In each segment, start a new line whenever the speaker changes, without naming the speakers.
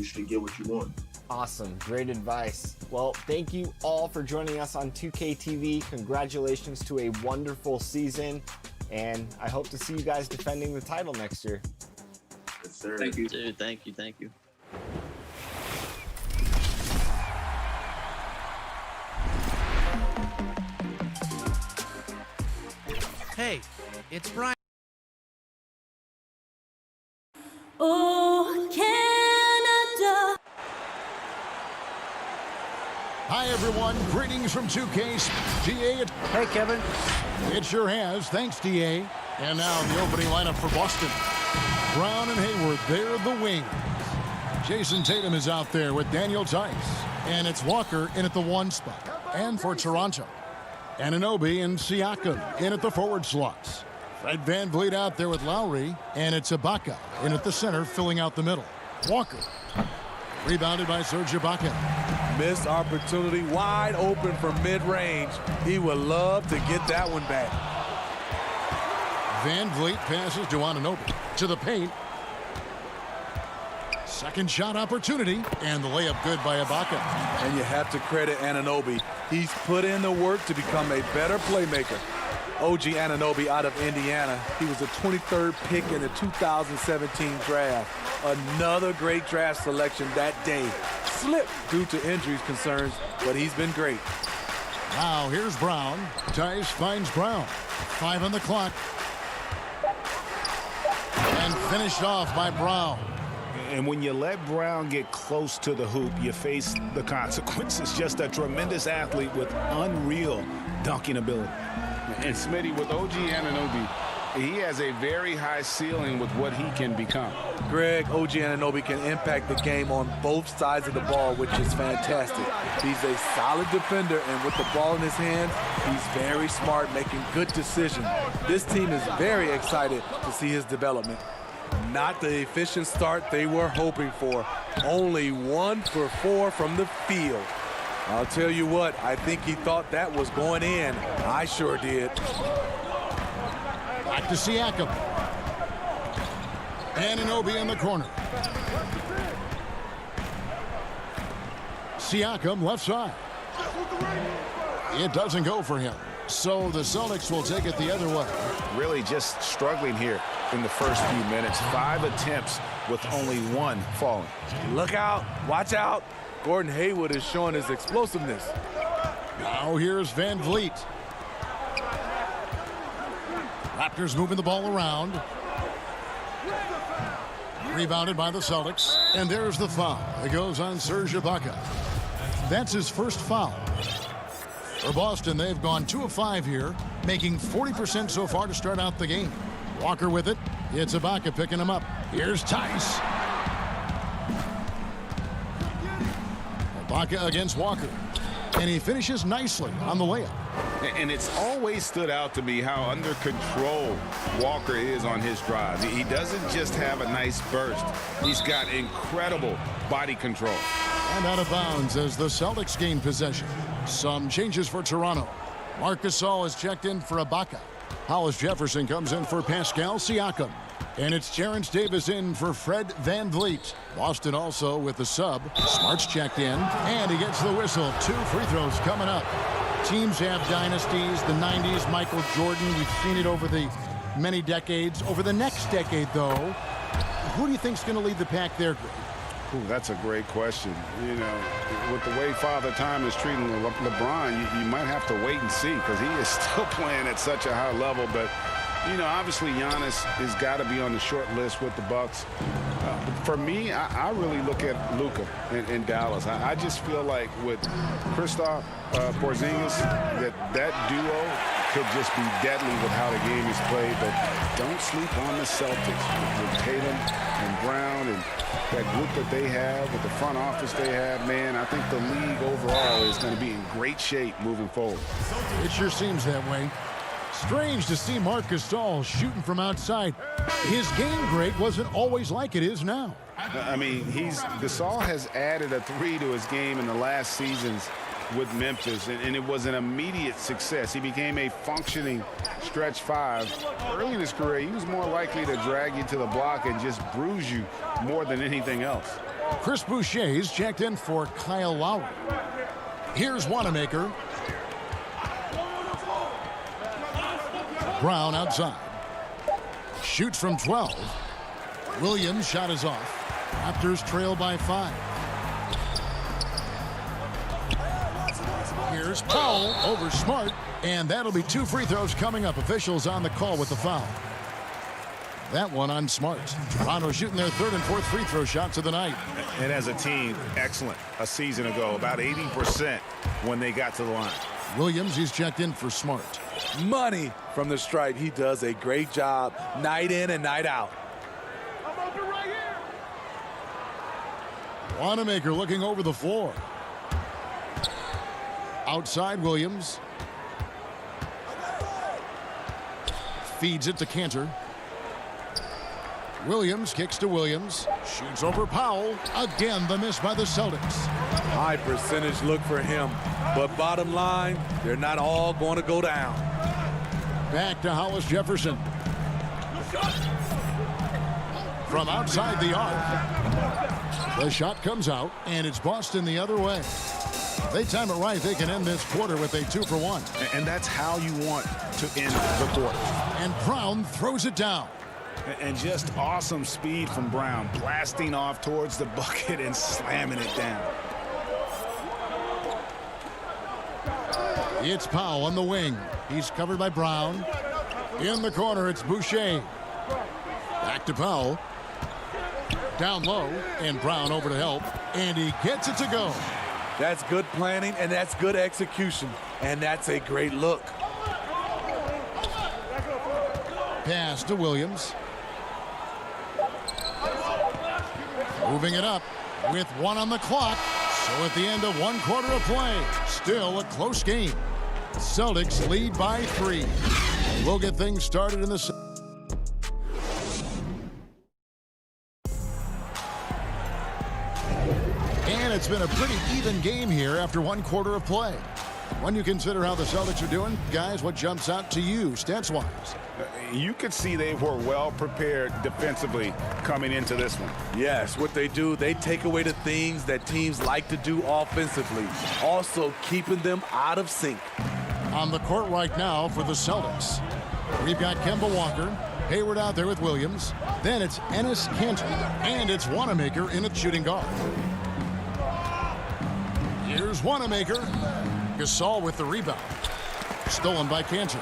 you should get what you want.
Awesome. Great advice. Well, thank you all for joining us on 2K TV. Congratulations to a wonderful season, and I hope to see you guys defending the title next year.
Yes, sir.
Thank you.
Dude, thank you. Thank you.
Hey, it's Brian.
Oh, Canada.
Hi, everyone. Greetings from 2K's DA.
Hey, Kevin.
It sure has. Thanks, DA. And now the opening lineup for Boston. Brown and Hayward, they're the wings. Jason Tatum is out there with Daniel Tice. And it's Walker in at the 1 spot. And for Toronto, Anunoby and Siakam in at the forward slots. Fred VanVleet out there with Lowry. And it's Ibaka in at the center, filling out the middle. Walker. Rebounded by Serge Ibaka.
Missed opportunity, wide open from mid-range. He would love to get that one back.
VanVleet passes to Anunoby to the paint. Second shot opportunity, and the layup good by Ibaka.
And you have to credit Anunoby. He's put in the work to become a better playmaker. OG Anunoby out of Indiana. He was the 23rd pick in the 2017 draft. Another great draft selection that day. Slipped due to injuries concerns, but he's been great.
Now here's Brown. Tice finds Brown. 5 on the clock. And finished off by Brown.
And when you let Brown get close to the hoop, you face the consequences. Just a tremendous athlete with unreal dunking ability. And Smitty, with OG Anunoby, he has a very high ceiling with what he can become.
Greg, OG Anunoby can impact the game on both sides of the ball, which is fantastic. He's a solid defender, and with the ball in his hands, he's very smart, making good decisions. This team is very excited to see his development. Not the efficient start they were hoping for. Only 1 for 4 from the field. I'll tell you what, I think he thought that was going in. I sure did.
Back to Siakam. Anunoby in the corner. Siakam left side. It doesn't go for him. So the Celtics will take it the other way.
Really just struggling here in the first few minutes. 5 attempts with only 1 falling.
Look out. Watch out. Gordon Hayward is showing his explosiveness.
Now here's VanVleet. Raptors moving the ball around. Rebounded by the Celtics. And there's the foul. It goes on Serge Ibaka. That's his first foul. For Boston, they've gone 2 of 5 here, making 40% so far to start out the game. Walker with it. It's Ibaka picking him up. Here's Tice. Ibaka against Walker. And he finishes nicely on the layup.
And it's always stood out to me how under control Walker is on his drives. He doesn't just have a nice burst. He's got incredible body control.
And out of bounds as the Celtics gain possession. Some changes for Toronto. Marc Gasol is checked in for Ibaka. Hollis Jefferson comes in for Pascal Siakam. And it's Terrence Davis in for Fred VanVleet. Boston also with the sub. Smart's checked in. And he gets the whistle. 2 free throws coming up. Teams have dynasties. The 90s, Michael Jordan. We've seen it over the many decades. Over the next decade, though, who do you think's going to lead the pack there, Greg?
Ooh, that's a great question. You know, with the way Father Time is treating LeBron, you might have to wait and see because he is still playing at such a high level. But, you know, obviously Giannis has got to be on the short list with the Bucks. For me, I really look at Luka in Dallas. I just feel like with Kristaps Porzingis, that duo could just be deadly with how the game is played. But don't sleep on the Celtics with Tatum and Brown and that group that they have, with the front office they have. Man, I think the league overall is going to be in great shape moving forward.
It sure seems that way. Strange to see Marc Gasol shooting from outside. His game break wasn't always like it is now.
I mean, Gasol has added a 3 to his game in the last seasons with Memphis, and it was an immediate success. He became a functioning stretch 5. Early in his career, he was more likely to drag you to the block and just bruise you more than anything else.
Chris Boucher's checked in for Kyle Lowry. Here's Wanamaker. Brown outside. Shoots from 12. Williams' shot is off. Raptors trail by 5. Here's Powell over Smart, and that'll be 2 free throws coming up. Officials on the call with the foul. That one on Smart. Toronto shooting their 3rd and 4th free throw shots of the night.
And as a team, excellent. A season ago, about 80% when they got to the line.
Williams, he's checked in for Smart.
Money from the stripe. He does a great job night in and night out.
Wanamaker looking over the floor. Outside Williams. Feeds it to Cantor. Williams kicks to Williams. Shoots over Powell. Again, the miss by the Celtics.
High percentage look for him. But bottom line, they're not all going to go down.
Back to Hollis Jefferson. From outside the arc. The shot comes out, and it's Boston the other way. They time it right. They can end this quarter with a 2 for 1.
And that's how you want to end the quarter.
And Brown throws it down.
And just awesome speed from Brown, blasting off towards the bucket and slamming it down.
It's Powell on the wing. He's covered by Brown. In the corner, it's Boucher. Back to Powell. Down low, and Brown over to help, and he gets it to go.
That's good planning, and that's good execution, and that's a great look.
Pass to Williams. Moving it up with 1 on the clock. So at the end of 1 quarter of play, still a close game. Celtics lead by 3. We'll get things started in the... And it's been a pretty even game here after 1 quarter of play. When you consider how the Celtics are doing, guys, what jumps out to you stats-wise?
You could see they were well prepared defensively coming into this one.
Yes, what they do, they take away the things that teams like to do offensively, also keeping them out of sync.
On the court right now for the Celtics, we've got Kemba Walker, Hayward out there with Williams, then it's Enes Kanter, and it's Wanamaker in at shooting guard. Here's Wanamaker. Gasol with the rebound. Stolen by Kanter.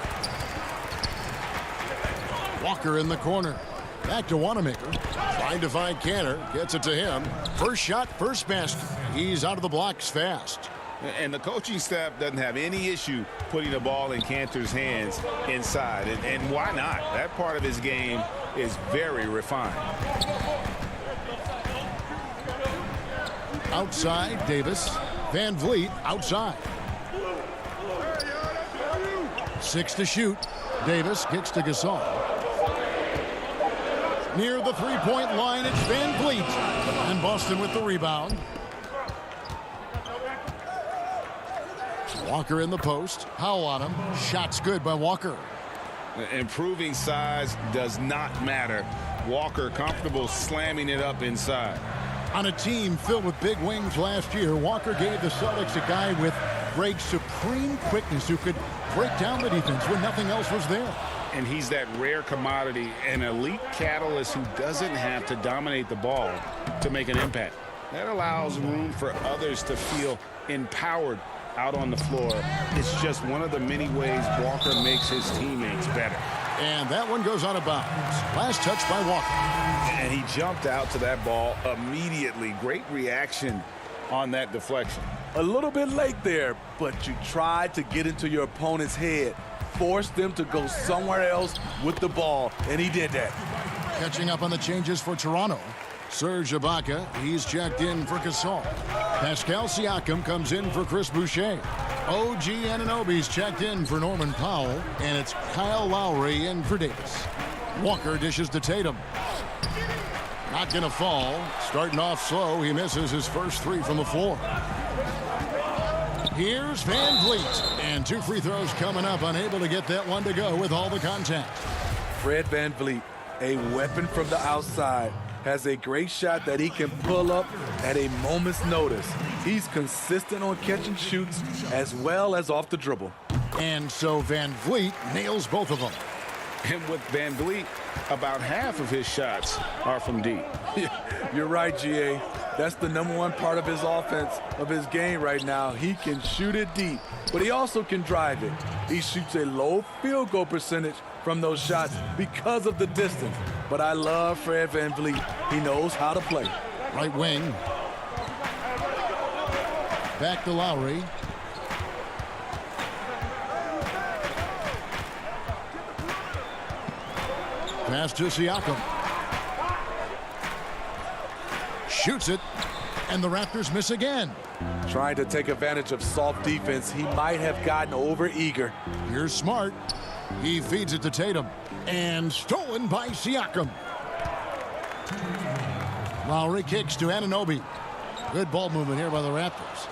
Walker in the corner. Back to Wanamaker. Trying to find Kanter. Gets it to him. First shot, first basket. He's out of the blocks fast.
And the coaching staff doesn't have any issue putting the ball in Kanter's hands inside. And why not? That part of his game is very refined.
Outside, Davis. Van Vliet outside. 6 to shoot. Davis kicks to Gasol. Near the three-point line, it's Van Vliet. And Boston with the rebound. Walker in the post. Powell on him. Shot's good by Walker.
Improving size does not matter. Walker comfortable slamming it up inside.
On a team filled with big wings last year, Walker gave the Celtics a guy with great supreme quickness who could break down the defense when nothing else was there.
And he's that rare commodity, an elite catalyst who doesn't have to dominate the ball to make an impact. That allows room for others to feel empowered out on the floor. It's just one of the many ways Walker makes his teammates better.
And that one goes out of bounds. Last touch by Walker.
And he jumped out to that ball immediately. Great reaction on that deflection.
A little bit late there, but you tried to get into your opponent's head, force them to go somewhere else with the ball, and he did that.
Catching up on the changes for Toronto. Serge Ibaka, he's checked in for Gasol. Pascal Siakam comes in for Chris Boucher. OG Anunoby's checked in for Norman Powell, and it's Kyle Lowry in for Davis. Walker dishes to Tatum. Not gonna fall. Starting off slow, he misses his first 3 from the floor. Here's Van Vliet, and 2 free throws coming up, unable to get that one to go with all the contact.
Fred Van Vliet, a weapon from the outside. has a great shot that he can pull up at a moment's notice. He's consistent on catch and shoots as well as off the dribble.
And so Van Vliet nails both of them.
And with Van Vliet, about half of his shots are from deep.
You're right, GA. That's the #1 part of his offense, of his game right now. He can shoot it deep, but he also can drive it. He shoots a low field goal percentage from those shots because of the distance. But I love Fred Van Vliet. He knows how to play.
Right wing. Back to Lowry. Pass to Siakam. Shoots it, and the Raptors miss again.
Trying to take advantage of soft defense, he might have gotten over-eager.
Here's Smart. He feeds it to Tatum, and stolen by Siakam. Lowry kicks to Anunoby. Good ball movement here by the Raptors.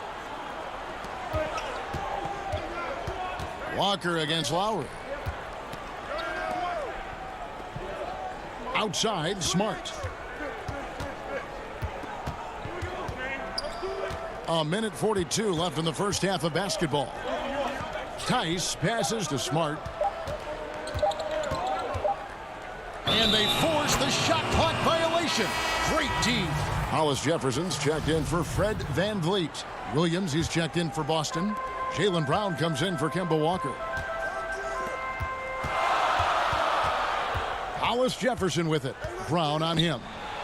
Walker against Lowry. Outside, Smart. A minute 42 left in the first half of basketball. Tice passes to Smart. And they force the shot clock violation. Great team. Hollis Jefferson's checked in for Fred Van Vliet. Williams, he's checked in for Boston. Jaylen Brown comes in for Kemba Walker. Hollis Jefferson with it. Brown on him.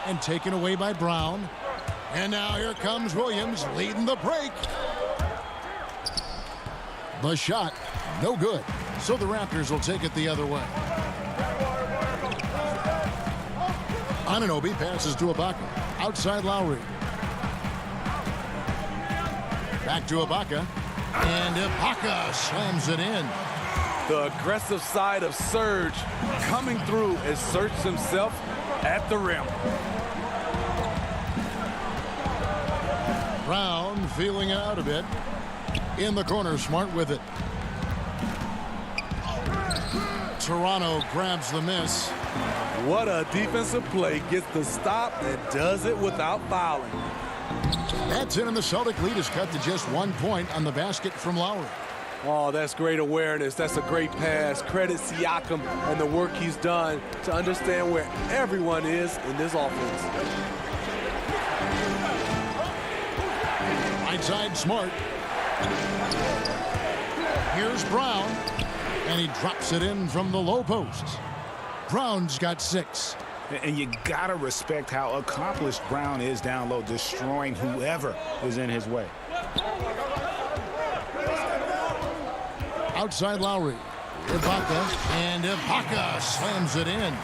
And taken away by Brown. And now here comes Williams leading the break. The shot, no good. So the Raptors will take it the other way. Anunoby passes to Ibaka. Outside Lowry. Back to Ibaka. And Ibaka slams it in.
The aggressive side of Serge coming through as Serge himself at the rim.
Brown feeling it out a bit. In the corner, Smart with it. Toronto grabs the miss.
What a defensive play. Gets the stop and does it without fouling.
That's it, and the Celtic lead is cut to just 1 point on the basket from Lowry.
Oh, that's great awareness. That's a great pass. Credit Siakam and the work he's done to understand where everyone is in this offense.
Right side, Smart. Here's Brown, and he drops it in from the low post. Brown's got 6.
And you gotta respect how accomplished Brown is down low, destroying whoever is in his way.
Outside Lowry. Ibaka, and Ibaka slams it in.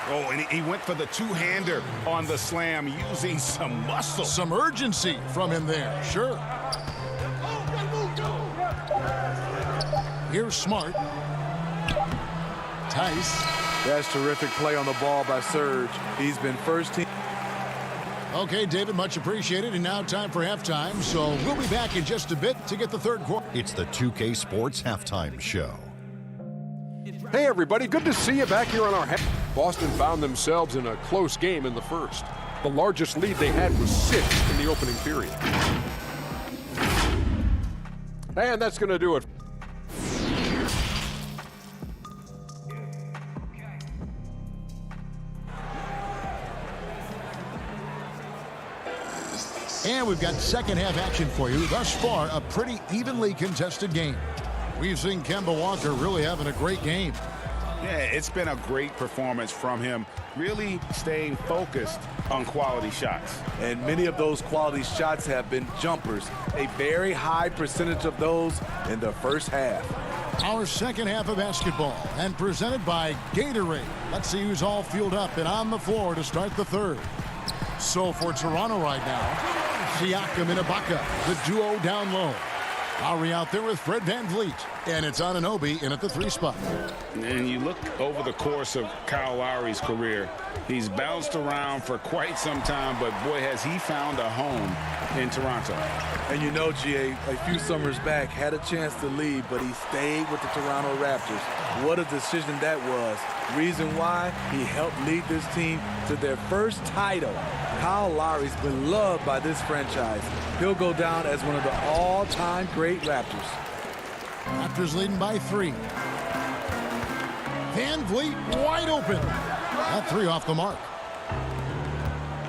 Oh, and he went for the two-hander on the slam, using some muscle.
Some urgency from him there, sure. Here's Smart. Tice.
That's terrific play on the ball by Serge. He's been first team.
Okay, David, much appreciated. And now time for halftime. So we'll be back in just a bit to get the third quarter.
It's the 2K Sports Halftime Show.
Hey, everybody. Good to see you back here on our Boston found themselves in a close game in the first. The largest lead they had was 6 in the opening period. And that's going to do it.
And we've got second half action for you. Thus far, a pretty evenly contested game. We've seen Kemba Walker really having a great game.
Yeah, it's been a great performance from him, really staying focused on quality shots.
And many of those quality shots have been jumpers. A very high percentage of those in the first half.
Our second half of basketball, and presented by Gatorade. Let's see who's all fueled up and on the floor to start the third. So for Toronto right now, Siakam and Ibaka, the duo down low. Lowry out there with Fred VanVleet. And it's Anunoby in at the 3 spot.
And you look over the course of Kyle Lowry's career, he's bounced around for quite some time, but boy, has he found a home in Toronto.
And you know, GA, a few summers back, had a chance to leave, but he stayed with the Toronto Raptors. What a decision that was. Reason why? He helped lead this team to their first title. Kyle Lowry's beloved by this franchise. He'll go down as one of the all-time great Raptors.
Raptors leading by 3. VanVleet wide open. That 3 off the mark.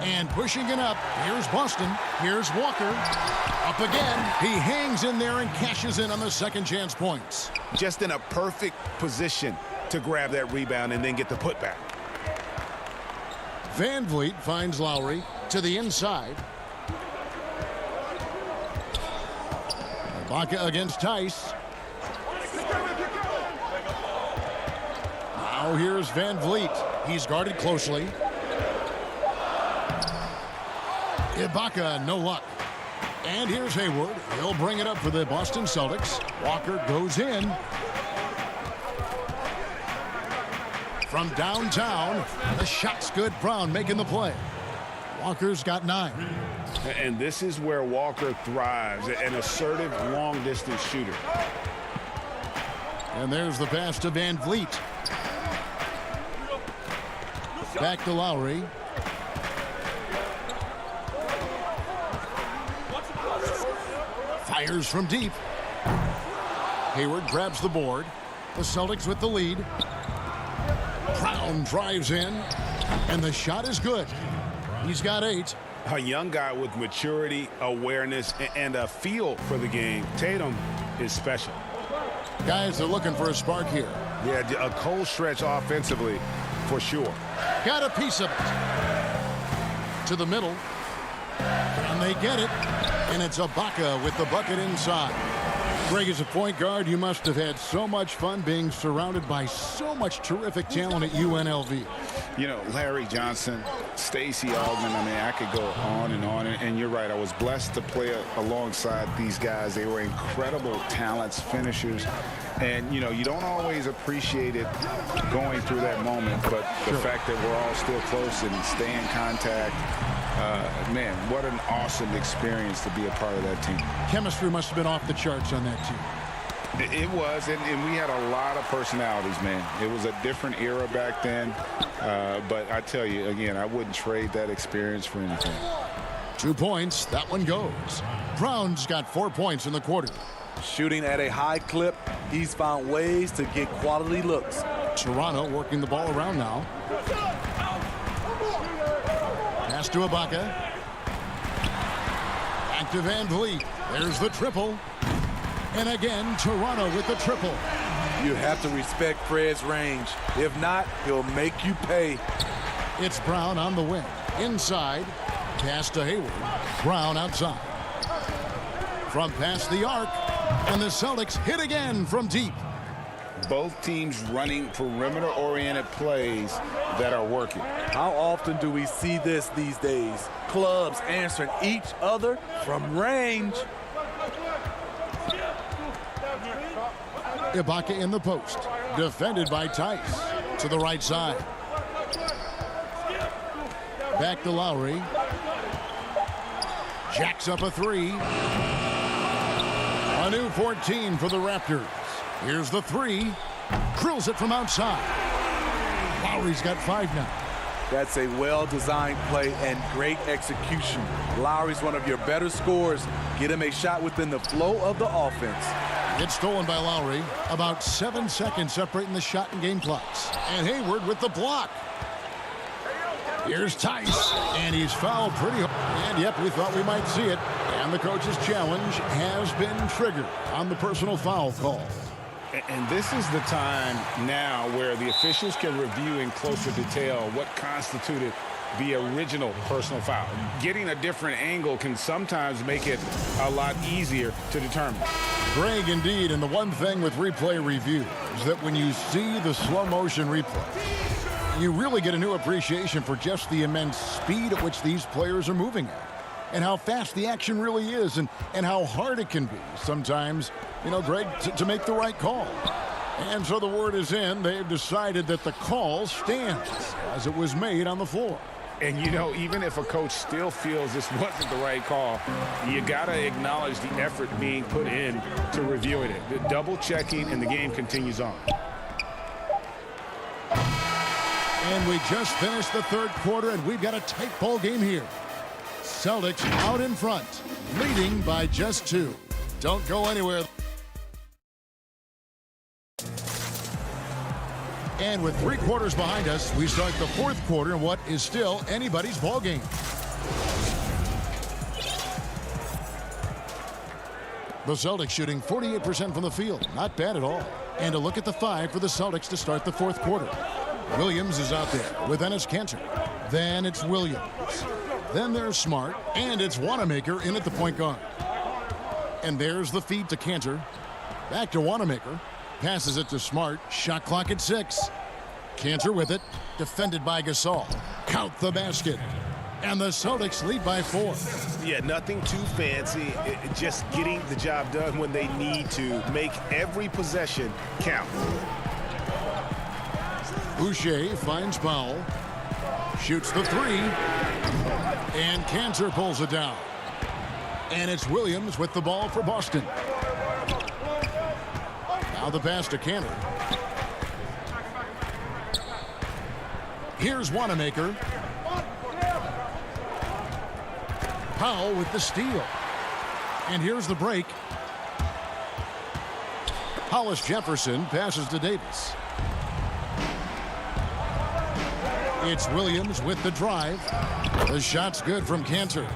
And pushing it up. Here's Boston. Here's Walker. Up again. He hangs in there and cashes in on the second chance points.
Just in a perfect position to grab that rebound and then get the putback.
VanVleet finds Lowry to the inside. Ibaka against Tice. Now here's VanVleet. He's guarded closely. Ibaka, no luck. And here's Hayward. He'll bring it up for the Boston Celtics. Walker goes in. From downtown, the shot's good. Brown making the play. Walker's got 9.
And this is where Walker thrives, an assertive long-distance shooter.
And there's the pass to VanVleet. Back to Lowry. Fires from deep. Hayward grabs the board. The Celtics with the lead. Brown drives in, and the shot is good. He's got 8.
A young guy with maturity, awareness, and a feel for the game. Tatum is special.
Guys are looking for a spark here.
Yeah, a cold stretch offensively, for sure.
Got a piece of it. To the middle. And they get it. And it's Ibaka with the bucket inside. Greg, as a point guard, you must have had so much fun being surrounded by so much terrific talent at UNLV.
You know, Larry Johnson, Stacey Augmon, I mean, I could go on. And you're right, I was blessed to play alongside these guys. They were incredible talents, finishers. And, you know, you don't always appreciate it going through that moment, but the fact that we're all still close and stay in contact, man, what an awesome experience to be a part of that team.
Chemistry must have been off the charts on that team.
It was, and we had a lot of personalities, man. It was a different era back then, but I tell you, again, I wouldn't trade that experience for anything.
2 points, that one goes. Brown's got 4 points in the quarter.
Shooting at a high clip, he's found ways to get quality looks.
Toronto working the ball around now. Pass to Ibaka. Back to VanVleet. There's the triple. And again, Toronto with the triple.
You have to respect Fred's range. If not, he'll make you pay.
It's Brown on the wing. Inside. Pass to Hayward. Brown outside. From past the arc. And the Celtics hit again from deep.
Both teams running perimeter-oriented plays that are working.
How often do we see this these days? Clubs answering each other from range.
Ibaka in the post. Defended by Tice. To the right side. Back to Lowry. Jacks up a 3. A new 14 for the Raptors. Here's the 3. Drills it from outside. Lowry's got 5 now.
That's a well-designed play and great execution. Lowry's one of your better scorers. Get him a shot within the flow of the offense.
It's stolen by Lowry. About 7 seconds separating the shot and game clocks. And Hayward with the block. Here's Tice. And he's fouled pretty hard. And yep, we thought we might see it. And the coach's challenge has been triggered on the personal foul call.
And this is the time now where the officials can review in closer detail what constituted the original personal foul. Getting a different angle can sometimes make it a lot easier to determine.
Greg, indeed, and the one thing with replay review is that when you see the slow motion replay, you really get a new appreciation for just the immense speed at which these players are moving at. and how fast the action really is and how hard it can be sometimes, Greg, to make the right call. And so the word is in. They've decided that the call stands as it was made on the floor.
And, even if a coach still feels this wasn't the right call, you got to acknowledge the effort being put in to reviewing it. The double checking, and the game continues on.
And we just finished the third quarter, and we've got a tight ball game here. Celtics out in front, leading by just 2. Don't go anywhere. And with 3 quarters behind us, we start the fourth quarter in what is still anybody's ball game. The Celtics shooting 48% from the field. Not bad at all. And a look at the 5 for the Celtics to start the fourth quarter. Williams is out there with Enes Kanter. Then it's Williams. Then there's Smart. And it's Wanamaker in at the point guard. And there's the feed to Kanter. Back to Wanamaker. Passes it to Smart. Shot clock at 6. Kanter with it. Defended by Gasol. Count the basket. And the Celtics lead by 4.
Yeah, nothing too fancy. Just getting the job done when they need to. Make every possession count.
Boucher finds Powell. Shoots the 3. And Kanter pulls it down. And it's Williams with the ball for Boston. Now the pass to Kanter. Here's Wanamaker. Powell with the steal. And here's the break. Hollis Jefferson passes to Davis. It's Williams with the drive. The shot's good from Kanter.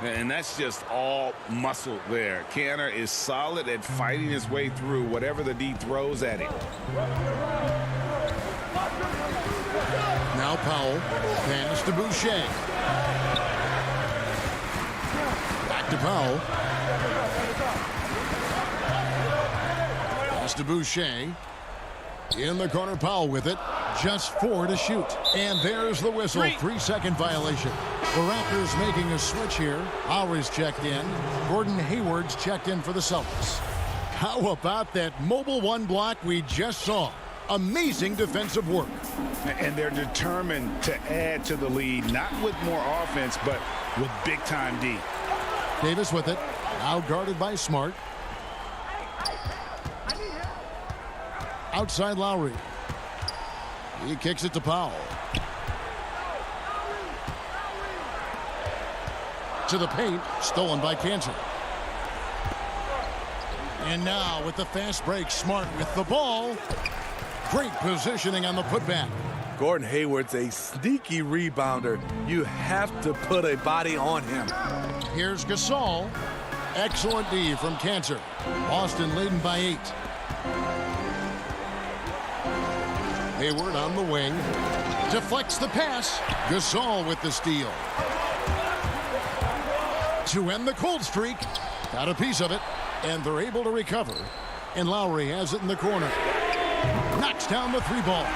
And that's just all muscle there. Kanter is solid at fighting his way through whatever the D throws at him.
Now Powell. Pass to Boucher. Back to Powell. Pass to Boucher. In the corner, Powell with it. Just 4 to shoot. And there's the whistle. 3-second violation. The Raptors making a switch here. Lowry's checked in. Gordon Hayward's checked in for the Celtics. How about that mobile 1 block we just saw? Amazing defensive work.
And they're determined to add to the lead, not with more offense, but with big-time D.
Davis with it. Now guarded by Smart. Outside Lowry. He kicks it to Powell. To the paint, stolen by Kanter. And now with the fast break, Smart with the ball. Great positioning on the putback.
Gordon Hayward's a sneaky rebounder. You have to put a body on him.
Here's Gasol. Excellent D from Kanter. Boston leading by 8. Hayward on the wing. Deflects the pass. Gasol with the steal. To end the cold streak. Got a piece of it. And they're able to recover. And Lowry has it in the corner. Knocks down the 3 ball.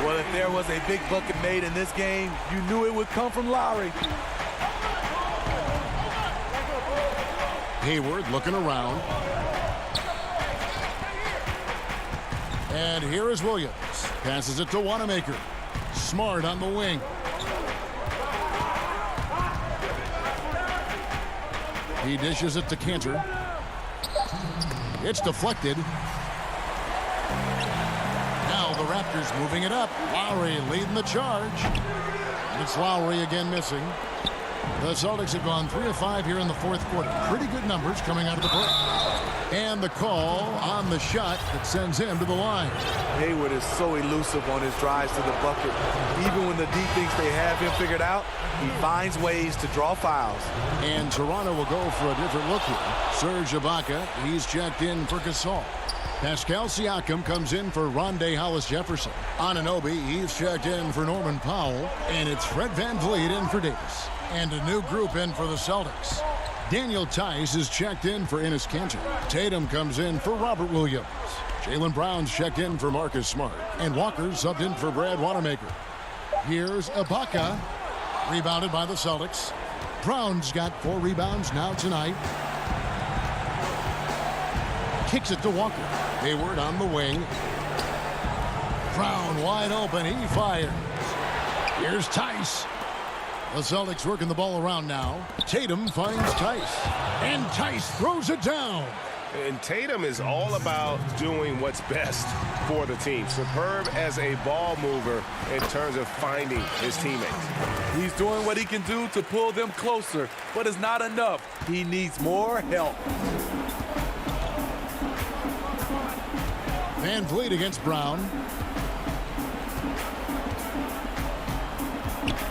Well, if there was a big bucket made in this game, you knew it would come from Lowry.
Hayward looking around. And here is Williams. Passes it to Wanamaker. Smart on the wing. He dishes it to Kanter. It's deflected. Now the Raptors moving it up. Lowry leading the charge. And it's Lowry again missing. The Celtics have gone 3 of 5 here in the fourth quarter. Pretty good numbers coming out of the break. And the call on the shot that sends him to the line.
Hayward is so elusive on his drives to the bucket. Even when the D thinks they have him figured out, he finds ways to draw fouls.
And Toronto will go for a different look here. Serge Ibaka, he's checked in for Gasol. Pascal Siakam comes in for Rondé Hollis-Jefferson. Anunoby, he's checked in for Norman Powell. And it's Fred VanVleet in for Davis. And a new group in for the Celtics. Daniel Tice is checked in for Enes Kanter. Tatum comes in for Robert Williams. Jaylen Brown's checked in for Marcus Smart. And Walker's subbed in for Brad Wanamaker. Here's Ibaka. Rebounded by the Celtics. Brown's got 4 rebounds now tonight. Kicks it to Walker. Hayward on the wing. Brown wide open. He fires. Here's Tice. The Celtics working the ball around now. Tatum finds Tice. And Tice throws it down.
And Tatum is all about doing what's best for the team. Superb as a ball mover in terms of finding his teammates.
He's doing what he can do to pull them closer, but it's not enough. He needs more help.
Van Vliet against Brown.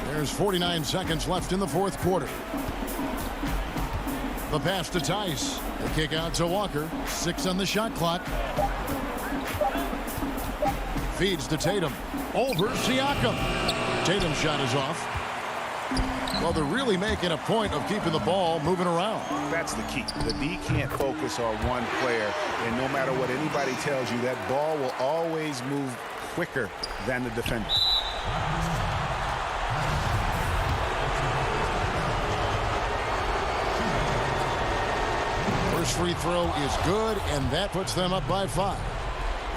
There's 49 seconds left in the fourth quarter. The pass to Tice. The kick out to Walker. 6 on the shot clock. Feeds to Tatum. Over Siakam. Tatum's shot is off. Well, they're really making a point of keeping the ball moving around.
That's the key. The D can't focus on one player, and no matter what anybody tells you, that ball will always move quicker than the defender.
First free throw is good, and that puts them up by 5.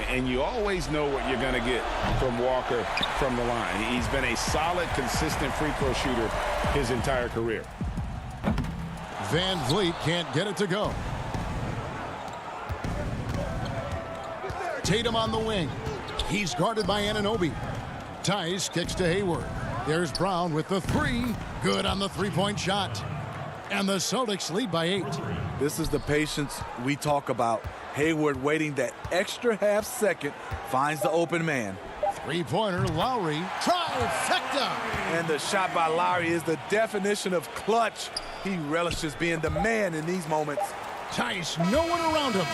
And you always know what you're going to get from Walker from the line. He's been a solid, consistent free throw shooter his entire career.
Van Vliet can't get it to go. Tatum on the wing. He's guarded by Anunoby. Tice kicks to Hayward. There's Brown with the 3. Good on the three-point shot. And the Celtics lead by 8.
This is the patience we talk about. Hayward waiting that extra half second, finds the open man.
Three-pointer, Lowry. Trifecta!
And the shot by Lowry is the definition of clutch. He relishes being the man in these moments.
Tice, no one around him.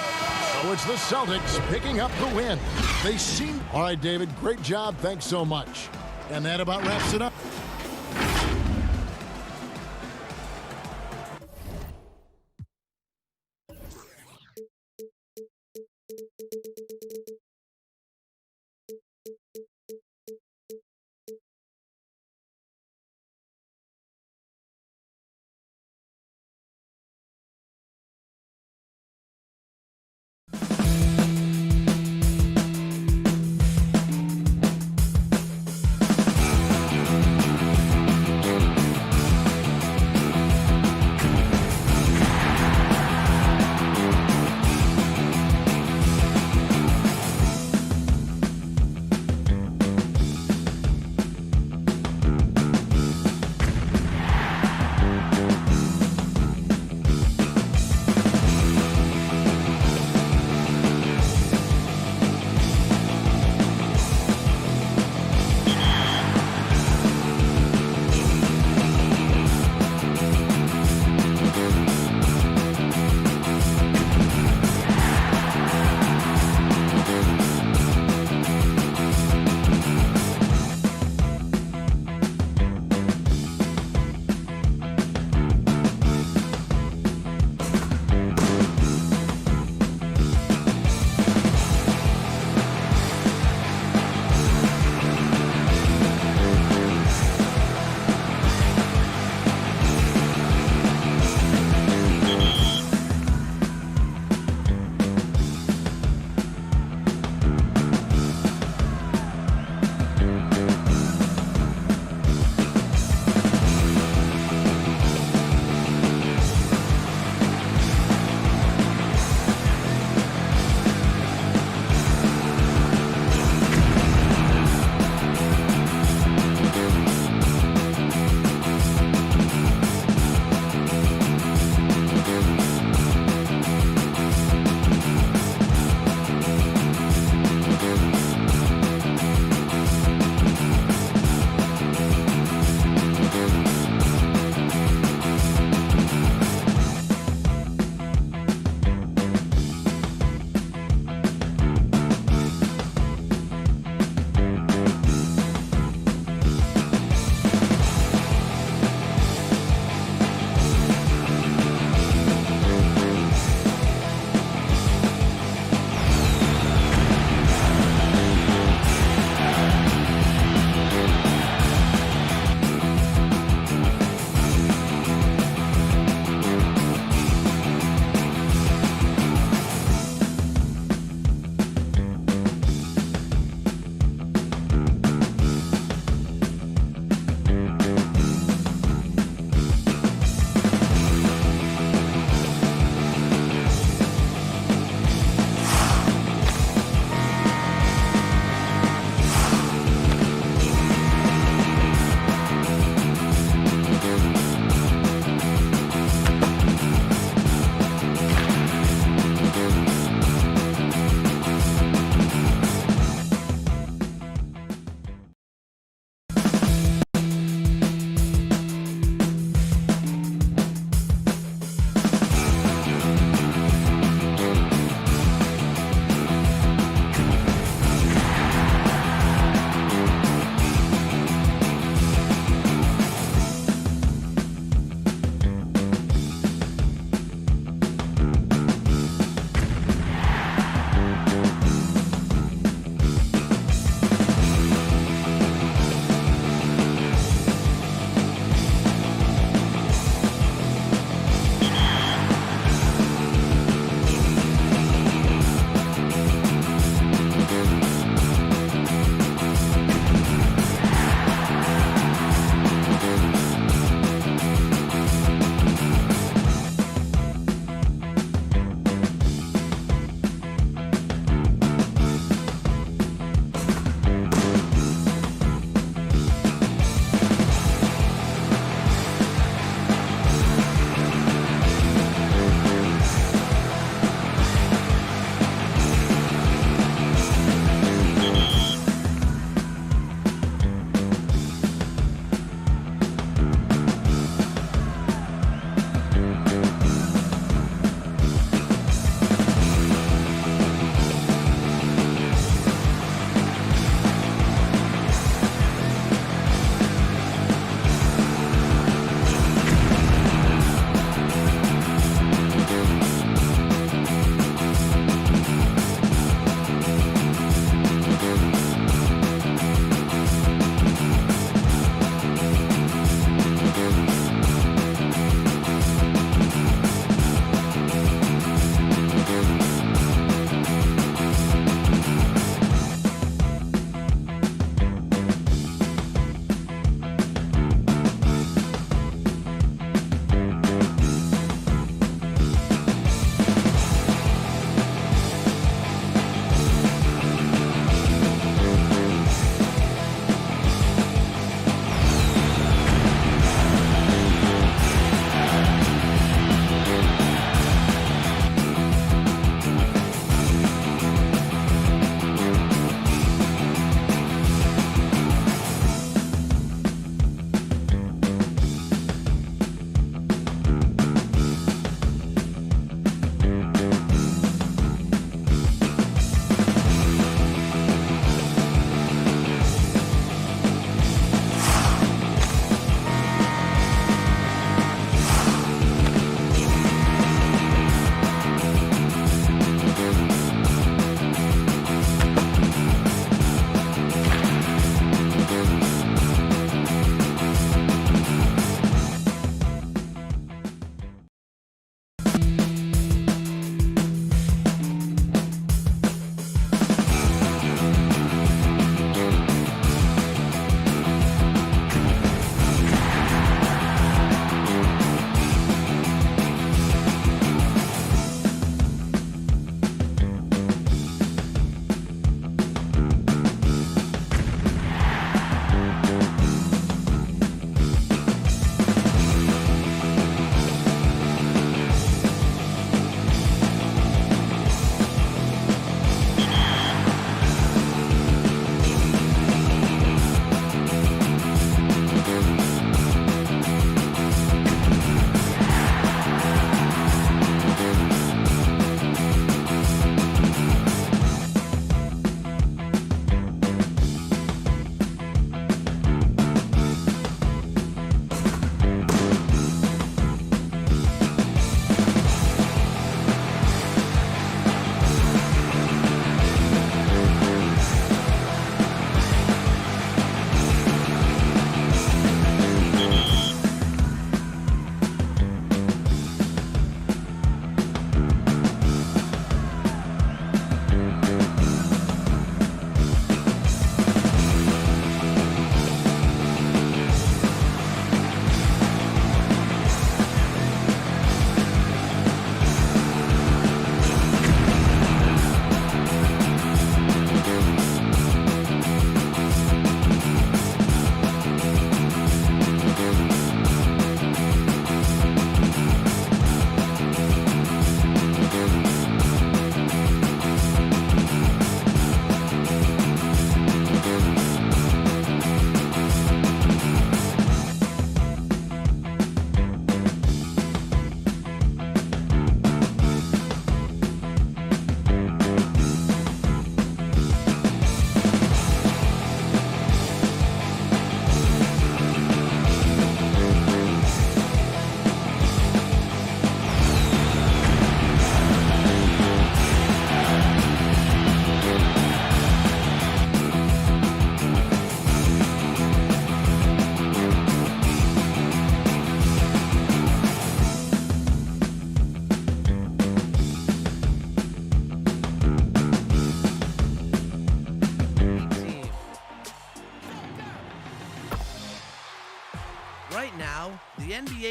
So it's the Celtics picking up the win. They seem... All right, David, great job. Thanks so much. And that about wraps it up.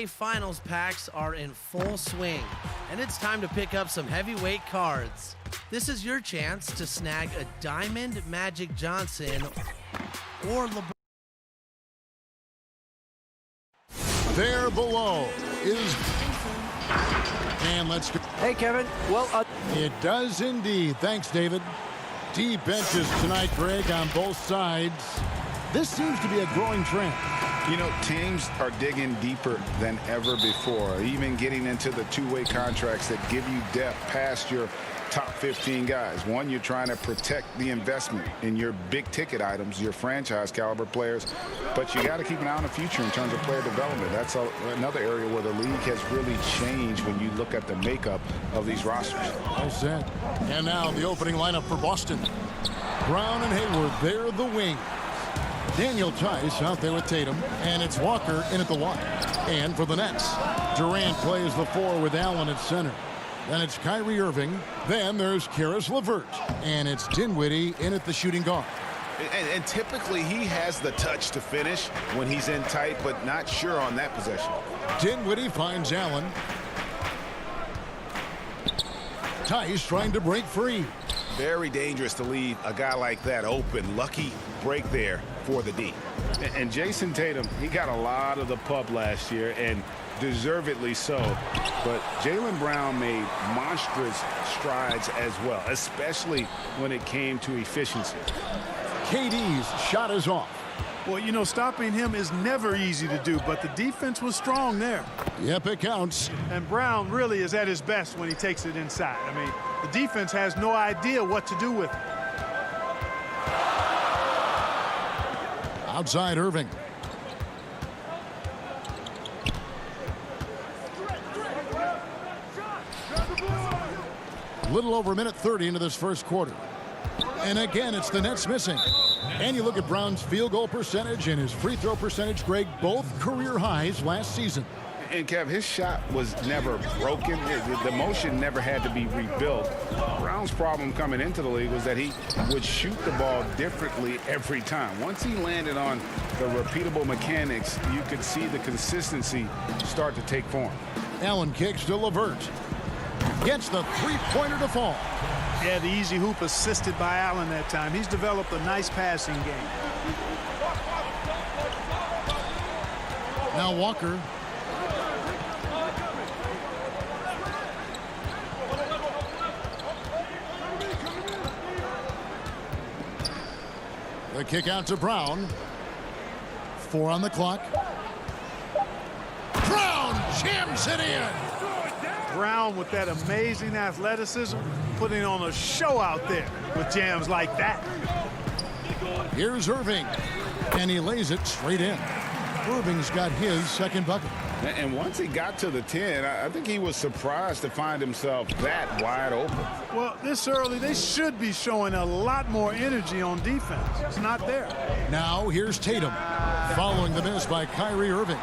NBA Finals packs are in full swing, and it's time to pick up some heavyweight cards. This is your chance to snag a Diamond Magic Johnson or LeBron.
There below is... And let's go.
Hey, Kevin. Well,
It does indeed. Thanks, David. Deep benches tonight, Greg, on both sides. This seems to be a growing trend.
You know, teams are digging deeper than ever before, even getting into the two-way contracts that give you depth past your top 15 guys. One, you're trying to protect the investment in your big-ticket items, your franchise-caliber players, but you got to keep an eye on the future in terms of player development. That's another area where the league has really changed when you look at the makeup of these rosters.
Well said. And now the opening lineup for Boston. Brown and Hayward, they're the wing. Daniel Tice out there with Tatum, and it's Walker in at the one. And for the Nets, Durant plays the 4 with Allen at center. Then it's Kyrie Irving. Then there's Karis LeVert, and it's Dinwiddie in at the shooting guard.
And typically he has the touch to finish when he's in tight, but not sure on that possession.
Dinwiddie finds Allen. Tice trying to break free.
Very dangerous to leave a guy like that open. Lucky break there for the D.
And Jason Tatum, he got a lot of the pub last year, and deservedly so. But Jaylen Brown made monstrous strides as well, especially when it came to efficiency.
KD's shot is off.
Well, you know, stopping him is never easy to do, but the defense was strong there.
Yep, it counts.
And Brown really is at his best when he takes it inside. I mean, the defense has no idea what to do with it.
Outside Irving. Little over a minute 30 into this first quarter. And again, it's the Nets missing. And you look at Brown's field goal percentage and his free throw percentage, Greg, both career highs last season.
And, Kev, his shot was never broken. The motion never had to be rebuilt. Brown's problem coming into the league was that he would shoot the ball differently every time. Once he landed on the repeatable mechanics, you could see the consistency start to take form.
Allen kicks to LeVert. Gets the three-pointer to fall.
Yeah, the easy hoop assisted by Allen that time. He's developed a nice passing game.
Now Walker. The kick out to Brown. 4 on the clock. Brown jams it in.
Brown with that amazing athleticism, putting on a show out there with jams like that.
Here's Irving, and he lays it straight in. Irving's got his second bucket.
And once he got to the 10, I think he was surprised to find himself that wide open.
Well, this early, they should be showing a lot more energy on defense. It's not there.
Now here's Tatum, following the miss by Kyrie Irving.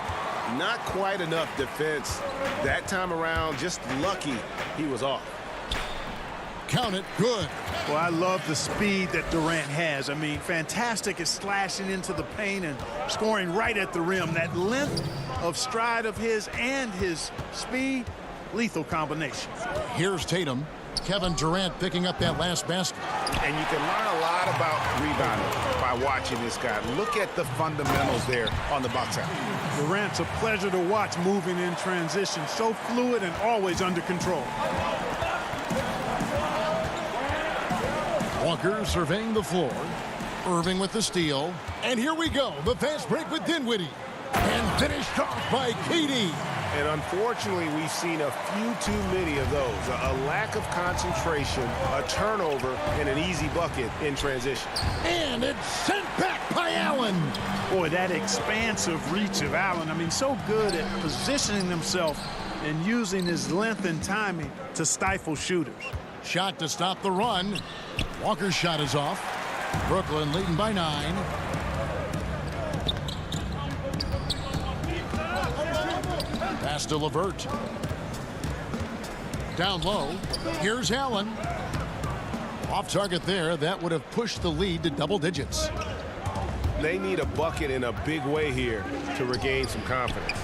Not quite enough defense that time around. Just lucky he was off.
Count it, good.
Well, I love the speed that Durant has. I mean, fantastic at slashing into the paint and scoring right at the rim. That length of stride of his and his speed, lethal combination.
Here's Tatum. Kevin Durant picking up that last basket.
And you can learn a lot about rebounding by watching this guy. Look at the fundamentals there on the box out.
Durant's a pleasure to watch moving in transition. So fluid and always under control.
Walker surveying the floor. Irving with the steal. And here we go. The fast break with Dinwiddie. And finished off by KD.
And unfortunately, we've seen a few too many of those. A lack of concentration, a turnover, and an easy bucket in transition.
And it's sent back by Allen.
Boy, that expansive reach of Allen. I mean, so good at positioning himself and using his length and timing to stifle shooters.
Shot to stop the run. Walker's shot is off. Brooklyn leading by 9. Pass to LeVert. Down low. Here's Allen. Off target there. That would have pushed the lead to double digits.
They need a bucket in a big way here to regain some confidence.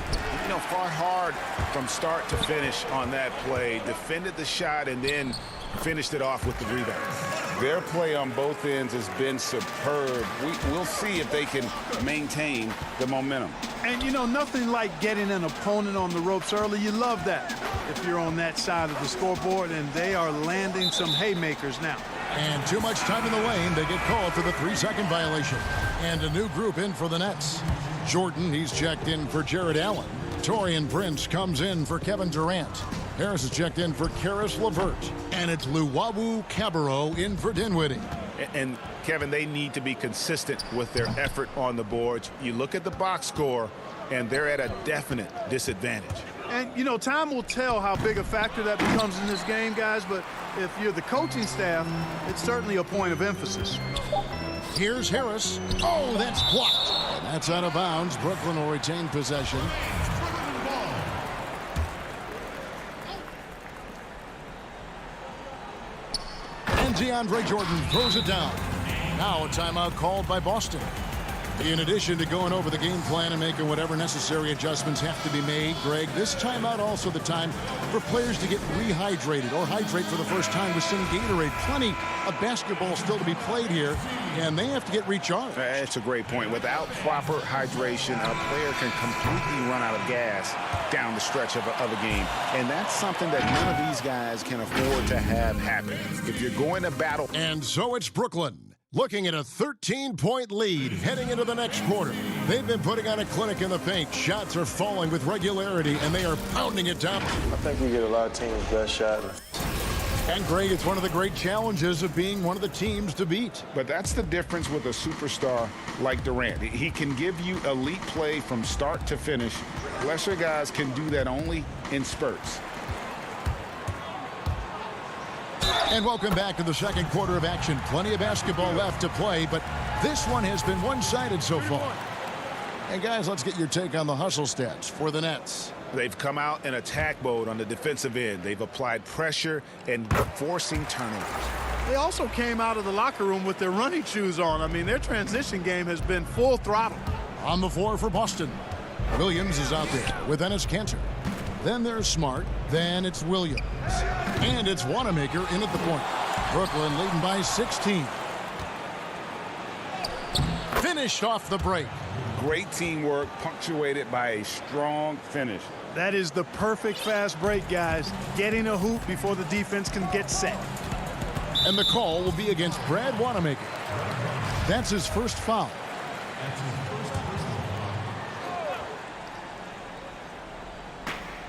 You know, fought hard from start to finish on that play, defended the shot, and then finished it off with the rebound. Their play on both ends has been superb. We'll see if they can maintain the momentum.
And, you know, nothing like getting an opponent on the ropes early. You love that if you're on that side of the scoreboard, and they are landing some haymakers now.
And too much time in the lane. They get called for the 3-second violation. And a new group in for the Nets. Jordan, he's checked in for Jared Allen. Taurean Prince comes in for Kevin Durant. Harris is checked in for Karis LeVert. And it's Luwawu Cabarrot in for Dinwiddie.
And Kevin, they need to be consistent with their effort on the boards. You look at the box score, and they're at a definite disadvantage.
And, you know, time will tell how big a factor that becomes in this game, guys, but if you're the coaching staff, it's certainly a point of emphasis.
Here's Harris. Oh, that's blocked. And that's out of bounds. Brooklyn will retain possession. And DeAndre Jordan throws it down. Now a timeout called by Boston. In addition to going over the game plan and making whatever necessary adjustments have to be made, Greg, this timeout also the time for players to get rehydrated or hydrate for the first time with some Gatorade. Plenty of basketball still to be played here, and they have to get recharged.
That's a great point. Without proper hydration, a player can completely run out of gas down the stretch of a game, and that's something that none of these guys can afford to have happen. If you're going to battle.
And so it's Brooklyn, looking at a 13-point lead heading into the next quarter. They've been putting on a clinic in the paint. Shots are falling with regularity, and they are pounding it down.
I think we get a lot of teams' best shot.
And, Greg, it's one of the great challenges of being one of the teams to beat.
But that's the difference with a superstar like Durant. He can give you elite play from start to finish. Lesser guys can do that only in spurts.
And welcome back to the second quarter of action. Plenty of basketball left to play, but this one has been one-sided so far. And guys, let's get your take on the hustle stats for the Nets.
They've come out in attack mode on the defensive end. They've applied pressure and forcing turnovers.
They also came out of the locker room with their running shoes on. I mean, their transition game has been full throttle.
On the floor for Boston, Williams is out there with Enes Kanter. Then there's Smart. Then it's Williams. And it's Wanamaker in at the point. Brooklyn leading by 16. Finished off the break.
Great teamwork punctuated by a strong finish.
That is the perfect fast break, guys. Getting a hoop before the defense can get set.
And the call will be against Brad Wanamaker. That's his first foul.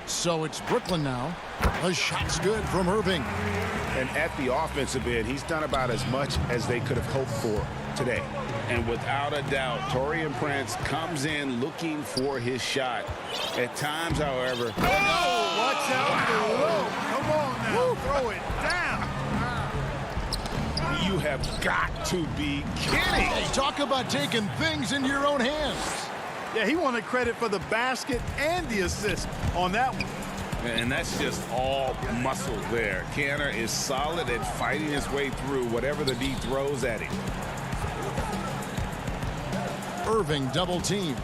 So it's Brooklyn now. A shot's good from Irving.
And at the offensive end, he's done about as much as they could have hoped for today. And without a doubt, Taurean Prince comes in looking for his shot. At times, however.
Oh, watch out below. Come on now. Woo. Throw it down.
You have got to be kidding.
Hey, talk about taking things into your own hands.
Yeah, he wanted credit for the basket and the assist on that one.
And that's just all muscle there. Kanter is solid at fighting his way through whatever the D throws at him.
Irving double team.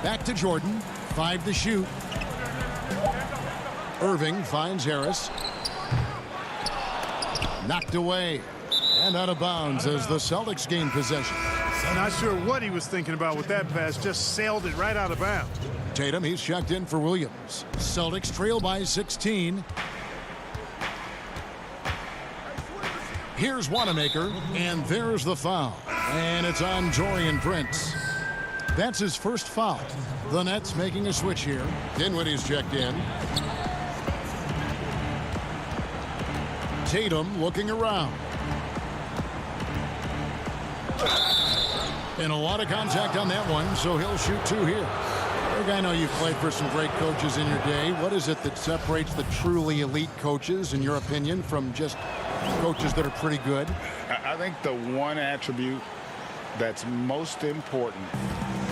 Back to Jordan. 5 to shoot. Irving finds Harris. Knocked away. And out of bounds as the Celtics gain possession.
Not sure what he was thinking about with that pass. Just sailed it right out of bounds.
Tatum, he's checked in for Williams. Celtics trail by 16. Here's Wanamaker, and there's the foul. And it's on Taurean Prince. That's his first foul. The Nets making a switch here. Dinwiddie's checked in. Tatum looking around. And a lot of contact on that one, so he'll shoot 2 here. Greg, I know you've played for some great coaches in your day. What is it that separates the truly elite coaches, in your opinion, from just coaches that are pretty good?
I think the one attribute that's most important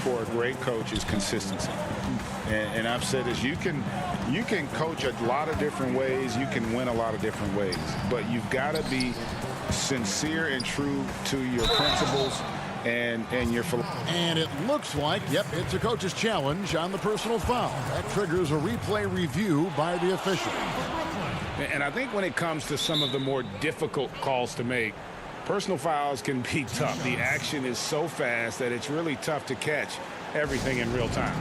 for a great coach is consistency. And I've said this, you can coach a lot of different ways, you can win a lot of different ways, but you've got to be sincere and true to your principles and you're
And it looks like, yep, it's a coach's challenge on the personal foul. That triggers a replay review by the official.
And I think when it comes to some of the more difficult calls to make, personal fouls can be tough. The action is so fast that it's really tough to catch everything in real time.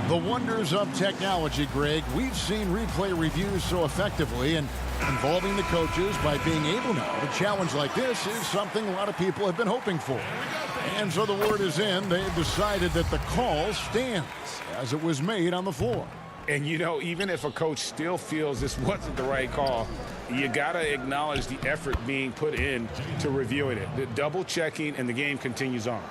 The wonders of technology, Greg. We've seen replay reviews so effectively, and involving the coaches by being able now to challenge like this is something a lot of people have been hoping for. And so the word is in. They've decided that the call stands as it was made on the floor.
And, you know, even if a coach still feels this wasn't the right call, you got to acknowledge the effort being put in to reviewing it. The double checking, and the game continues on.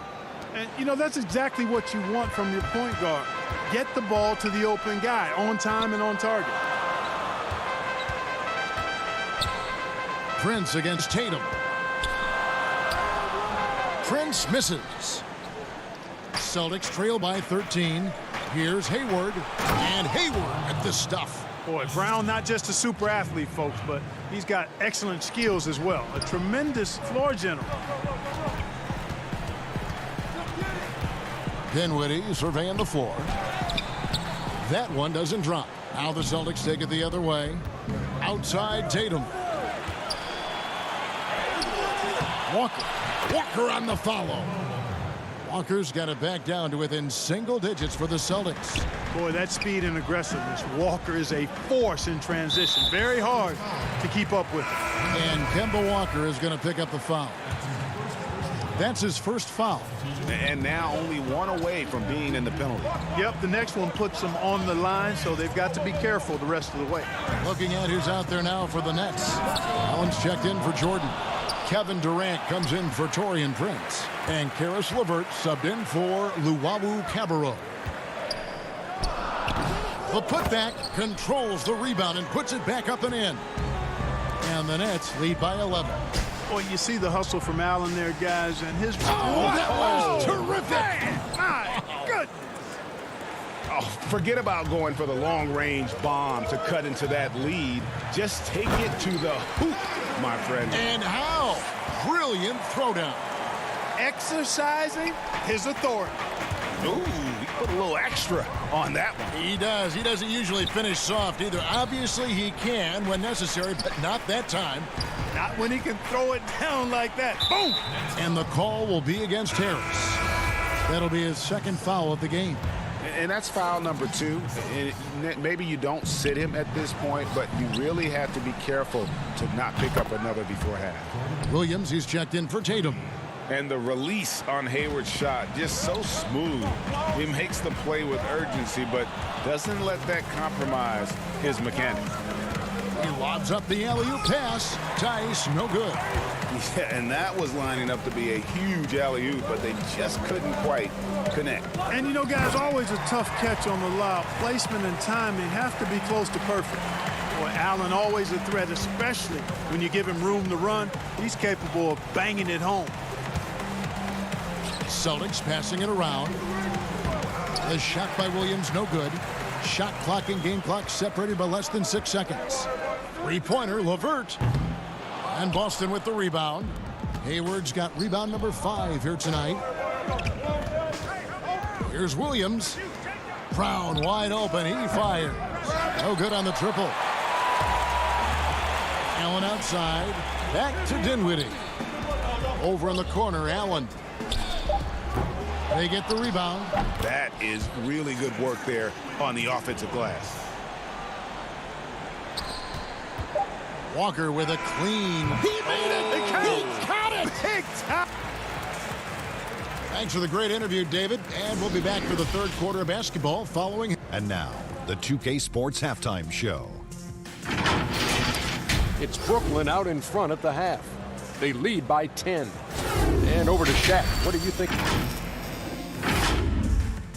And, you know, that's exactly what you want from your point guard. Get the ball to the open guy on time and on target.
Prince against Tatum. Prince misses. Celtics trail by 13. Here's Hayward, and Hayward at the stuff.
Boy, Brown not just a super athlete, folks, but he's got excellent skills as well. A tremendous floor general.
Dinwiddie surveying the floor. That one doesn't drop. Now the Celtics take it the other way. Outside Tatum. Walker on the follow. Walker's got it back down to within single digits for the Celtics.
Boy, that speed and aggressiveness. Walker is a force in transition. Very hard to keep up with.
And Kemba Walker is going to pick up the foul. That's his first foul.
And now only one away from being in the penalty.
Yep, the next one puts them on the line, so they've got to be careful the rest of the way.
Looking at who's out there now for the Nets. Allen's checked in for Jordan. Kevin Durant comes in for Taurean Prince. And Karis LeVert subbed in for Luwawu Cabarrot. The putback controls the rebound and puts it back up and in. And the Nets lead by 11.
Boy, you see the hustle from Allen there, guys, and his...
Oh, that was terrific!
My goodness!
Oh, forget about going for the long-range bomb to cut into that lead. Just take it to the hoop, my friend.
And how? Brilliant throwdown.
Exercising his authority.
Ooh, he put a little extra on that one.
He does. He doesn't usually finish soft either. Obviously, he can when necessary, but not that time.
Not when he can throw it down like that. Boom!
And the call will be against Harris. That'll be his second foul of the game.
And that's foul number 2. And maybe you don't sit him at this point, but you really have to be careful to not pick up another before half.
Williams, he's checked in for Tatum.
And the release on Hayward's shot, just so smooth. He makes the play with urgency, but doesn't let that compromise his mechanics.
He lobs up the alley-oop pass. Tice, no good.
Yeah, and that was lining up to be a huge alley-oop, but they just couldn't quite connect.
And, you know, guys, always a tough catch on the lob. Placement and timing have to be close to perfect. Boy, Allen always a threat, especially when you give him room to run. He's capable of banging it home.
Celtics passing it around. The shot by Williams, no good. Shot clock and game clock separated by less than 6 seconds. Three-pointer, LeVert. And Boston with the rebound. Hayward's got rebound number 5 here tonight. Here's Williams. Brown wide open. He fires. No good on the triple. Allen outside. Back to Dinwiddie. Over in the corner, Allen. They get the rebound.
That is really good work there on the offensive glass.
Walker with a clean. He made it. He caught it.
Big time.
Thanks for the great interview, David. And we'll be back for the third quarter of basketball following.
And now, the 2K Sports Halftime Show.
It's Brooklyn out in front at the half. They lead by 10. And over to Shaq. What do you think?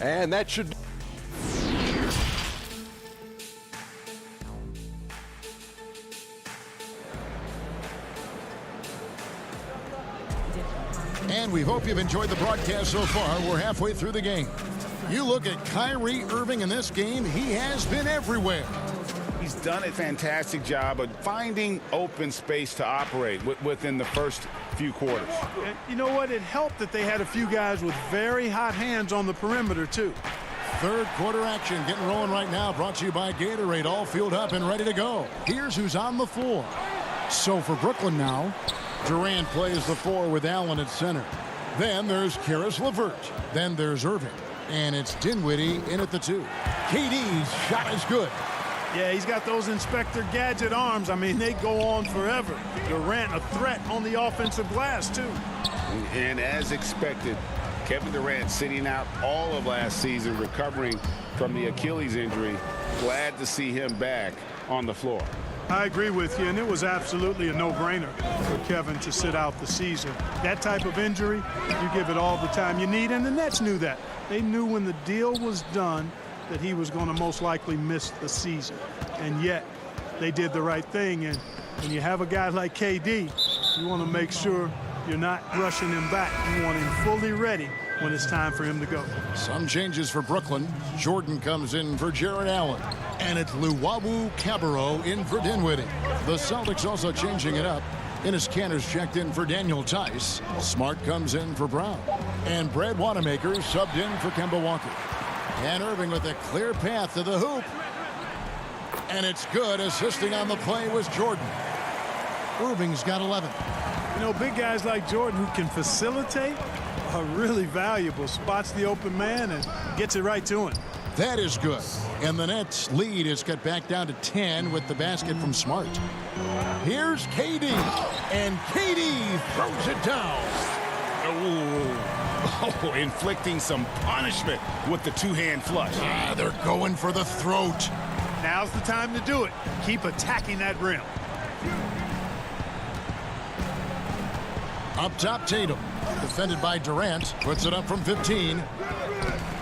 And that should...
And we hope you've enjoyed the broadcast so far. We're halfway through the game. You look at Kyrie Irving in this game, he has been everywhere.
He's done a fantastic job of finding open space to operate within the first few quarters.
And you know what? It helped that they had a few guys with very hot hands on the perimeter, too.
Third quarter action getting rolling right now, brought to you by Gatorade, all fueled up and ready to go. Here's who's on the floor. So for Brooklyn now, Durant plays the 4 with Allen at center. Then there's Karis LeVert. Then there's Irving. And it's Dinwiddie in at the 2. KD's shot is good.
Yeah, he's got those Inspector Gadget arms. I mean, they go on forever. Durant a threat on the offensive glass, too.
And as expected, Kevin Durant sitting out all of last season, recovering from the Achilles injury. Glad to see him back on the floor.
I agree with you, and it was absolutely a no-brainer for Kevin to sit out the season. That type of injury, you give it all the time you need, and the Nets knew that. They knew when the deal was done that he was going to most likely miss the season. And yet, they did the right thing, and when you have a guy like KD, you want to make sure you're not rushing him back. You want him fully ready when it's time for him to go.
Some changes for Brooklyn. Jordan comes in for Jared Allen. And it's Luwawu Cabarrot in for Dinwiddie. The Celtics also changing it up. Enes Kanter's checked in for Daniel Tice. Smart comes in for Brown. And Brad Wanamaker subbed in for Kemba Walker. And Irving with a clear path to the hoop. And it's good. Assisting on the play was Jordan. Irving's got 11.
You know, big guys like Jordan who can facilitate are really valuable. Spots the open man and gets it right to him.
That is good. And the Nets lead is cut back down to 10 with the basket from Smart. Here's KD. And KD throws it down.
Oh, inflicting some punishment with the two-hand flush.
They're going for the throat.
Now's the time to do it. Keep attacking that rim.
Up top, Tatum. Defended by Durant. Puts it up from 15.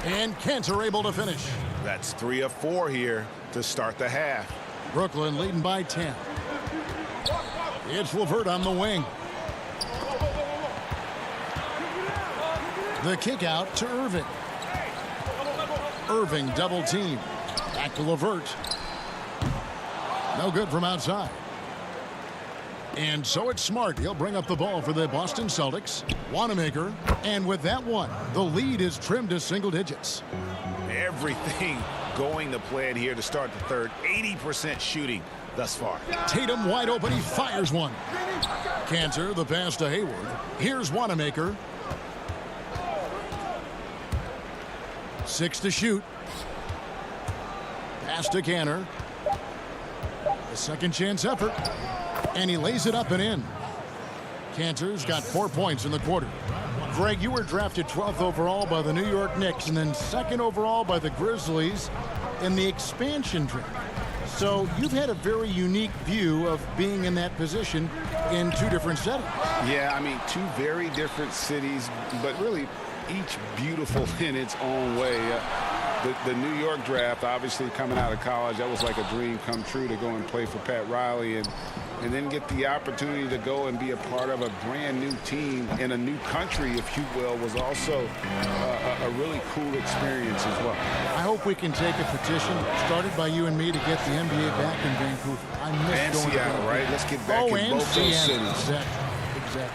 And Kanter able to finish.
That's 3 of 4 here to start the half.
Brooklyn leading by 10. It's LeVert on the wing. The kick out to Irving. Irving double team. Back to LeVert. No good from outside. And so it's Smart. He'll bring up the ball for the Boston Celtics. Wanamaker. And with that one, the lead is trimmed to single digits.
Everything going to plan here to start the third. 80% shooting thus far.
Tatum wide open. He fires one. Kanter, the pass to Hayward. Here's Wanamaker. 6 to shoot. Pass to Kanter. A second chance effort. And he lays it up and in. Kanter's got 4 points in the quarter. Greg, you were drafted 12th overall by the New York Knicks and then 2nd overall by the Grizzlies in the expansion draft. So you've had a very unique view of being in that position in 2 different settings.
Yeah, I mean, 2 very different cities, but really each beautiful in its own way. The New York draft, obviously coming out of college, that was like a dream come true to go and play for Pat Riley and then get the opportunity to go and be a part of a brand new team in a new country, if you will, was also a really cool experience as well.
I hope we can take a petition started by you and me to get the NBA back in Vancouver. I miss
and
going
Seattle,
to
right? Let's get back in both those cities.
Exactly.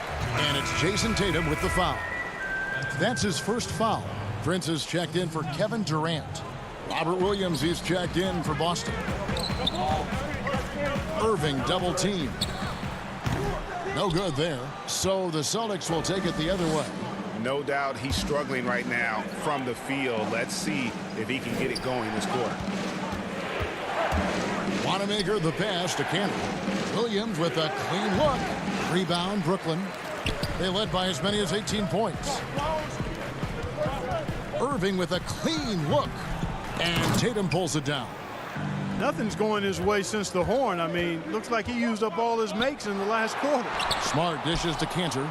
And it's Jason Tatum with the foul. That's his first foul. Prince is checked in for Kevin Durant. Robert Williams is checked in for Boston. Irving double team. No good there. So the Celtics will take it the other way.
No doubt he's struggling right now from the field. Let's see if he can get it going this quarter.
Wanamaker the pass to Kanter. Williams with a clean look. Rebound Brooklyn. They led by as many as 18 points. Irving with a clean look. And Tatum pulls it down.
Nothing's going his way since the horn. I mean, looks like he used up all his makes in the last quarter.
Smart dishes to Kanter.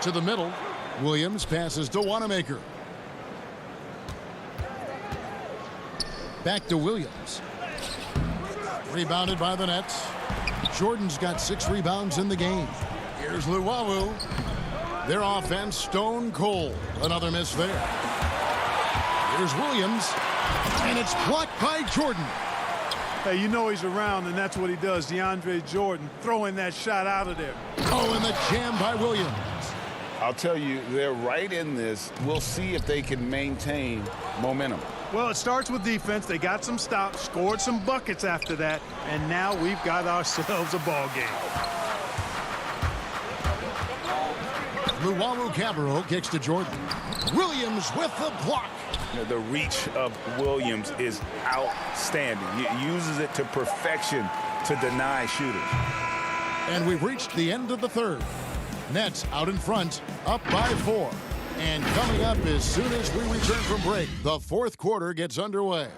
To the middle. Williams passes to Wanamaker. Back to Williams. Rebounded by the Nets. Jordan's got 6 rebounds in the game. Here's Luwawu. Their offense stone cold. Another miss there. Here's Williams. And it's blocked by Jordan.
Hey, you know he's around, and that's what he does. DeAndre Jordan throwing that shot out of there.
Oh, and the jam by Williams.
I'll tell you, they're right in this. We'll see if they can maintain momentum.
Well, it starts with defense. They got some stops, scored some buckets after that, and now we've got ourselves a ball game.
Luwawu Cabarro kicks to Jordan. Williams with the block.
The reach of Williams is outstanding. He uses it to perfection to deny shooters.
And we've reached the end of the third. Nets out in front, up by 4. And coming up as soon as we return from break, the fourth quarter gets underway.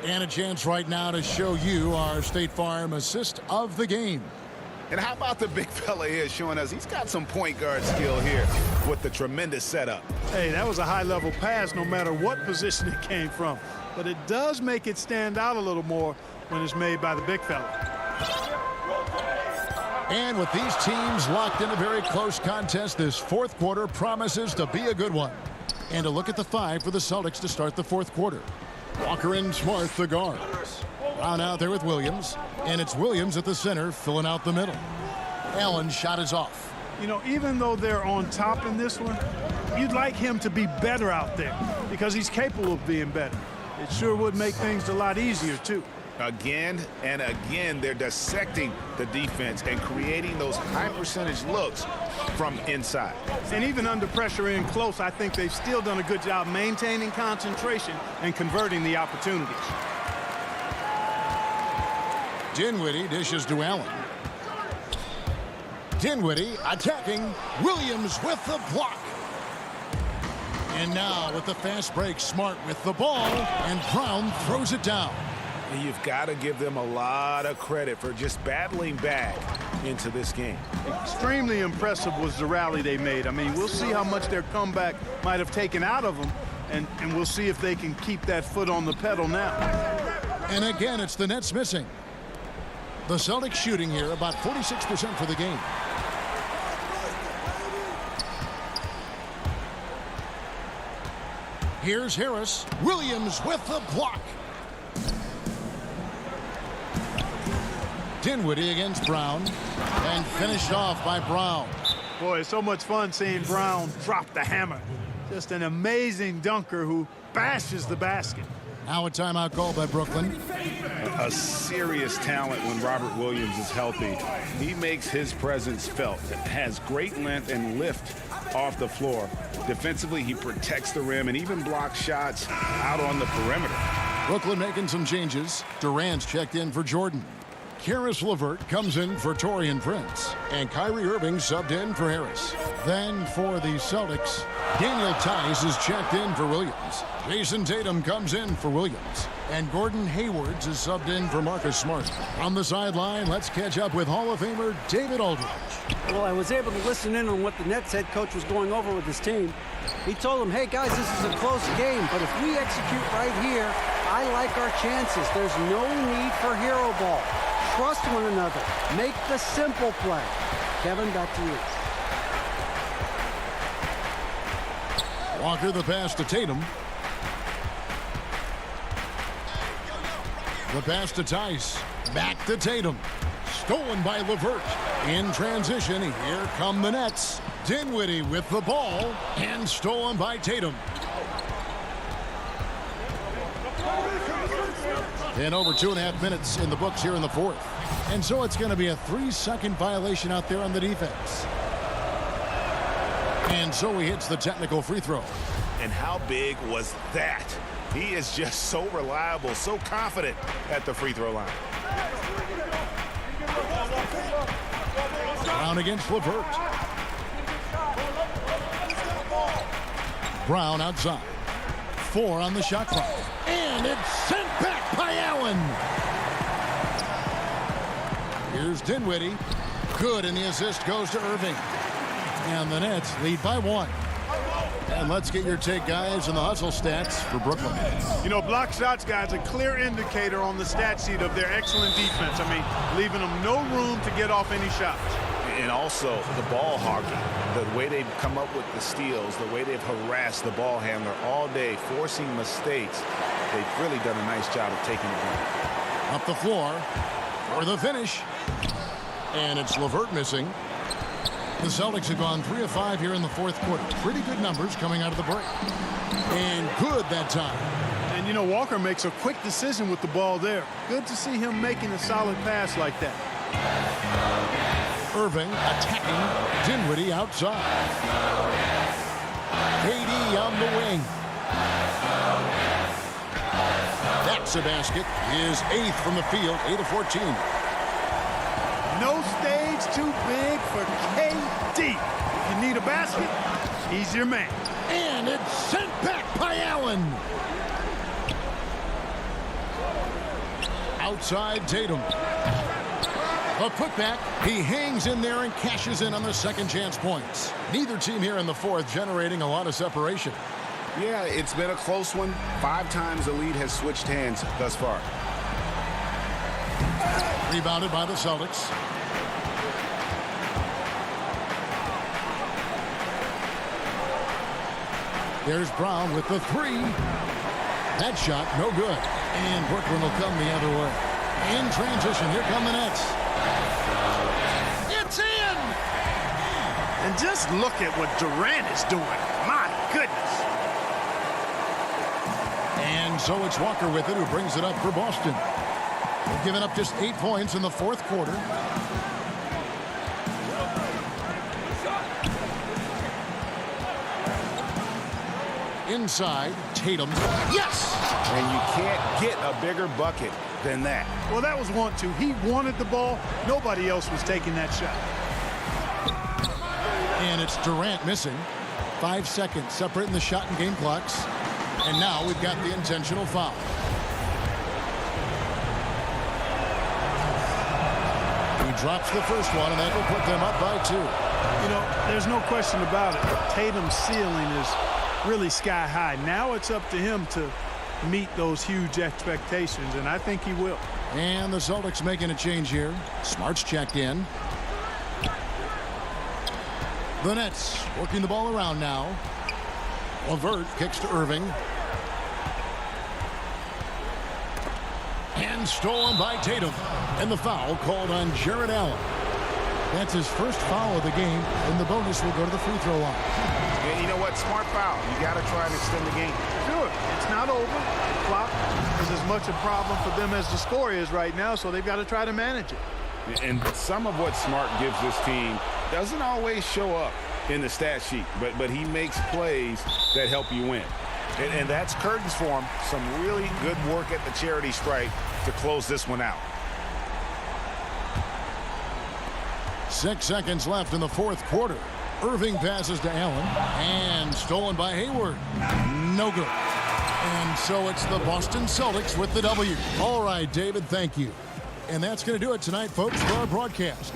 And a chance right now to show you our State Farm assist of the game.
And how about the big fella here showing us he's got some point guard skill here with the tremendous setup.
Hey, that was a high-level pass no matter what position it came from. But it does make it stand out a little more when it's made by the big fella.
And with these teams locked in a very close contest, this fourth quarter promises to be a good one. And a look at the 5 for the Celtics to start the fourth quarter. Walker and Smart, the guards. Brown out there with Williams. And it's Williams at the center, filling out the middle. Allen's shot is off.
You know, even though they're on top in this one, you'd like him to be better out there because he's capable of being better. It sure would make things a lot easier, too.
Again and again, they're dissecting the defense and creating those high-percentage looks from inside.
And even under pressure in close, I think they've still done a good job maintaining concentration and converting the opportunities.
Dinwiddie dishes to Allen. Dinwiddie attacking. Williams with the block. And now with the fast break, Smart with the ball, and Brown throws it down.
And you've got to give them a lot of credit for just battling back into this game.
Extremely impressive was the rally they made. I mean, we'll see how much their comeback might have taken out of them, and we'll see if they can keep that foot on the pedal now.
And again, it's the Nets missing. The Celtics shooting here about 46% for the game. Here's Harris. Williams with the block. Dinwiddie against Brown. And finished off by Brown.
Boy, it's so much fun seeing Brown drop the hammer. Just an amazing dunker who bashes the basket.
Now a timeout call by Brooklyn.
A serious talent when Robert Williams is healthy. He makes his presence felt. Has great length and lift off the floor. Defensively, he protects the rim and even blocks shots out on the perimeter.
Brooklyn making some changes. Durant's checked in for Jordan. Karis LeVert comes in for Taurean Prince. And Kyrie Irving subbed in for Harris. Then for the Celtics, Daniel Tice is checked in for Williams. Jason Tatum comes in for Williams. And Gordon Haywards is subbed in for Marcus Smart. On the sideline, let's catch up with Hall of Famer David Aldridge.
Well, I was able to listen in on what the Nets head coach was going over with his team. He told them, hey, guys, this is a close game, but if we execute right here, I like our chances. There's no need for hero ball. Trust one another. Make the simple play. Kevin, back to you.
Walker the pass to Tatum. The pass to Tice. Back to Tatum. Stolen by LeVert. In transition, here come the Nets. Dinwiddie with the ball. And stolen by Tatum. And over 2.5 minutes in the books here in the fourth. And so it's going to be a 3-second violation out there on the defense. And so he hits the technical free throw.
And how big was that? He is just so reliable, so confident at the free throw line.
Brown against LeVert. Brown outside. 4 on the shot clock. And it's sent back by Allen. Here's Dinwiddie. Good, and the assist goes to Irving. And the Nets lead by 1. And let's get your take, guys, on the hustle stats for Brooklyn.
You know, block shots, guys, a clear indicator on the stat sheet of their excellent defense. I mean, leaving them no room to get off any shots.
And also the ball hogging, the way they've come up with the steals, the way they've harassed the ball handler all day, forcing mistakes. They've really done a nice job of taking it down.
Up the floor for the finish. And it's LeVert missing. The Celtics have gone 3 of 5 here in the fourth quarter. Pretty good numbers coming out of the break. And good that time.
And, you know, Walker makes a quick decision with the ball there. Good to see him making a solid pass like that.
Irving attacking. Dinwiddie outside. KD on the wing. That's a basket. His 8th from the field, 8 of 14.
No stage too big for KD. If you need a basket, he's your man.
And it's sent back by Allen. Outside Tatum. A putback. He hangs in there and cashes in on the second chance points. Neither team here in the fourth generating a lot of separation.
Yeah, it's been a close one. 5 times the lead has switched hands thus far.
Rebounded by the Celtics. There's Brown with the 3. That shot, no good. And Brooklyn will come the other way. In transition, here come the Nets.
It's in! And just look at what Durant is doing. My goodness.
And so it's Walker with it, who brings it up for Boston. They've given up just 8 points in the fourth quarter. Inside, Tatum. Yes!
And you can't get a bigger bucket than that.
Well, that was 1-2. He wanted the ball. Nobody else was taking that shot.
And it's Durant missing. 5 seconds separating the shot and game clocks. And now we've got the intentional foul. He drops the first one, and that will put them up by 2.
You know, there's no question about it. Tatum's ceiling is really sky high. Now it's up to him to meet those huge expectations, and I think he will.
And the Celtics making a change here. Smart's checked in. The Nets working the ball around now. LeVert kicks to Irving. And stolen by Tatum. And the foul called on Jared Allen. That's his first foul of the game, and the bonus will go to the free throw line.
And you know what? Smart foul. You got to try and extend the game.
Sure, it's not over. The clock is as much a problem for them as the score is right now, so they've got to try to manage it.
And some of what Smart gives this team doesn't always show up in the stat sheet, but he makes plays that help you win. And that's curtains for him. Some really good work at the charity stripe to close this one out.
6 seconds left in the fourth quarter. Irving passes to Allen, and stolen by Hayward. No good. And so it's the Boston Celtics with the W. All right, David, thank you. And that's going to do it tonight, folks, for our broadcast.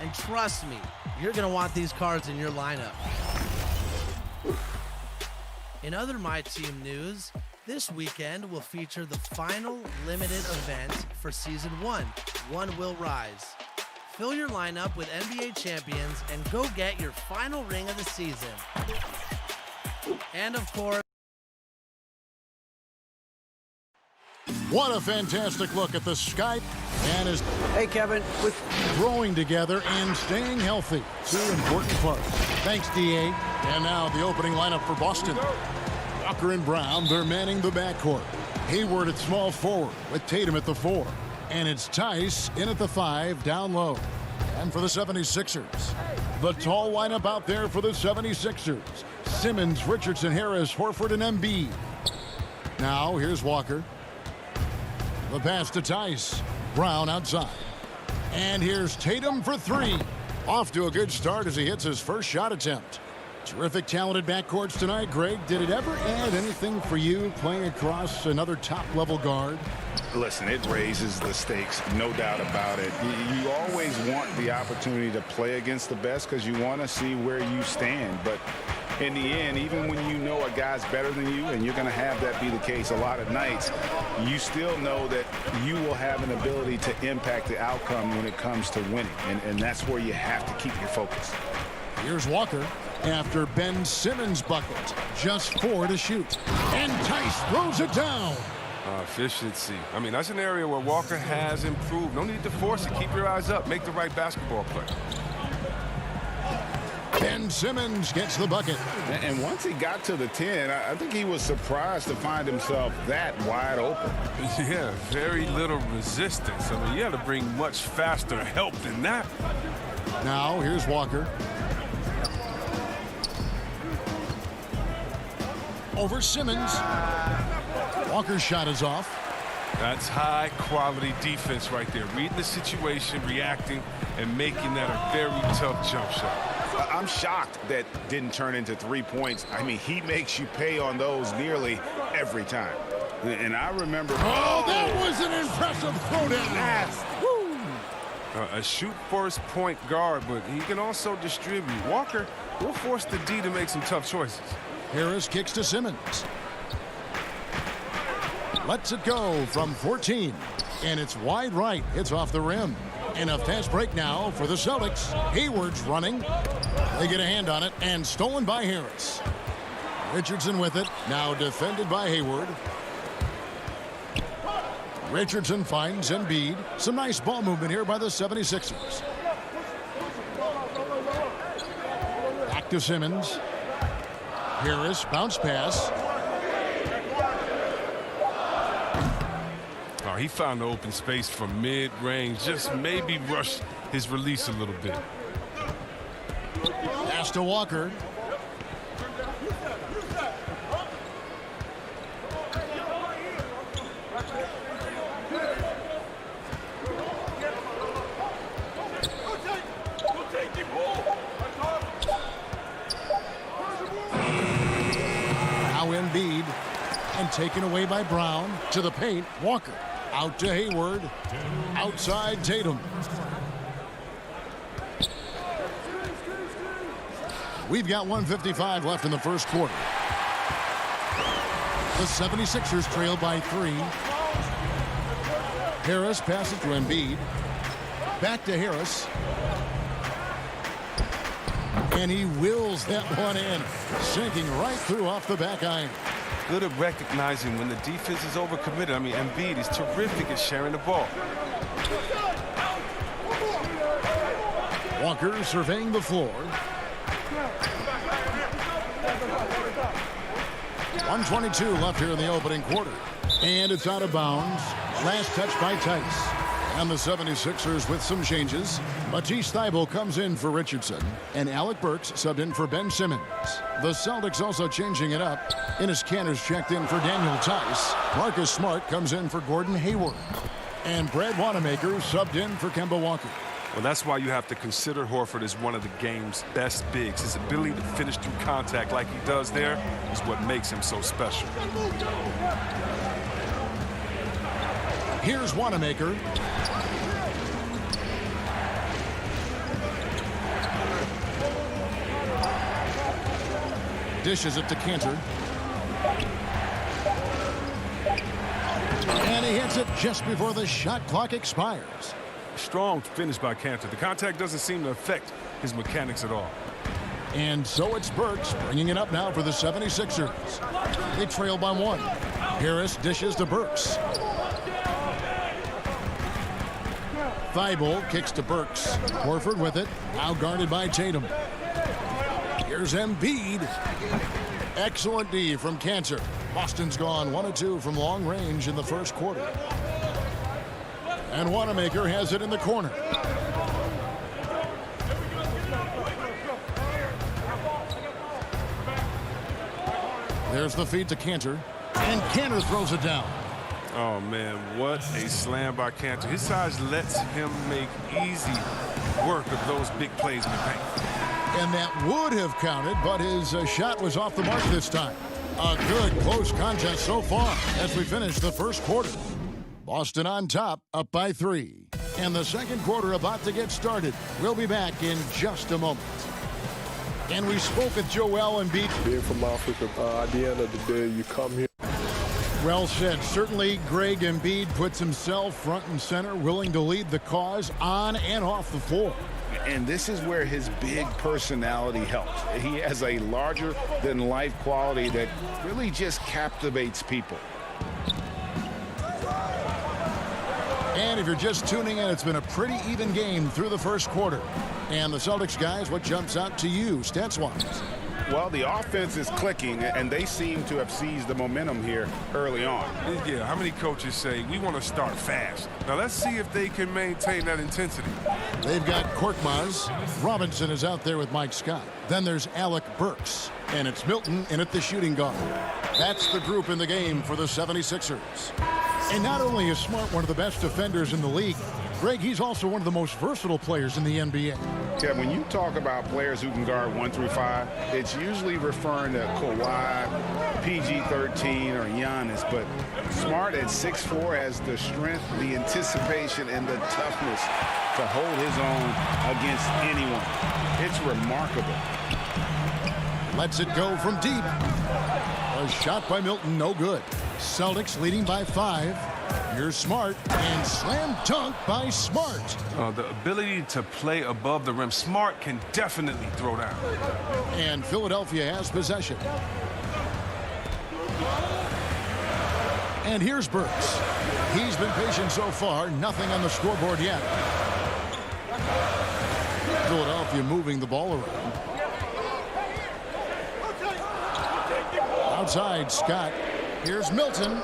And trust me, you're going to want these cards in your lineup. In other MyTeam news, this weekend will feature the final limited event for Season 1, One Will Rise. Fill your lineup with NBA champions and go get your final ring of the season. And of course,
What a fantastic look at the Skype and his
Hey, Kevin. With
growing together and staying healthy. Two important parts. Thanks, D.A. And now the opening lineup for Boston. Walker and Brown, they're manning the backcourt. Hayward at small forward with Tatum at the 4. And it's Tice in at the 5, down low. And for the 76ers, the tall lineup out there for the 76ers. Simmons, Richardson, Harris, Horford, and Embiid. Now, here's Walker. The pass to Tice. Brown outside. And here's Tatum for 3. Off to a good start as he hits his first shot attempt. Terrific talented backcourts tonight, Greg. Did it ever add anything for you playing across another top-level guard?
Listen, it raises the stakes, no doubt about it. You always want the opportunity to play against the best because you want to see where you stand. But in the end, even when you know a guy's better than you, and you're going to have that be the case a lot of nights, you still know that you will have an ability to impact the outcome when it comes to winning. And that's where you have to keep your focus.
Here's Walker after Ben Simmons' bucket. Just 4 to shoot. And Tice throws it down.
Efficiency. I mean, that's an area where Walker has improved. No need to force it. Keep your eyes up. Make the right basketball play.
Ben Simmons gets the bucket.
And once he got to the 10, I think he was surprised to find himself that wide open.
Yeah, very little resistance. I mean, you had to bring much faster help than that.
Now, here's Walker. Over Simmons. Walker's shot is off.
That's high-quality defense right there. Reading the situation, reacting, and making that a very tough jump shot.
I'm shocked that didn't turn into 3 points. I mean, he makes you pay on those nearly every time. And I remember...
Oh, that was an impressive throwdown.
A shoot-first point guard, but he can also distribute. Walker will force the D to make some tough choices.
Harris kicks to Simmons. Lets it go from 14. And it's wide right. It's off the rim. And a fast break now for the Celtics. Hayward's running. They get a hand on it and stolen by Harris. Richardson with it. Now defended by Hayward. Richardson finds Embiid. Some nice ball movement here by the 76ers. Back to Simmons. Harris, bounce pass.
Oh, he found the open space from mid-range. Just maybe rush his release a little bit.
Pass to Walker. Now Embiid, and taken away by Brown. To the paint, Walker. Out to Hayward. Outside Tatum. We've got 1:55 left in the first quarter. The 76ers trail by 3. Harris passes to Embiid. Back to Harris. And he wills that one in. Sinking right through off the back iron.
Good at recognizing when the defense is overcommitted. I mean, Embiid is terrific at sharing the ball.
Walker surveying the floor. 1:22 left here in the opening quarter. And it's out of bounds. Last touch by Tice. And the 76ers with some changes. Matisse Thybulle comes in for Richardson. And Alec Burks subbed in for Ben Simmons. The Celtics also changing it up. Enes Kanter's checked in for Daniel Tice. Marcus Smart comes in for Gordon Hayward. And Brad Wanamaker subbed in for Kemba Walker.
Well, that's why you have to consider Horford as one of the game's best bigs. His ability to finish through contact like he does there is what makes him so special.
Here's Wanamaker. dishes it to Cantor. And he hits it just before the shot clock expires.
Strong finish by Cantor. The contact doesn't seem to affect his mechanics at all.
And so it's Burks bringing it up now for the 76ers. They trail by 1. Harris dishes to Burks. Thibault kicks to Burks. Horford with it. Now guarded by Tatum. Here's Embiid. Excellent D from Cantor. Boston's gone 1 of 2 from long range in the first quarter. And Wanamaker has it in the corner. There's the feed to Cantor. And Cantor throws it down.
Oh, man, what a slam by Cantor. His size lets him make easy work of those big plays in the paint.
And that would have counted, but his shot was off the mark this time. A good close contest so far as we finish the first quarter. Boston on top, up by 3. And the second quarter about to get started. We'll be back in just a moment. And we spoke with Joel Embiid.
Being from Africa, at the end of the day, you come here.
Well said. Certainly, Greg Embiid puts himself front and center, willing to lead the cause on and off the floor.
And this is where his big personality helps. He has a larger-than-life quality that really just captivates people.
And if you're just tuning in, it's been a pretty even game through the first quarter. And the Celtics guys, what jumps out to you, stats-wise?
Well, the offense is clicking, and they seem to have seized the momentum here early on.
Yeah, how many coaches say, we want to start fast? Now, let's see if they can maintain that intensity.
They've got Korkmaz. Robinson is out there with Mike Scott. Then there's Alec Burks. And it's Milton in at the shooting guard. That's the group in the game for the 76ers. And not only is Smart one of the best defenders in the league, Greg, he's also one of the most versatile players in the NBA.
Yeah, when you talk about players who can guard 1 through 5, it's usually referring to Kawhi, PG-13, or Giannis. But Smart at 6'4" has the strength, the anticipation, and the toughness to hold his own against anyone. It's remarkable.
Lets it go from deep. A shot by Milton, no good. Celtics leading by 5. Here's Smart, and slam dunk by Smart.
The ability to play above the rim. Smart can definitely throw down.
And Philadelphia has possession. And here's Burks. He's been patient so far. Nothing on the scoreboard yet. Philadelphia moving the ball around. Outside, Scott. Here's Milton.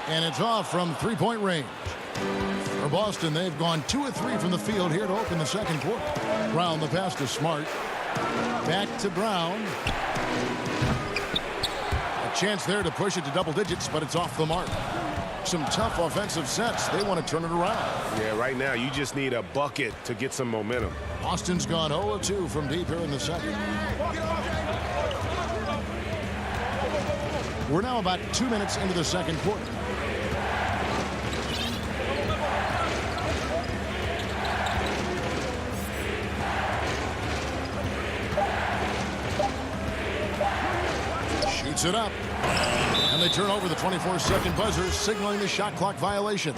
And it's off from three-point range. For Boston, they've gone 2 of 3 from the field here to open the second quarter. Brown the pass to Smart. Back to Brown. A chance there to push it to double digits, but it's off the mark. Some tough offensive sets. They want to turn it around.
Yeah, right now you just need a bucket to get some momentum.
Boston's gone 0 of 2 from deep here in the second. We're now about 2 minutes into the second quarter. Shoots it up. And they turn over the 24-second buzzer, signaling the shot clock violation.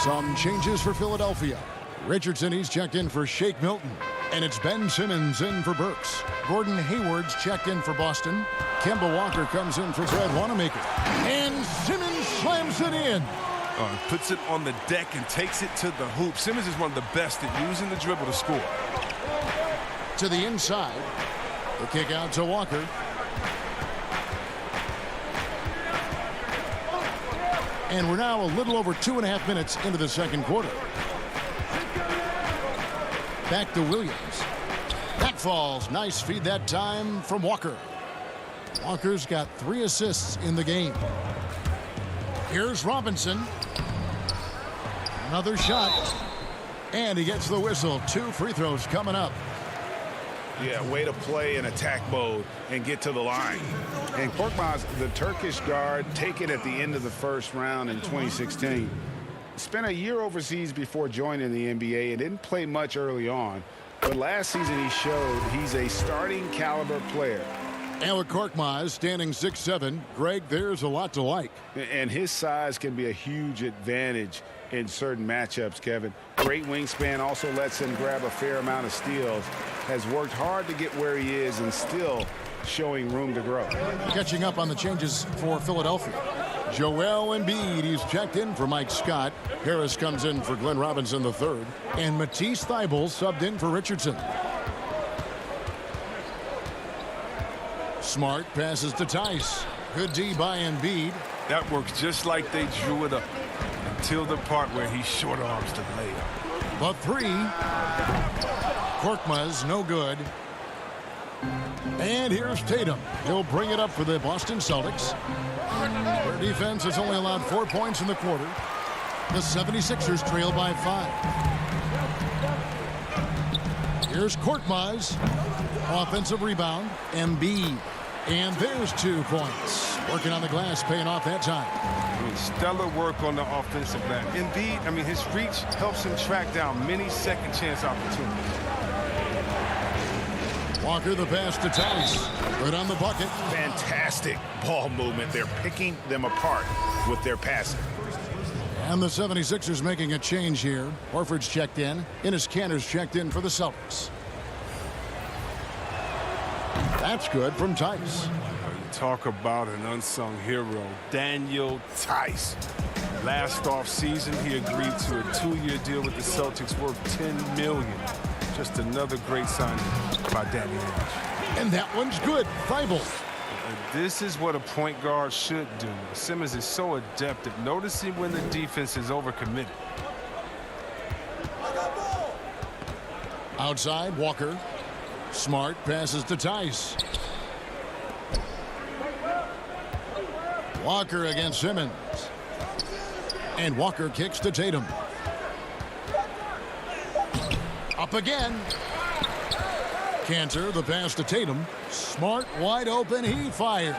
Some changes for Philadelphia. Richardson, he's checked in for Shake Milton. And it's Ben Simmons in for Burks. Gordon Hayward's checked in for Boston. Kemba Walker comes in for Fred Wanamaker. And Simmons slams it in.
Puts it on the deck and takes it to the hoop. Simmons is one of the best at using the dribble to score.
To the inside. The kick out to Walker. And we're now a little over 2.5 minutes into the second quarter. Back to Williams. That falls. Nice feed that time from Walker. Walker's got 3 assists in the game. Here's Robinson. Another shot. And he gets the whistle. 2 free throws coming up.
Yeah, way to play in attack mode and get to the line. And Korkmaz, the Turkish guard, taken at the end of the first round in 2016. Spent a year overseas before joining the NBA and didn't play much early on. But last season he showed he's a starting caliber player.
And with Korkmaz standing 6'7", Greg, there's a lot to like.
And his size can be a huge advantage in certain matchups, Kevin. Great wingspan, also lets him grab a fair amount of steals. Has worked hard to get where he is and still showing room to grow.
Catching up on the changes for Philadelphia. Joel Embiid, he's checked in for Mike Scott. Harris comes in for Glenn Robinson III. And Matisse Thybulle subbed in for Richardson. Smart passes to Tice. Good D by Embiid.
That works just like they drew it up until the part where he short arms the layup.
The three. Korkmaz, no good. And here's Tatum. He'll bring it up for the Boston Celtics. Their defense has only allowed 4 points in the quarter. The 76ers trail by 5. Here's Korkmaz. Offensive rebound. Embiid. And there's 2 points. Working on the glass, paying off that time.
Stellar work on the offensive end. Embiid, his reach helps him track down many second chance opportunities.
Walker, the pass to Tice. Good on the bucket.
Fantastic ball movement. They're picking them apart with their passing.
And the 76ers making a change here. Horford's checked in. Enes Kanter's checked in for the Celtics. That's good from Tice.
Talk about an unsung hero, Daniel Tice. Last offseason, he agreed to a 2-year deal with the Celtics worth $10 million. Just another great signing by Danny Ainge.
And that one's good. Thybulle.
This is what a point guard should do. Simmons is so adept at noticing when the defense is overcommitted.
Outside, Walker. Smart passes to Tice. Walker against Simmons. And Walker kicks to Tatum. Up again. Kanter, the pass to Tatum. Smart, wide open, he fires.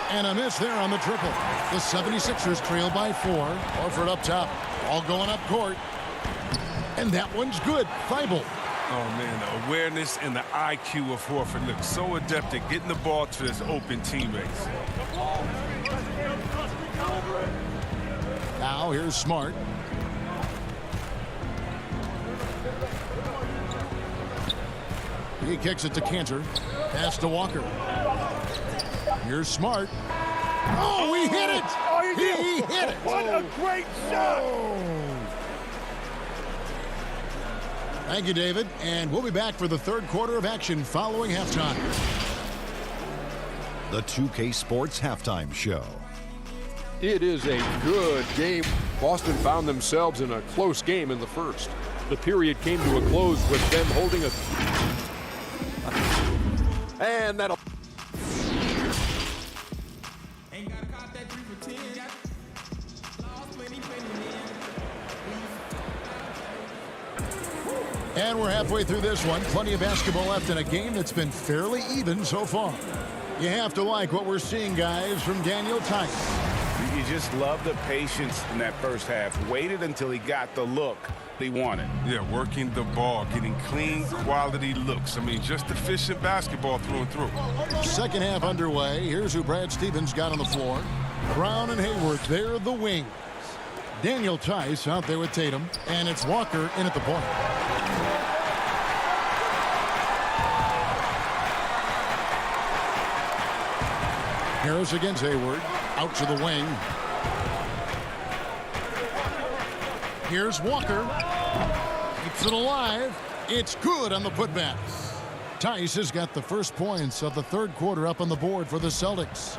And a miss there on the triple. The 76ers trail by 4. Horford up top. All going up court. And that one's good. Thybulle.
Oh, man, the awareness and the IQ of Horford looks so adept at getting the ball to his open teammates.
Now here's Smart. He kicks it to Kanter. Pass to Walker. Here's Smart. Oh, he hit it! He hit it!
What a great shot!
Thank you, David. And we'll be back for the third quarter of action following halftime.
The 2K Sports Halftime Show.
It is a good game. Boston found themselves in a close game in the first. The period came to a close with them holding a... And that'll...
And we're halfway through this one. Plenty of basketball left in a game that's been fairly even so far. You have to like what we're seeing, guys, from Daniel Tice.
You just love the patience in that first half. Waited until he got the look he wanted.
Yeah, working the ball, getting clean, quality looks. Just efficient basketball through and through.
Second half underway. Here's who Brad Stevens got on the floor. Brown and Hayward, they're the wings. Daniel Tice out there with Tatum. And it's Walker in at the point. Harris against Hayward. Out to the wing. Here's Walker. Keeps it alive. It's good on the putback. Tice has got the first points of the third quarter up on the board for the Celtics.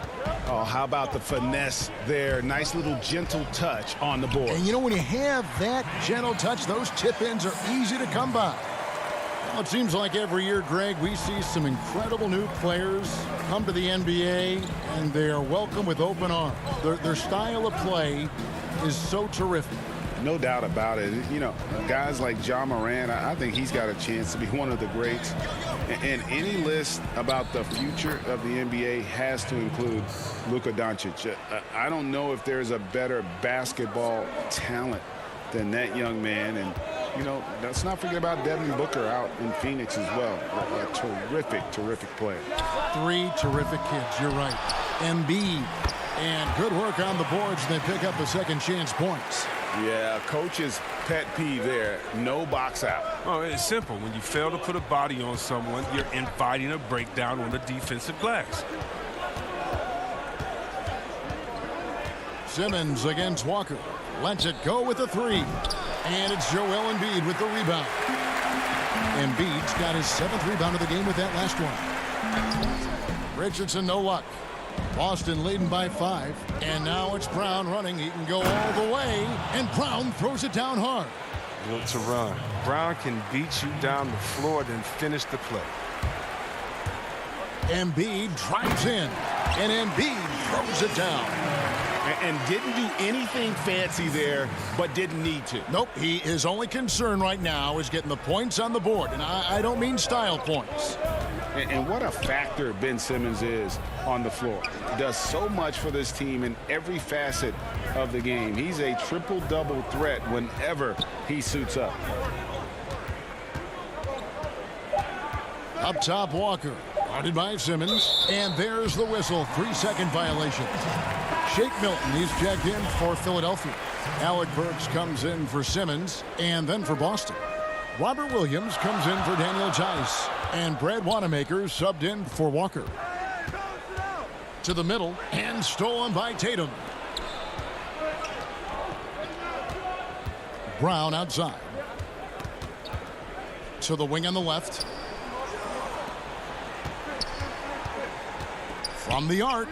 Oh, how about the finesse there? Nice little gentle touch on the board.
And you know, when you have that gentle touch, those tip-ins are easy to come by. Well, it seems like every year, Greg, we see some incredible new players come to the NBA, and they are welcome with open arms. Their style of play is so terrific.
No doubt about it. You know, guys like Ja Morant, I think he's got a chance to be one of the greats. And any list about the future of the NBA has to include Luka Doncic. I don't know if there's a better basketball talent than that young man. And you know, let's not forget about Devin Booker out in Phoenix as well. A terrific, terrific player.
3 terrific kids, you're right. Embiid. And good work on the boards. They pick up the second chance points.
Yeah, coach's pet peeve there, no box out.
Oh, it's simple. When you fail to put a body on someone, you're inviting a breakdown on the defensive glass.
Simmons against Walker. Lets it go with the 3. And it's Joel Embiid with the rebound. Embiid's got his 7th rebound of the game with that last one. Richardson, no luck. Boston leading by 5. And now it's Brown running. He can go all the way. And Brown throws it down hard.
Built to run. Brown can beat you down the floor, then finish the play.
Embiid drives in. And Embiid throws it down.
And didn't do anything fancy there, but didn't need to.
Nope, his only concern right now is getting the points on the board. And I don't mean style points.
And what a factor Ben Simmons is on the floor. He does so much for this team in every facet of the game. He's a triple-double threat whenever he suits up.
Up top, Walker. Guarded by Simmons. And there's the whistle. 3-second violation. Shake Milton, he's checked in for Philadelphia. Alec Burks comes in for Simmons and then for Boston. Robert Williams comes in for Daniel Tice. And Brad Wanamaker subbed in for Walker. To the middle and stolen by Tatum. Brown outside. To the wing on the left. From the arc.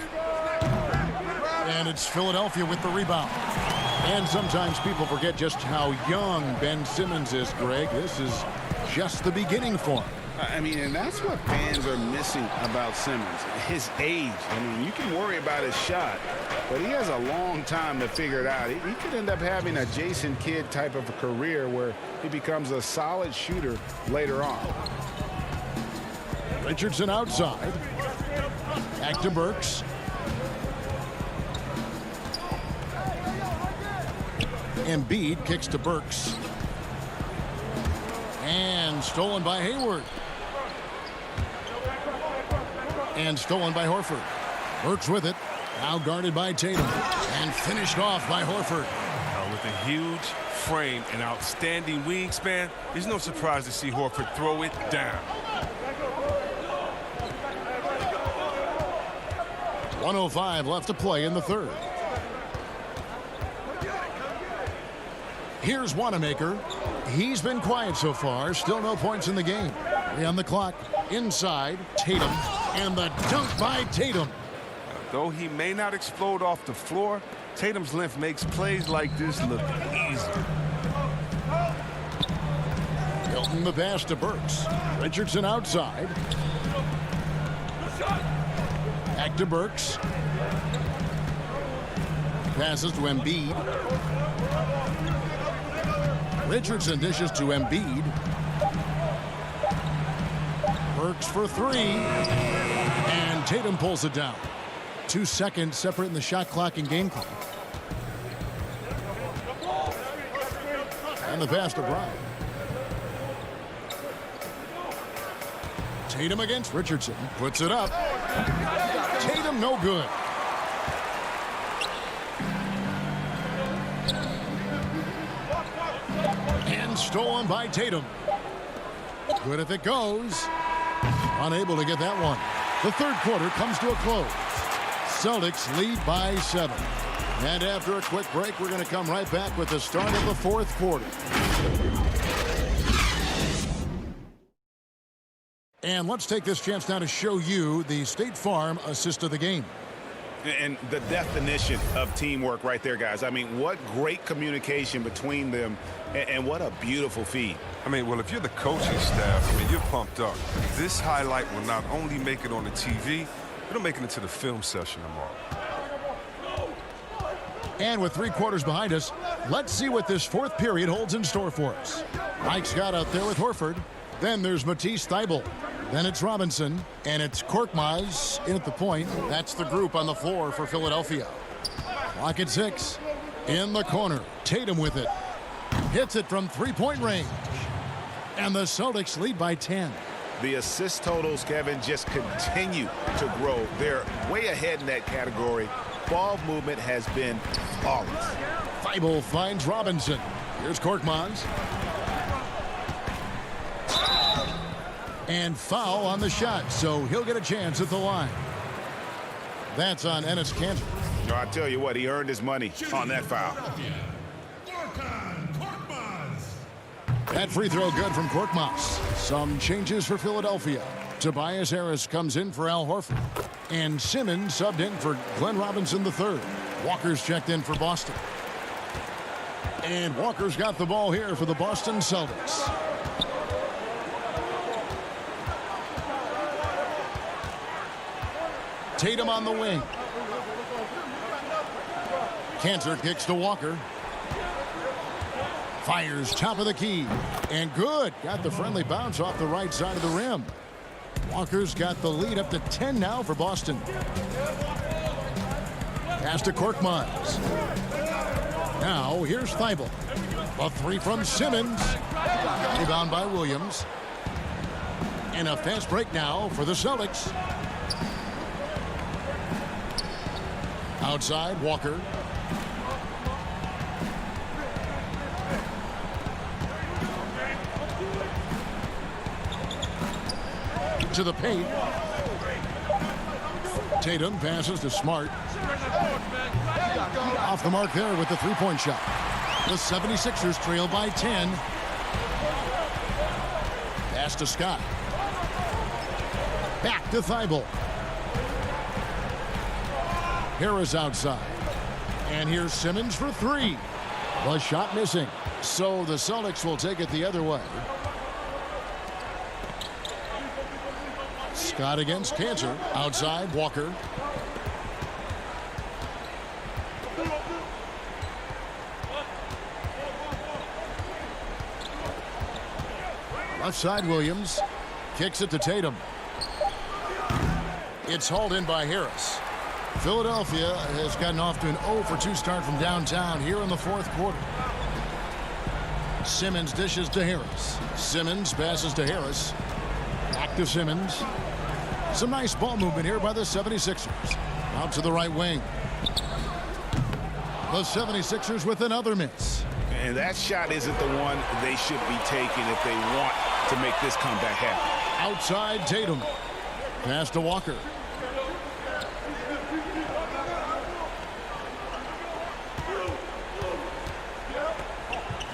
And it's Philadelphia with the rebound. And sometimes people forget just how young Ben Simmons is, Greg. This is just the beginning for him.
I mean, and that's what fans are missing about Simmons, his age. I mean, you can worry about his shot, but he has a long time to figure it out. He could end up having a Jason Kidd type of a career where he becomes a solid shooter later on.
Richardson outside. Back to Burks. Embiid kicks to Burks. And stolen by Hayward. And stolen by Horford. Burks with it. Now guarded by Tatum. And finished off by Horford.
With a huge frame and outstanding wingspan, it's no surprise to see Horford throw it down.
1:05 left to play in the third. Here's Wanamaker. He's been quiet so far. Still no points in the game. 3 on the clock. Inside, Tatum. And the dunk by Tatum.
Though he may not explode off the floor, Tatum's length makes plays like this look easy.
Hilton the pass to Burks. Richardson outside. Back to Burks. Passes to Embiid. Richardson dishes to Embiid. Burks for 3. And Tatum pulls it down. 2 seconds separating the shot clock and game clock. And the pass to Brown. Tatum against Richardson. Puts it up. Tatum no good. And stolen by Tatum. Good if it goes. Unable to get that one. The third quarter comes to a close. Celtics lead by 7. And after a quick break, we're going to come right back with the start of the fourth quarter. And let's take this chance now to show you the State Farm assist of the game.
And the definition of teamwork right there, guys. I mean, what great communication between them, and what a beautiful feed.
I mean, well, if you're the coaching staff, I mean, you're pumped up. This highlight will not only make it on the TV, it'll make it into the film session tomorrow.
And with 3 quarters behind us, let's see what this fourth period holds in store for us. Mike Scott out there with Horford. Then there's Matisse Thybulle. Then it's Robinson. And it's Korkmaz in at the point. That's the group on the floor for Philadelphia. Clock at 6. In the corner. Tatum with it. Hits it from three-point range. And the Celtics lead by 10.
The assist totals, Kevin, just continue to grow. They're way ahead in that category. Ball movement has been flawless.
Thibault finds Robinson. Here's Korkmaz. And foul on the shot, so he'll get a chance at the line. That's on Enes Kanter.
No, I tell you what, he earned his money on that foul.
That free throw good from Korkmaz. Some changes for Philadelphia. Tobias Harris comes in for Al Horford. And Simmons subbed in for Glenn Robinson III. Walker's checked in for Boston. And Walker's got the ball here for the Boston Celtics. Tatum on the wing. Kanter kicks to Walker. Fires top of the key. And good. Got the friendly bounce off the right side of the rim. Walker's got the lead up to 10 now for Boston. Pass to Korkmaz. Now here's Thibault. A three from Simmons. Rebound by Williams. And a fast break now for the Celtics. Outside, Walker. To the paint. Tatum passes to Smart. Off the mark there with the three-point shot. The 76ers trail by 10. Pass to Scott. Back to Thibault. Harris outside. And here's Simmons for three. The shot missing. So the Celtics will take it the other way. Scott against Kanter. Outside, Walker. Left side, Williams. Kicks it to Tatum. It's hauled in by Harris. Philadelphia has gotten off to an 0-for-2 start from downtown here in the fourth quarter. Simmons dishes to Harris. Simmons passes to Harris. Back to Simmons. Some nice ball movement here by the 76ers. Out to the right wing. The 76ers with another miss.
And that shot isn't the one they should be taking if they want to make this comeback happen.
Outside Tatum. Pass to Walker.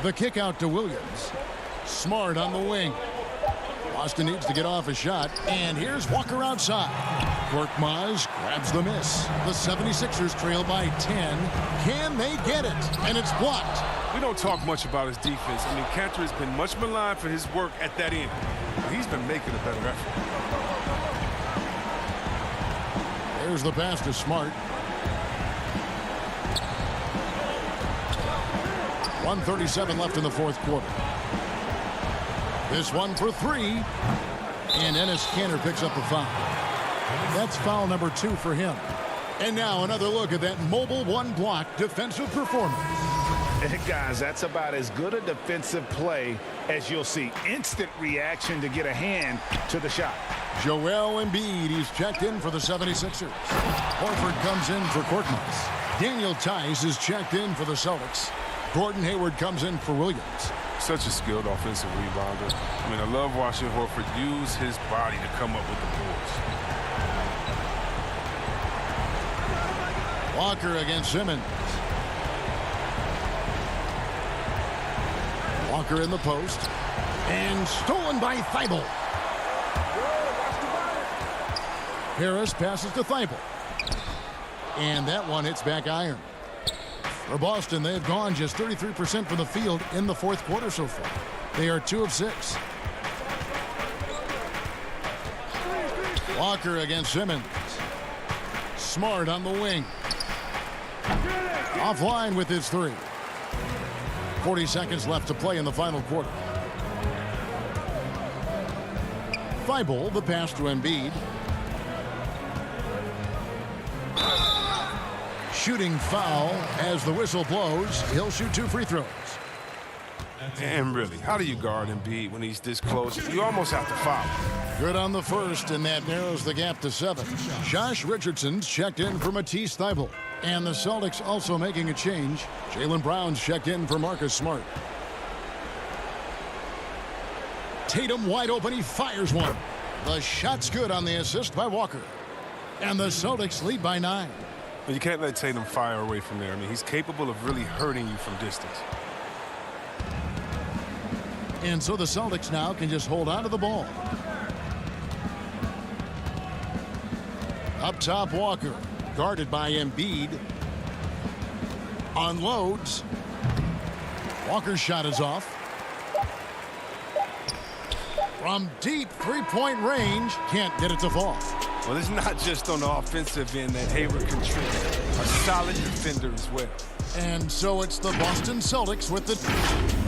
The kick out to Williams. Smart on the wing. Boston needs to get off a shot. And here's Walker outside. Korkmaz grabs the miss. The 76ers trail by 10. Can they get it? And it's blocked.
We don't talk much about his defense. I mean, Kanter has been much maligned for his work at that end. He's been making a better effort.
There's the pass to Smart. 1:37 left in the fourth quarter. This one for three. And Enes Kanter picks up the foul. That's foul number 2 for him. And now another look at that mobile one-block defensive performance.
And guys, that's about as good a defensive play as you'll see. Instant reaction to get a hand to the shot.
Joel Embiid, he's checked in for the 76ers. Horford comes in for Korkmaz. Daniel Tice is checked in for the Celtics. Gordon Hayward comes in for Williams.
Such a skilled offensive rebounder. I mean, I love watching Horford use his body to come up with the boards.
Walker against Simmons. Walker in the post. And stolen by Thibault. Harris passes to Thibault. And that one hits back iron. For Boston, they've gone just 33% from the field in the fourth quarter so far. They are 2 of 6. Walker against Simmons. Smart on the wing. Offline with his 3. 40 seconds left to play in the final quarter. Thibault, the pass to Embiid. Shooting foul as the whistle blows. He'll shoot 2 free throws.
And really, how do you guard Embiid when he's this close? You almost have to foul.
Good on the first, and that narrows the gap to 7. Josh Richardson's checked in for Matisse Thybulle. And the Celtics also making a change. Jaylen Brown's checked in for Marcus Smart. Tatum wide open, he fires one. The shot's good on the assist by Walker. And the Celtics lead by 9.
But you can't let Tatum fire away from there. I mean, he's capable of really hurting you from distance.
And so the Celtics now can just hold on to the ball. Up top, Walker, guarded by Embiid. Unloads. Walker's shot is off. From deep three-point range, can't get it to fall.
Well, it's not just on the offensive end that Hayward contributes. A solid defender as well.
And so it's the Boston Celtics with the...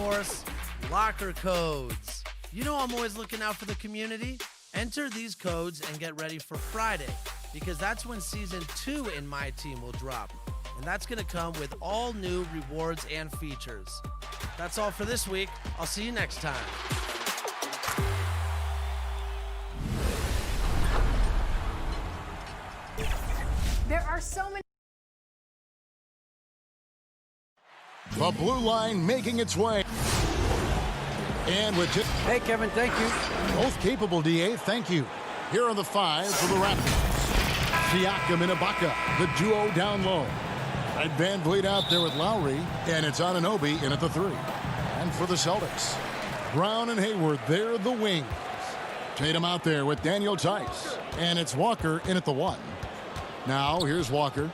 course, locker codes. You know I'm always looking out for the community. Enter these codes and get ready for Friday, because that's when Season 2 in MyTeam will drop. And that's going to come with all new rewards and features. That's all for this week. I'll see you next time.
There are so many.
The blue line making its way. And with just...
Hey, Kevin, thank you.
Both capable, DA, thank you. Here are the 5 for the Raptors. Siakam and Ibaka, the duo down low. And Van Vliet out there with Lowry, and it's Anunoby in at the 3. And for the Celtics, Brown and Hayward, they're the wings. Tatum out there with Daniel Tice, and it's Walker in at the 1. Now, here's Walker.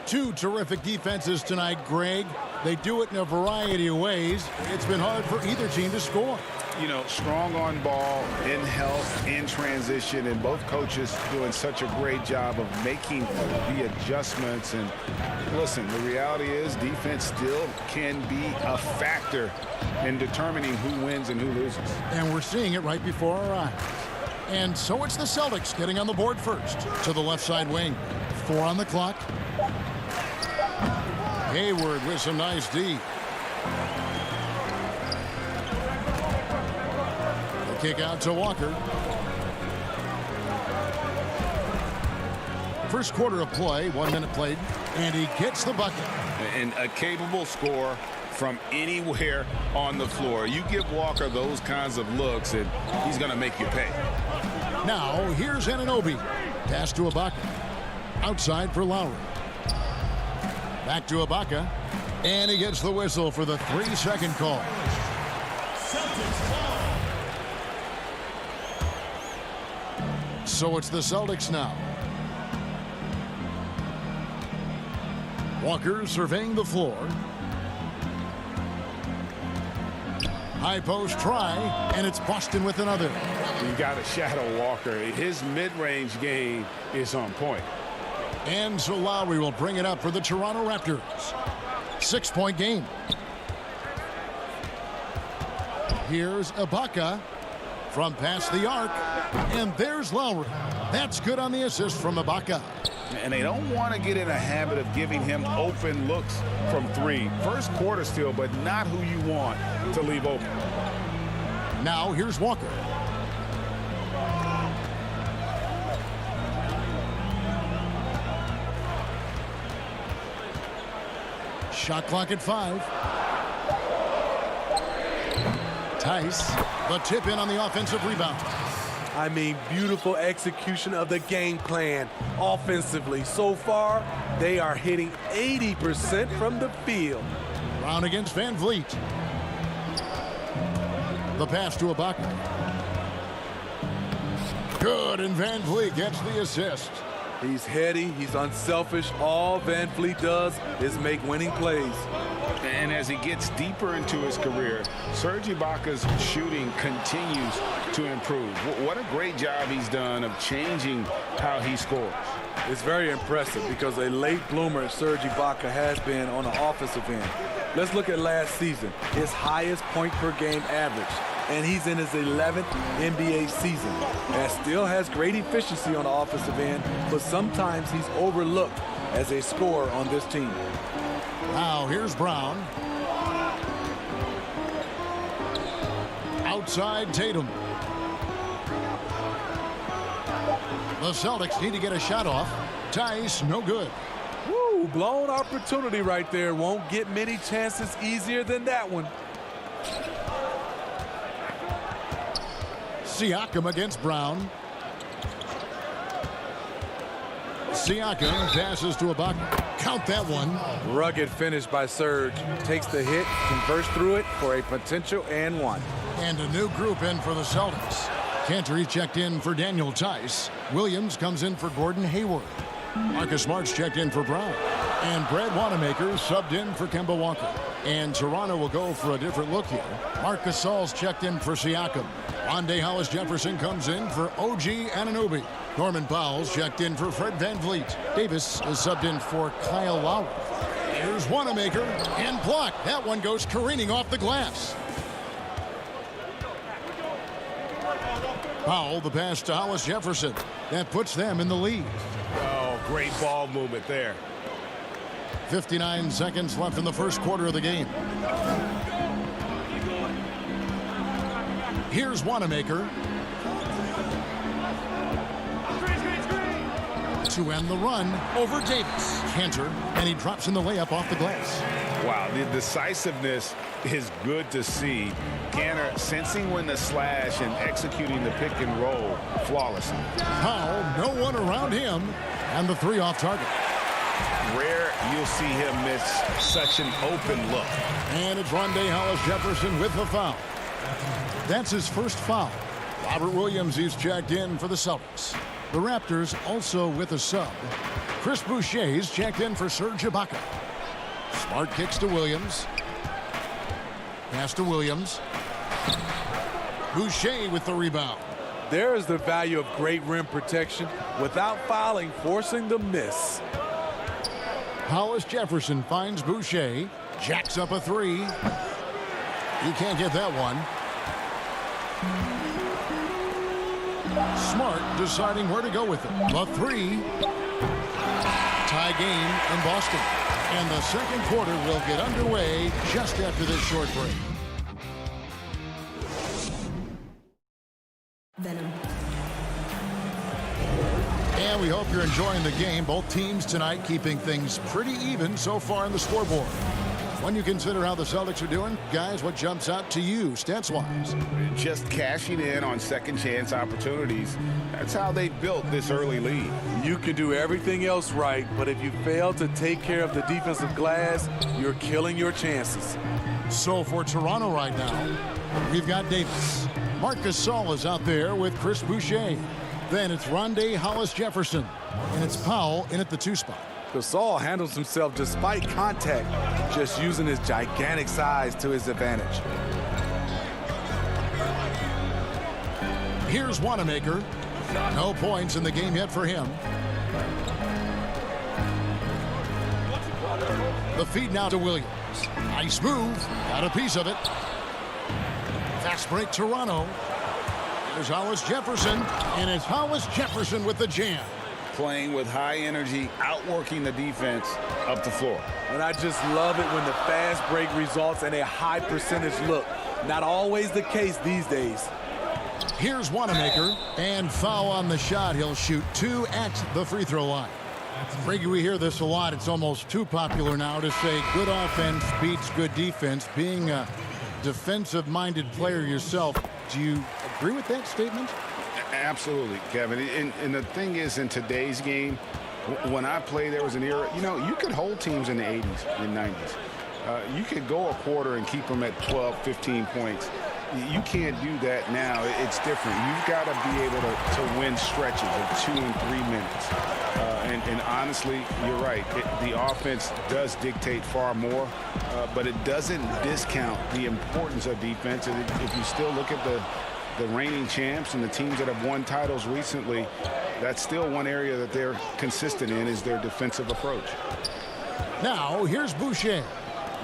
2 terrific defenses tonight, Greg. They do it in a variety of ways. It's been hard for either team to score.
You know, strong on ball, in health, in transition, and both coaches doing such a great job of making the adjustments. And listen, the reality is defense still can be a factor in determining who wins and who loses.
And we're seeing it right before our eyes. And so it's the Celtics getting on the board first to the left side wing. 4 on the clock. Hayward with some nice D. The kick out to Walker. First quarter of play, 1 minute played, and he gets the bucket.
And a capable scorer from anywhere on the floor. You give Walker those kinds of looks, and he's going to make you pay.
Now, here's Anunoby. Pass to Ibaka. Outside for Lowry. Back to Ibaka. And he gets the whistle for the 3-second call. So it's the Celtics now. Walker surveying the floor. High post try, and it's Boston with another.
You got to shadow Walker. His mid-range game is on point.
And so Lowry will bring it up for the Toronto Raptors. 6-point game. Here's Ibaka from past the arc. And there's Lowry. That's good on the assist from Ibaka.
And they don't want to get in a habit of giving him open looks from 3. First quarter still, but not who you want to leave open.
Now here's Walker. Shot clock at 5. Tice, the tip in on the offensive rebound.
I mean, beautiful execution of the game plan offensively. So far, they are hitting 80% from the field.
Brown against Van Vliet. The pass to Ibaka. Good, and Van Vliet gets the assist.
He's heady, he's unselfish. All Van Vliet does is make winning plays.
And as he gets deeper into his career, Serge Ibaka's shooting continues to improve. What a great job he's done of changing how he scores.
It's very impressive because a late bloomer Serge Ibaka has been on the offensive end. Let's look at last season, his highest point per game average. And he's in his 11th NBA season. And still has great efficiency on the offensive end, but sometimes he's overlooked as a scorer on this team.
Now here's Brown. Outside Tatum. The Celtics need to get a shot off. Tice, no good.
Woo, blown opportunity right there. Won't get many chances easier than that one.
Siakam against Brown. Siakam passes to Ibaka. Count that one.
Rugged finish by Serge. Takes the hit, converts through it for a potential and 1.
And a new group in for the Celtics. Cantor checked in for Daniel Tice. Williams comes in for Gordon Hayward. Marcus Smart's checked in for Brown. And Brad Wanamaker subbed in for Kemba Walker. And Toronto will go for a different look here. Marc Gasol's checked in for Siakam. Rondé Hollis-Jefferson comes in for OG Anunoby. Norman Powell's checked in for Fred Van Vliet. Davis is subbed in for Kyle Lowry. Here's Wanamaker, and blocked. That one goes careening off the glass. Powell, the pass to Hollis Jefferson. That puts them in the lead.
Oh, great ball movement there.
59 seconds left in the first quarter of the game. Here's Wanamaker. To end the run over Davis. Cantor, and he drops in the layup off the glass.
Wow, the decisiveness is good to see. Cantor sensing when to slash and executing the pick and roll flawlessly.
Powell, no one around him, and the three off target.
Rare you'll see him miss such an open look.
And it's Rondé Hollis Jefferson with the foul. That's his first foul. Robert Williams is checked in for the Celtics. The Raptors also with a sub. Chris Boucher's checked in for Serge Ibaka. Smart kicks to Williams. Pass to Williams. Boucher with the rebound.
There is the value of great rim protection without fouling, forcing the miss.
Hollis Jefferson finds Boucher. Jacks up a three. He can't get that one. Smart deciding where to go with it. The three. Tie game in Boston. And the second quarter will get underway just after this short break.
Venom.
And we hope you're enjoying the game. Both teams tonight keeping things pretty even so far on the scoreboard. When you consider how the Celtics are doing, guys, what jumps out to you stats-wise?
Just cashing in on second chance opportunities. That's how they built this early lead.
You can do everything else right, but if you fail to take care of the defensive glass, you're killing your chances.
So for Toronto right now, we've got Davis. Marc Gasol is out there with Chris Boucher. Then it's Rondé Hollis Jefferson. And it's Powell in at the 2 spot.
Gasol handles himself despite contact, just using his gigantic size to his advantage.
Here's Wanamaker. No points in the game yet for him. The feed now to Williams. Nice move. Got a piece of it. Fast break Toronto. There's Hollis Jefferson. And it's Hollis Jefferson with the jam.
Playing with high energy, outworking the defense up the floor.
And I just love it when the fast break results in a high percentage look. Not always the case these days.
Here's Wanamaker, and foul on the shot. He'll shoot 2 at the free throw line. Frankie, we hear this a lot. It's almost too popular now to say good offense beats good defense. Being a defensive-minded player yourself, do you agree with that statement?
Absolutely, Kevin. And the thing is, in today's game, when I played, there was an era, you could hold teams in the 80s and 90s. You could go a quarter and keep them at 12, 15 points. You can't do that now. It's different. You've got to be able to win stretches of 2 and 3 minutes. And honestly, you're right. The offense does dictate far more, but it doesn't discount the importance of defense. And if you still look at the reigning champs and the teams that have won titles recently, that's still one area that they're consistent in is their defensive approach.
Now, here's Boucher.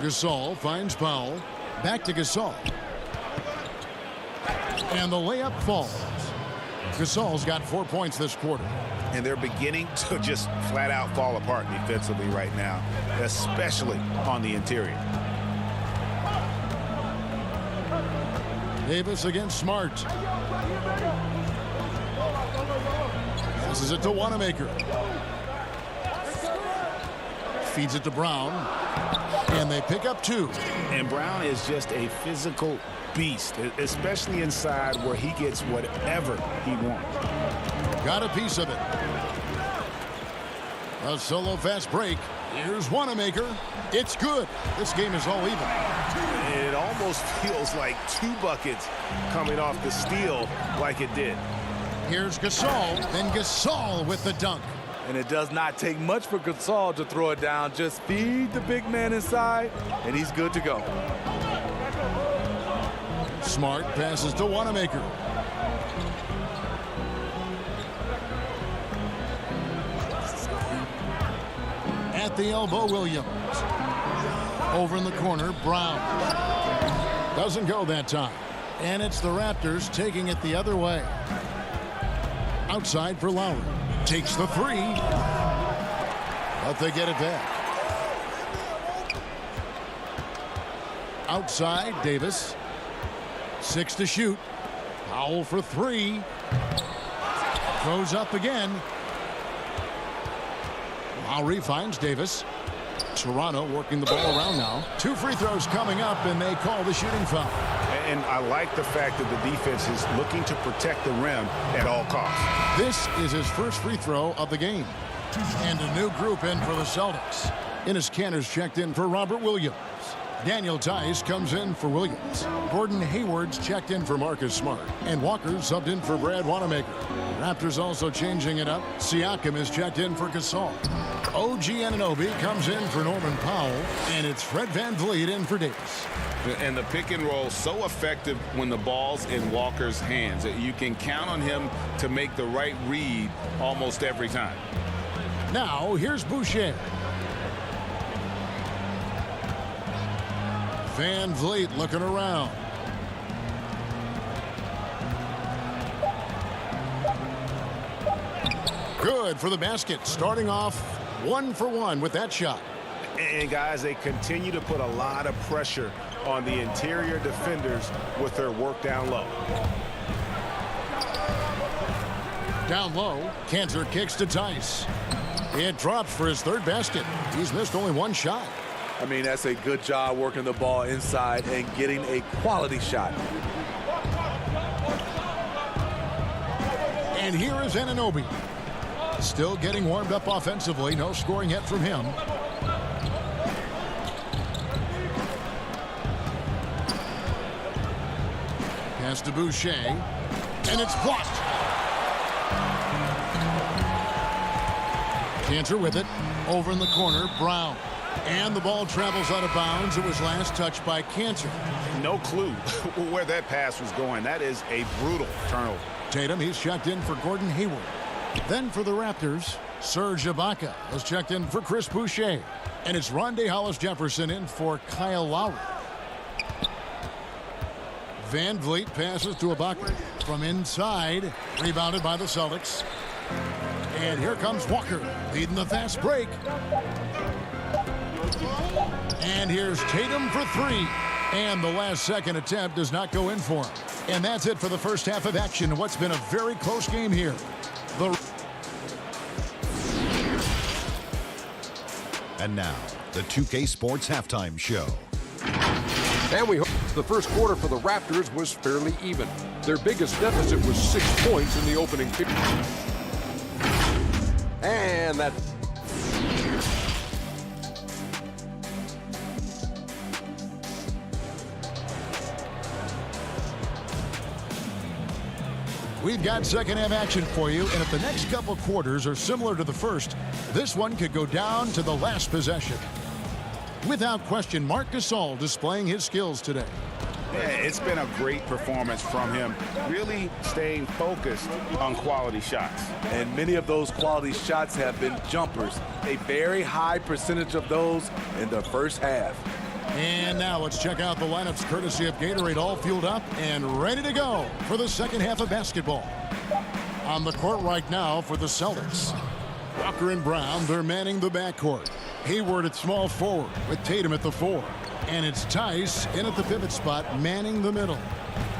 Gasol finds Powell. Back to Gasol. And the layup falls. Gasol's got 4 points this quarter.
And they're beginning to just flat out fall apart defensively right now, especially on the interior.
Davis against Smart. Passes it to Wanamaker. Feeds it to Brown. And they pick up 2.
And Brown is just a physical beast, especially inside where he gets whatever he wants.
Got a piece of it. A solo fast break. Here's Wanamaker. It's good. This game is all even.
It almost feels like 2 buckets coming off the steal like it did.
Here's Gasol. Then Gasol with the dunk.
And it does not take much for Gasol to throw it down. Just feed the big man inside, and he's good to go.
Smart passes to Wanamaker. At the elbow, Williams. Over in the corner, Brown. Doesn't go that time. And it's the Raptors taking it the other way. Outside for Lowry. Takes the three. But they get it back. Outside, Davis. 6 to shoot. Powell for 3. Goes up again. Lowry finds Davis. Toronto working the ball around now. 2 free throws coming up, and they call the shooting foul.
And I like the fact that the defense is looking to protect the rim at all costs.
This is his first free throw of the game. And a new group in for the Celtics. Enes Kanter's checked in for Robert Williams. Daniel Tice comes in for Williams. Gordon Hayward's checked in for Marcus Smart. And Walker subbed in for Brad Wanamaker. Raptors also changing it up. Siakam is checked in for Gasol. OG Anunoby comes in for Norman Powell. And it's Fred VanVleet in for Davis.
And the pick and roll so effective when the ball's in Walker's hands. You can count on him to make the right read almost every time.
Now, here's Boucher. VanVleet looking around. Good for the basket. Starting off 1 for 1 with that shot.
And guys, they continue to put a lot of pressure on the interior defenders with their work down low.
Down low, Kanter kicks to Tice. It drops for his 3rd basket. He's missed only 1 shot.
I mean, that's a good job working the ball inside and getting a quality shot.
And here is Anunoby. Still getting warmed up offensively. No scoring yet from him. Pass to Boucher. And it's blocked. Kanter with it. Over in the corner, Brown. And the ball travels out of bounds. It was last touched by Kanter.
No clue where that pass was going. That is a brutal turnover.
Tatum, he's checked in for Gordon Hayward. Then for the Raptors, Serge Ibaka has checked in for Chris Boucher. And it's Rondae Hollis-Jefferson in for Kyle Lowry. VanVleet passes to Ibaka from inside. Rebounded by the Celtics. And here comes Walker leading the fast break. And here's Tatum for 3. And the last second attempt does not go in for him. And that's it for the first half of action in what's been a very close game here.
And now, the 2K Sports Halftime Show.
And we hope the first quarter for the Raptors was fairly even. Their biggest deficit was 6 points in the opening 50. And that...
We've got second half action for you, and if the next couple quarters are similar to the first, this one could go down to the last possession. Without question, Marc Gasol displaying his skills today.
Yeah, it's been a great performance from him, really staying focused on quality shots.
And many of those quality shots have been jumpers. A very high percentage of those in the first half.
And now let's check out the lineups courtesy of Gatorade, all fueled up and ready to go for the second half of basketball. On the court right now for the Celtics. Walker and Brown, they're manning the backcourt. Hayward at small forward with Tatum at the 4. And it's Tice in at the pivot spot, manning the middle.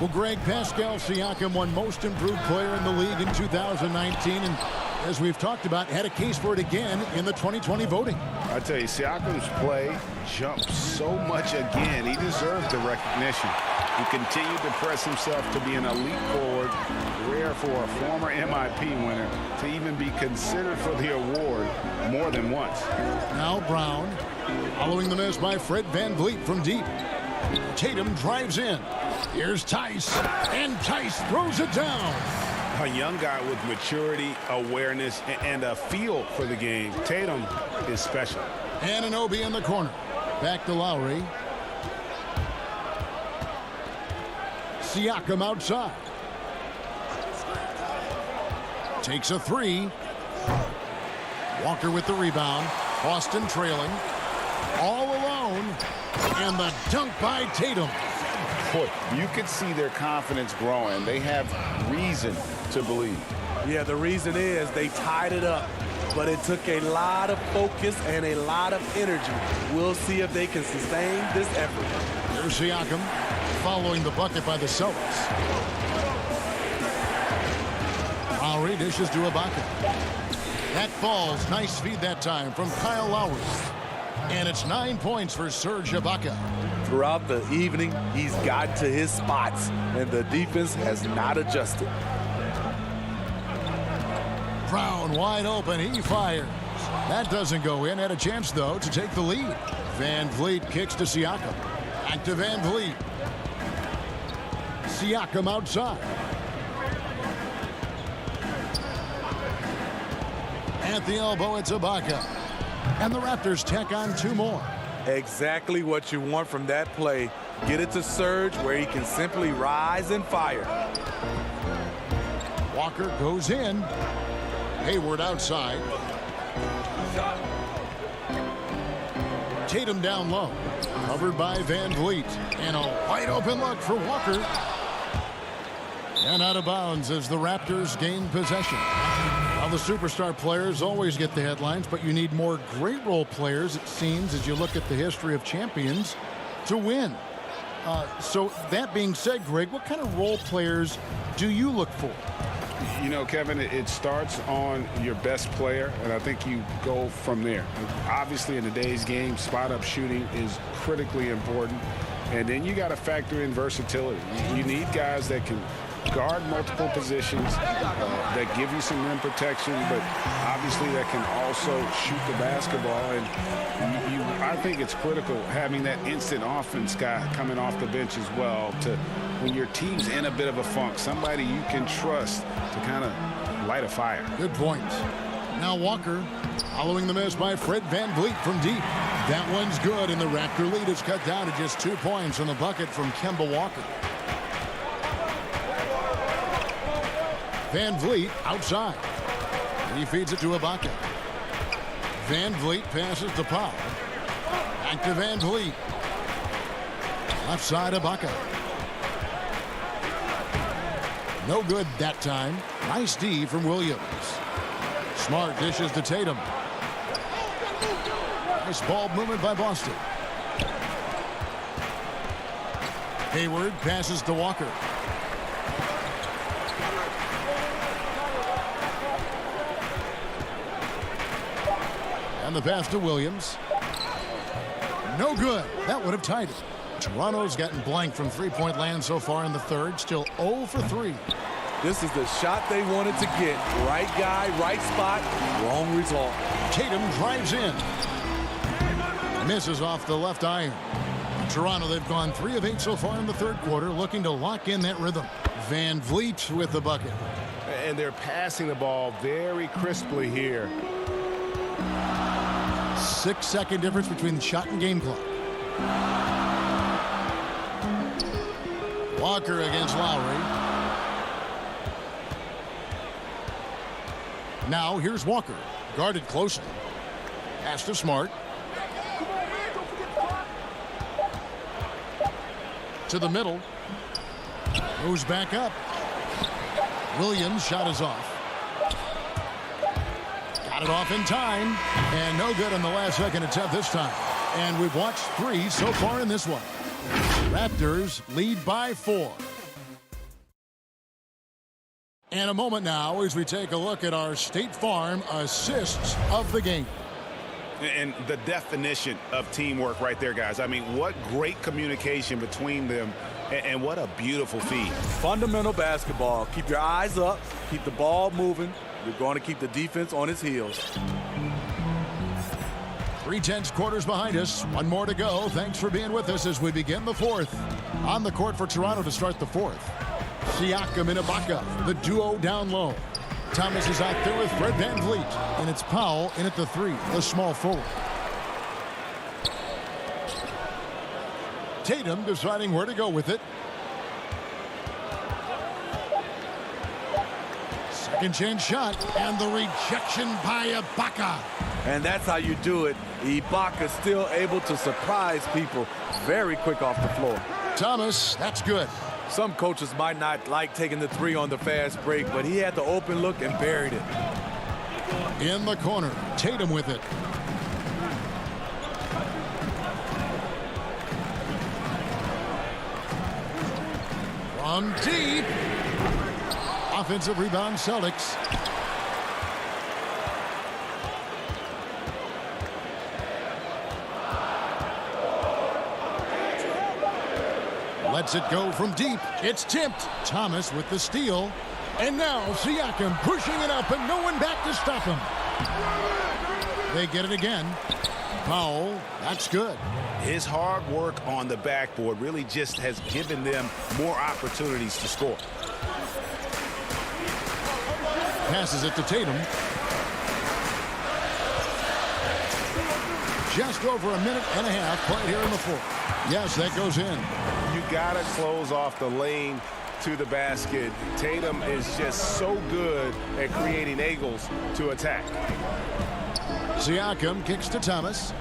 Well, Greg, Pascal Siakam won most improved player in the league in 2019. And as we've talked about, had a case for it again in the 2020 voting.
I tell you, Siakam's play jumped so much again. He deserved the recognition. He continued to press himself to be an elite forward. Rare for a former MIP winner to even be considered for the award more than once.
Now Brown, following the miss by Fred VanVleet from deep. Tatum drives in. Here's Tice, and Tice throws it down.
A young guy with maturity, awareness, and a feel for the game. Tatum is special.
Anunoby in the corner. Back to Lowry. Siakam outside. Takes a 3. Walker with the rebound. Boston trailing. All alone. And the dunk by Tatum.
Boy, you could see their confidence growing. They have reason to believe.
Yeah, the reason is they tied it up. But it took a lot of focus and a lot of energy. We'll see if they can sustain this effort.
Here's Siakam following the bucket by the Celtics. Lowry dishes to Ibaka. That falls. Nice feed that time from Kyle Lowry. And it's 9 points for Serge Ibaka.
Throughout the evening, he's gotten to his spots, and the defense has not adjusted.
Brown wide open. He fires. That doesn't go in. Had a chance, though, to take the lead. Van Vliet kicks to Siakam. Back to Van Vliet. Siakam outside. At the elbow, it's Ibaka. And the Raptors tack on 2 more.
Exactly what you want from that play. Get it to Serge where he can simply rise and fire.
Walker goes in. Hayward outside. Tatum down low. Covered by Van Vliet. And a wide open look for Walker. And out of bounds as the Raptors gain possession. Now the superstar players always get the headlines, but you need more great role players, it seems, as you look at the history of champions, to win. So that being said, Greg, what kind of role players do you look for?
You know, Kevin, it starts on your best player, and I think you go from there. Obviously, in today's game, spot-up shooting is critically important, and then you got to factor in versatility. You need guys that can guard multiple positions, that give you some rim protection, but obviously that can also shoot the basketball. And I think it's critical having that instant offense guy coming off the bench as well, to when your team's in a bit of a funk, somebody you can trust to kind of light a fire.
Good point. Now Walker following the miss by Fred Van Vliet from deep. That one's good, and the Raptor lead is cut down to just 2 points on the bucket from Kemba Walker. Van Vliet outside. And he feeds it to Ibaka. Van Vliet passes to Powell. Back to Van Vliet. Left side Ibaka. No good that time. Nice D from Williams. Smart dishes to Tatum. Nice ball movement by Boston. Hayward passes to Walker. And the pass to Williams. No good. That would have tied it. Toronto's gotten blank from three-point land so far in the third. Still 0 for 3.
This is the shot they wanted to get. Right guy, right spot, wrong result.
Tatum drives in. Misses off the left iron. Toronto, they've gone 3 of 8 so far in the third quarter, looking to lock in that rhythm. Van Vliet with the bucket.
And they're passing the ball very crisply here.
6-second difference between the shot and game clock. Walker against Lowry. Now here's Walker, guarded closely. Pass to Smart. To the middle. Moves back up. Williams' shot is off. Got it off in time. And no good on the last second attempt this time. And we've watched 3 so far in this one. Raptors lead by 4. And a moment now as we take a look at our State Farm assists of the game.
And the definition of teamwork right there, guys. I mean, what great communication between them, and what a beautiful feed.
Fundamental basketball. Keep your eyes up. Keep the ball moving. You're going to keep the defense on its heels.
3/10 quarters behind us. 1 more to go. Thanks for being with us as we begin the fourth. On the court for Toronto to start the fourth. Siakam and Ibaka, the duo down low. Thomas is out there with Fred Van Vliet. And it's Powell in at the 3, the small forward. Tatum deciding where to go with it. Second chance shot. And the rejection by Ibaka.
And that's how you do it. Ibaka still able to surprise people very quick off the floor.
Thomas, that's good.
Some coaches might not like taking the three on the fast break, but he had the open look and buried it.
In the corner, Tatum with it. From deep. Offensive rebound, Celtics. Lets it go from deep. It's tipped. Thomas with the steal. And now Siakam pushing it up and no one back to stop him. They get it again. Foul. That's good.
His hard work on the backboard really just has given them more opportunities to score.
Passes it to Tatum. Just over a minute and a half played here in the fourth. Yes, that goes in.
You got to close off the lane to the basket. Tatum is just so good at creating angles to attack.
Siakam kicks to Thomas.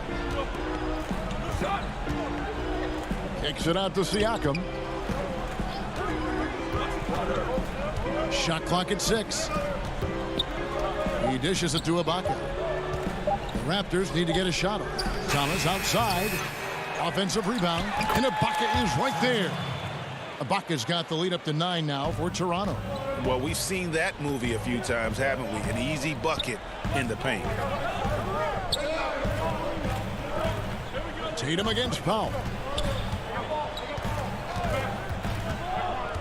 Kicks it out to Siakam. Shot clock at 6. He dishes it to Ibaka. The Raptors need to get a shot off. Thomas outside. Offensive rebound. And Ibaka is right there. Ibaka's got the lead up to 9 now for Toronto.
Well, we've seen that movie a few times, haven't we? An easy bucket in the paint.
Tatum against Powell.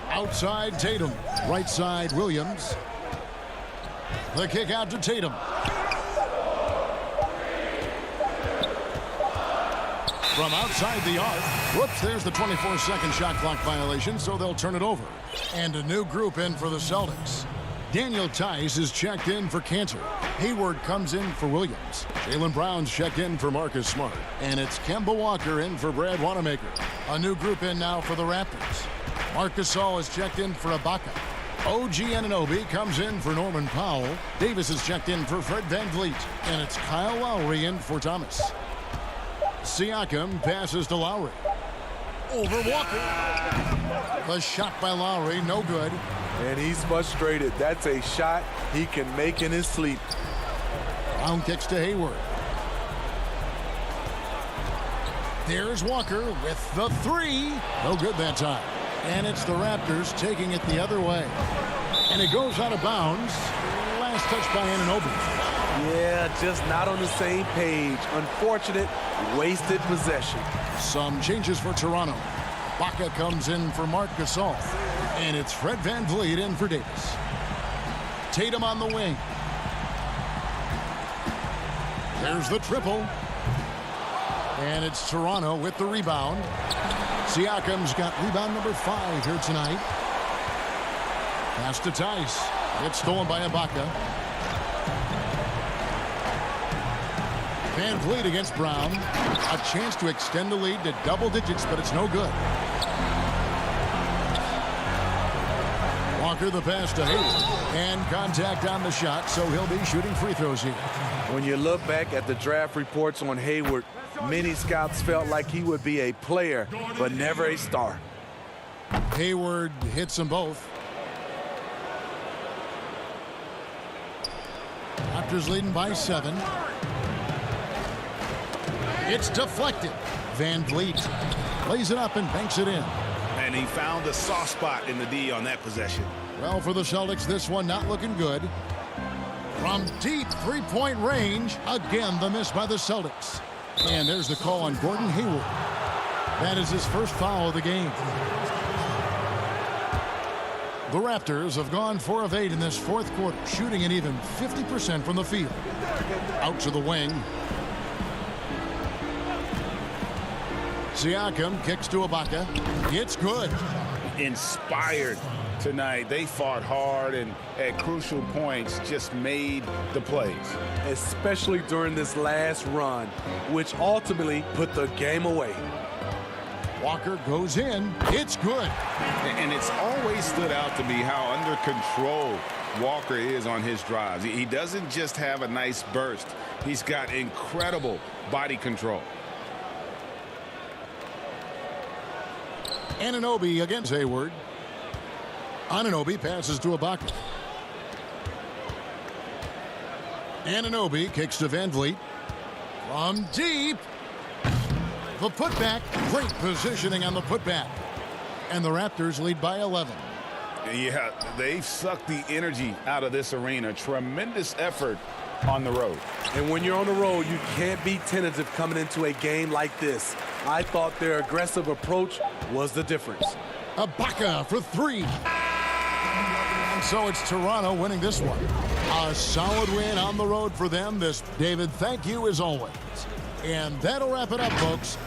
Outside Tatum. Right side Williams. The kick out to Tatum. From outside the arc. Whoops, there's the 24-second shot clock violation, so they'll turn it over. And a new group in for the Celtics. Daniel Tice is checked in for Cantor. Hayward comes in for Williams. Jaylen Brown's checked in for Marcus Smart. And it's Kemba Walker in for Brad Wanamaker. A new group in now for the Raptors. Marcus Gasol is checked in for Ibaka. OG Anunoby comes in for Norman Powell. Davis is checked in for Fred VanVleet. And it's Kyle Lowry in for Thomas. Siakam passes to Lowry. Over Walker. The shot by Lowry, no good.
And he's frustrated. That's a shot he can make in his sleep.
Brown kicks to Hayward. There's Walker with the 3. No good that time. And it's the Raptors taking it the other way. And it goes out of bounds. Last touch by Anunoby.
Yeah, just not on the same page. Unfortunate, wasted possession.
Some changes for Toronto. Ibaka comes in for Marcus Gasol. And it's Fred VanVleet in for Davis. Tatum on the wing. There's the triple. And it's Toronto with the rebound. Siakam's got rebound number 5 here tonight. Pass to Tice. It's stolen by Ibaka. VanVleet against Brown. A chance to extend the lead to double digits, but it's no good. Walker the pass to Hayward. And contact on the shot, so he'll be shooting free throws here.
When you look back at the draft reports on Hayward, many scouts felt like he would be a player, but never a star.
Hayward hits them both. Raptors leading by 7. It's deflected. VanVleet lays it up and banks it in.
And he found a soft spot in the D on that possession.
Well, for the Celtics, this one not looking good. From deep three-point range, again the miss by the Celtics. And there's the call on Gordon Hayward. That is his first foul of the game. The Raptors have gone 4 of 8 in this fourth quarter, shooting an even 50% from the field. Out to the wing. Siakam kicks to Ibaka. It's good.
Inspired tonight. They fought hard and at crucial points just made the plays.
Especially during this last run, which ultimately put the game away.
Walker goes in. It's good.
And it's always stood out to me how under control Walker is on his drives. He doesn't just have a nice burst. He's got incredible body control.
Anunoby against Hayward. Anunoby passes to Ibaka. Anunoby kicks to Van Vliet. From deep. The putback. Great positioning on the putback. And the Raptors lead by 11.
Yeah, they've sucked the energy out of this arena. Tremendous effort on the road.
And when you're on the road, you can't be tentative coming into a game like this. I thought their aggressive approach was the difference.
Ibaka for three. And so it's Toronto winning this one. A solid win on the road for them. David, thank you as always. And that'll wrap it up, folks.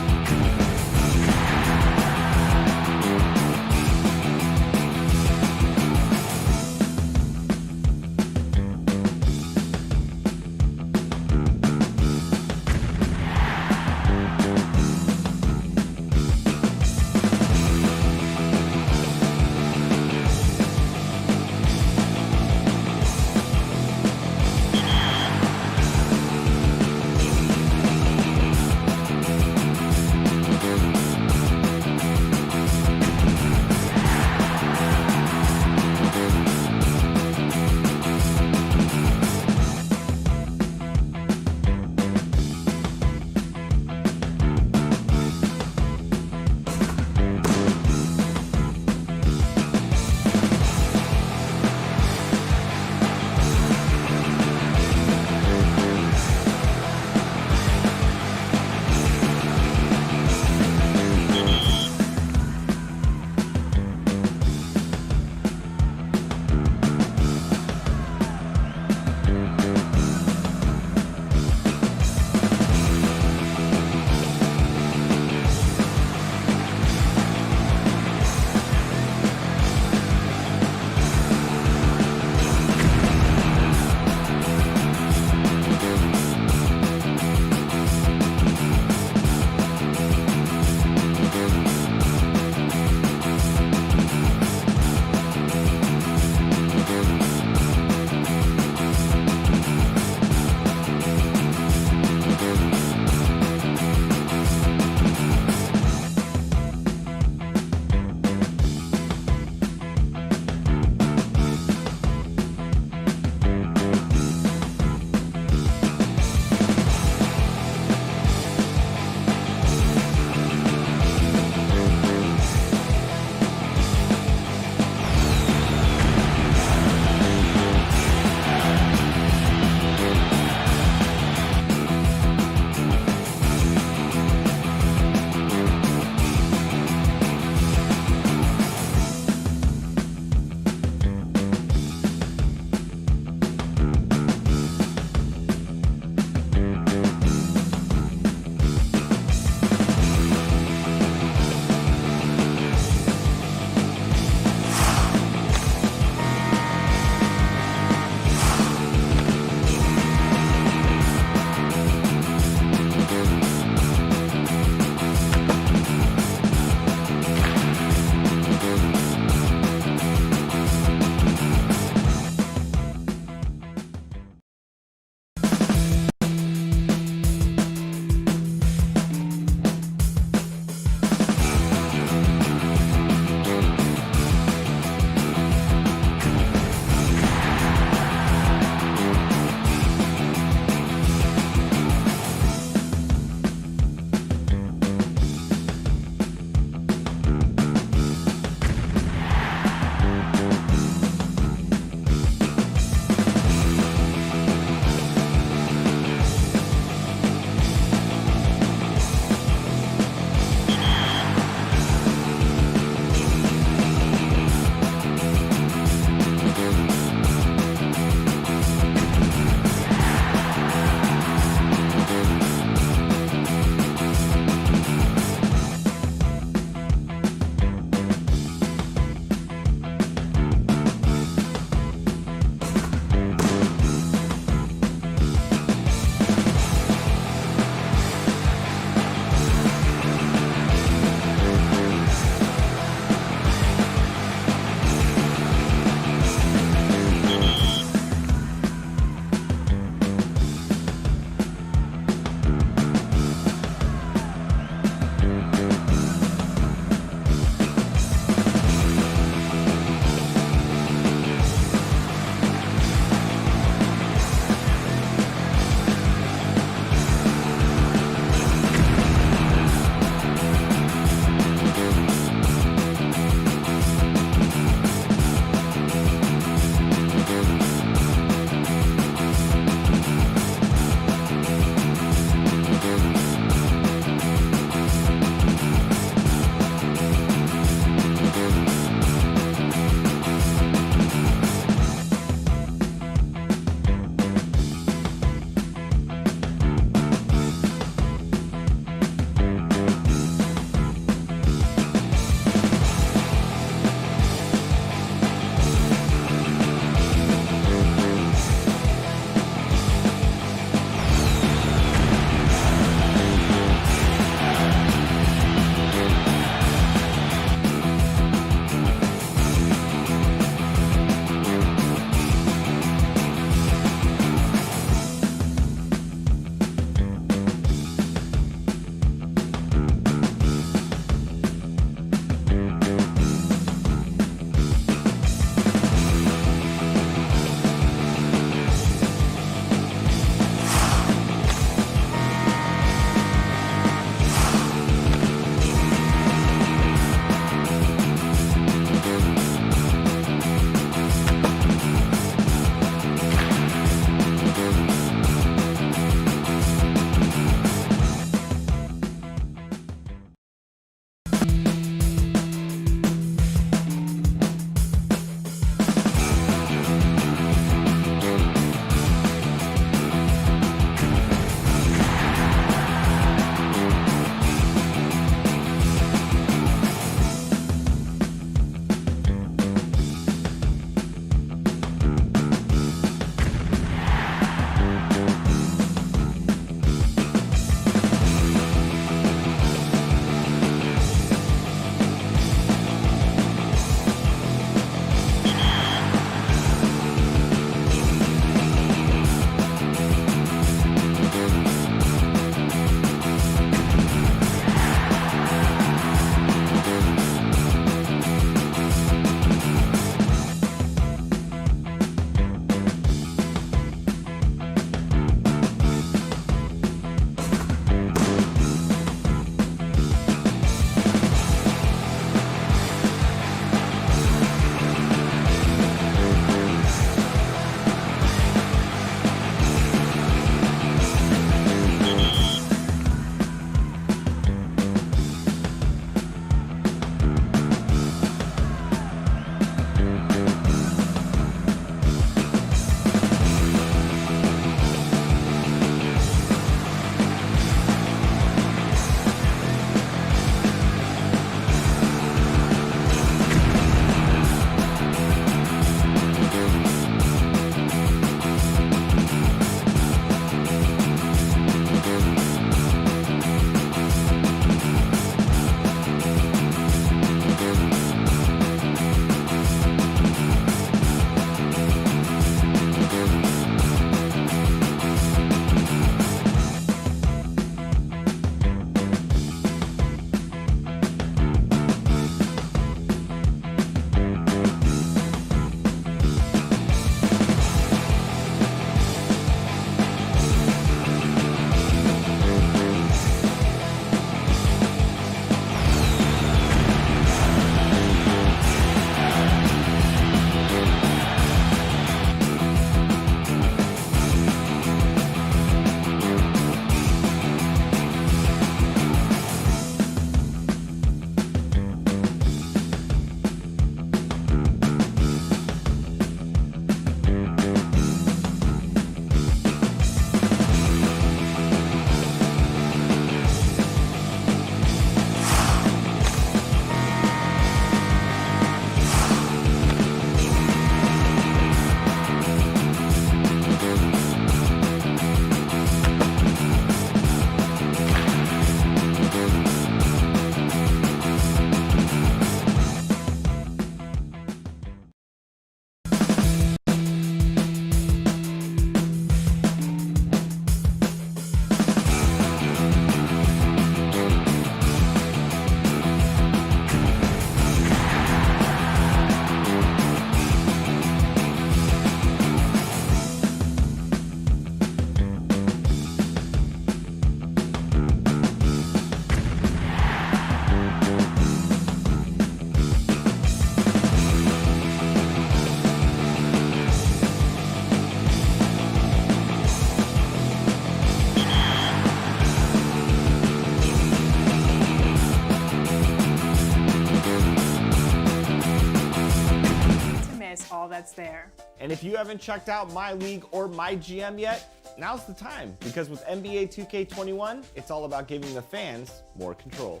that's there.
And if you haven't checked out MyLeague or MyGM yet, now's the time, because with NBA 2K21, it's all about giving the fans more control.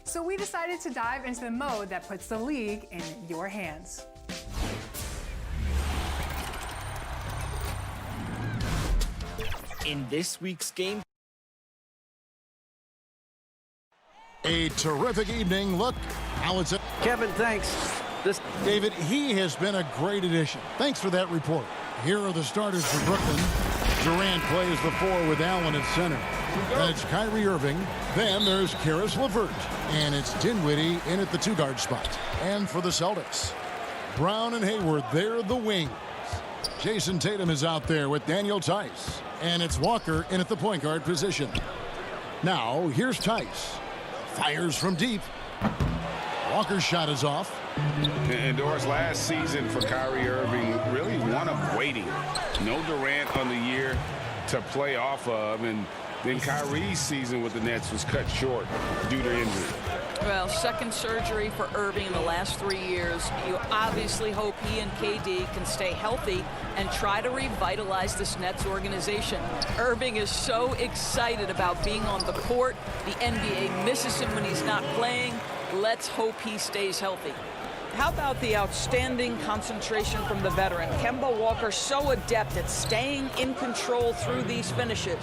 So we decided to dive into the mode that puts the league in your hands.
In this week's game,
a terrific evening. Look, how it's
Kevin, thanks.
David, he has been a great addition. Thanks for that report. Here are the starters for Brooklyn. Durant plays the 4 with Allen at center. That's Kyrie Irving. Then there's Karis LeVert. And it's Dinwiddie in at the 2-guard spot. And for the Celtics, Brown and Hayward, they're the wings. Jason Tatum is out there with Daniel Tice. And it's Walker in at the point guard position. Now, here's Tice. Fires from deep. Walker's shot is off.
And Doris, last season for Kyrie Irving, really one of waiting. No Durant on the year to play off of. And then Kyrie's season with the Nets was cut short due to injury.
Well, second surgery for Irving in the last 3 years. You obviously hope he and KD can stay healthy and try to revitalize this Nets organization. Irving is so excited about being on the court. The NBA misses him when he's not playing. Let's hope he stays healthy. How about the outstanding concentration from the veteran? Kemba Walker, so adept at staying in control through these finishes.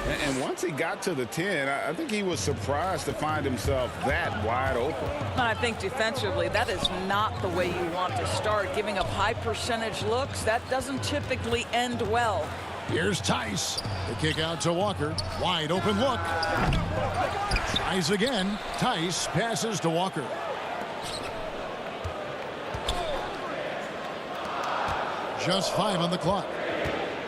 And once he got to the 10, I think he was surprised to find himself that wide open.
I think defensively, that is not the way you want to start. Giving up high percentage looks, that doesn't typically end well.
Here's Tice. The kick out to Walker. Wide open look. Tries again. Tice passes to Walker. Just 5 on the clock.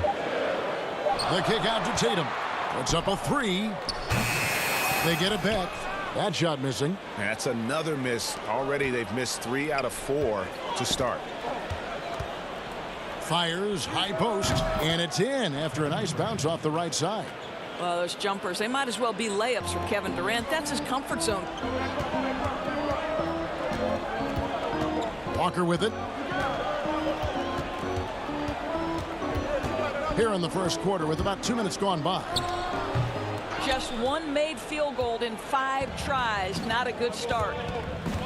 The kick out to Tatum. Puts up a 3. They get it back. That shot missing.
That's another miss. Already they've missed 3 out of 4 to start.
Fires, high post, and it's in after a nice bounce off the right side.
Well, those jumpers, they might as well be layups for Kevin Durant. That's his comfort zone.
Walker with it. Here in the first quarter with about 2 minutes gone by.
Just one made field goal in 5 tries. Not a good start.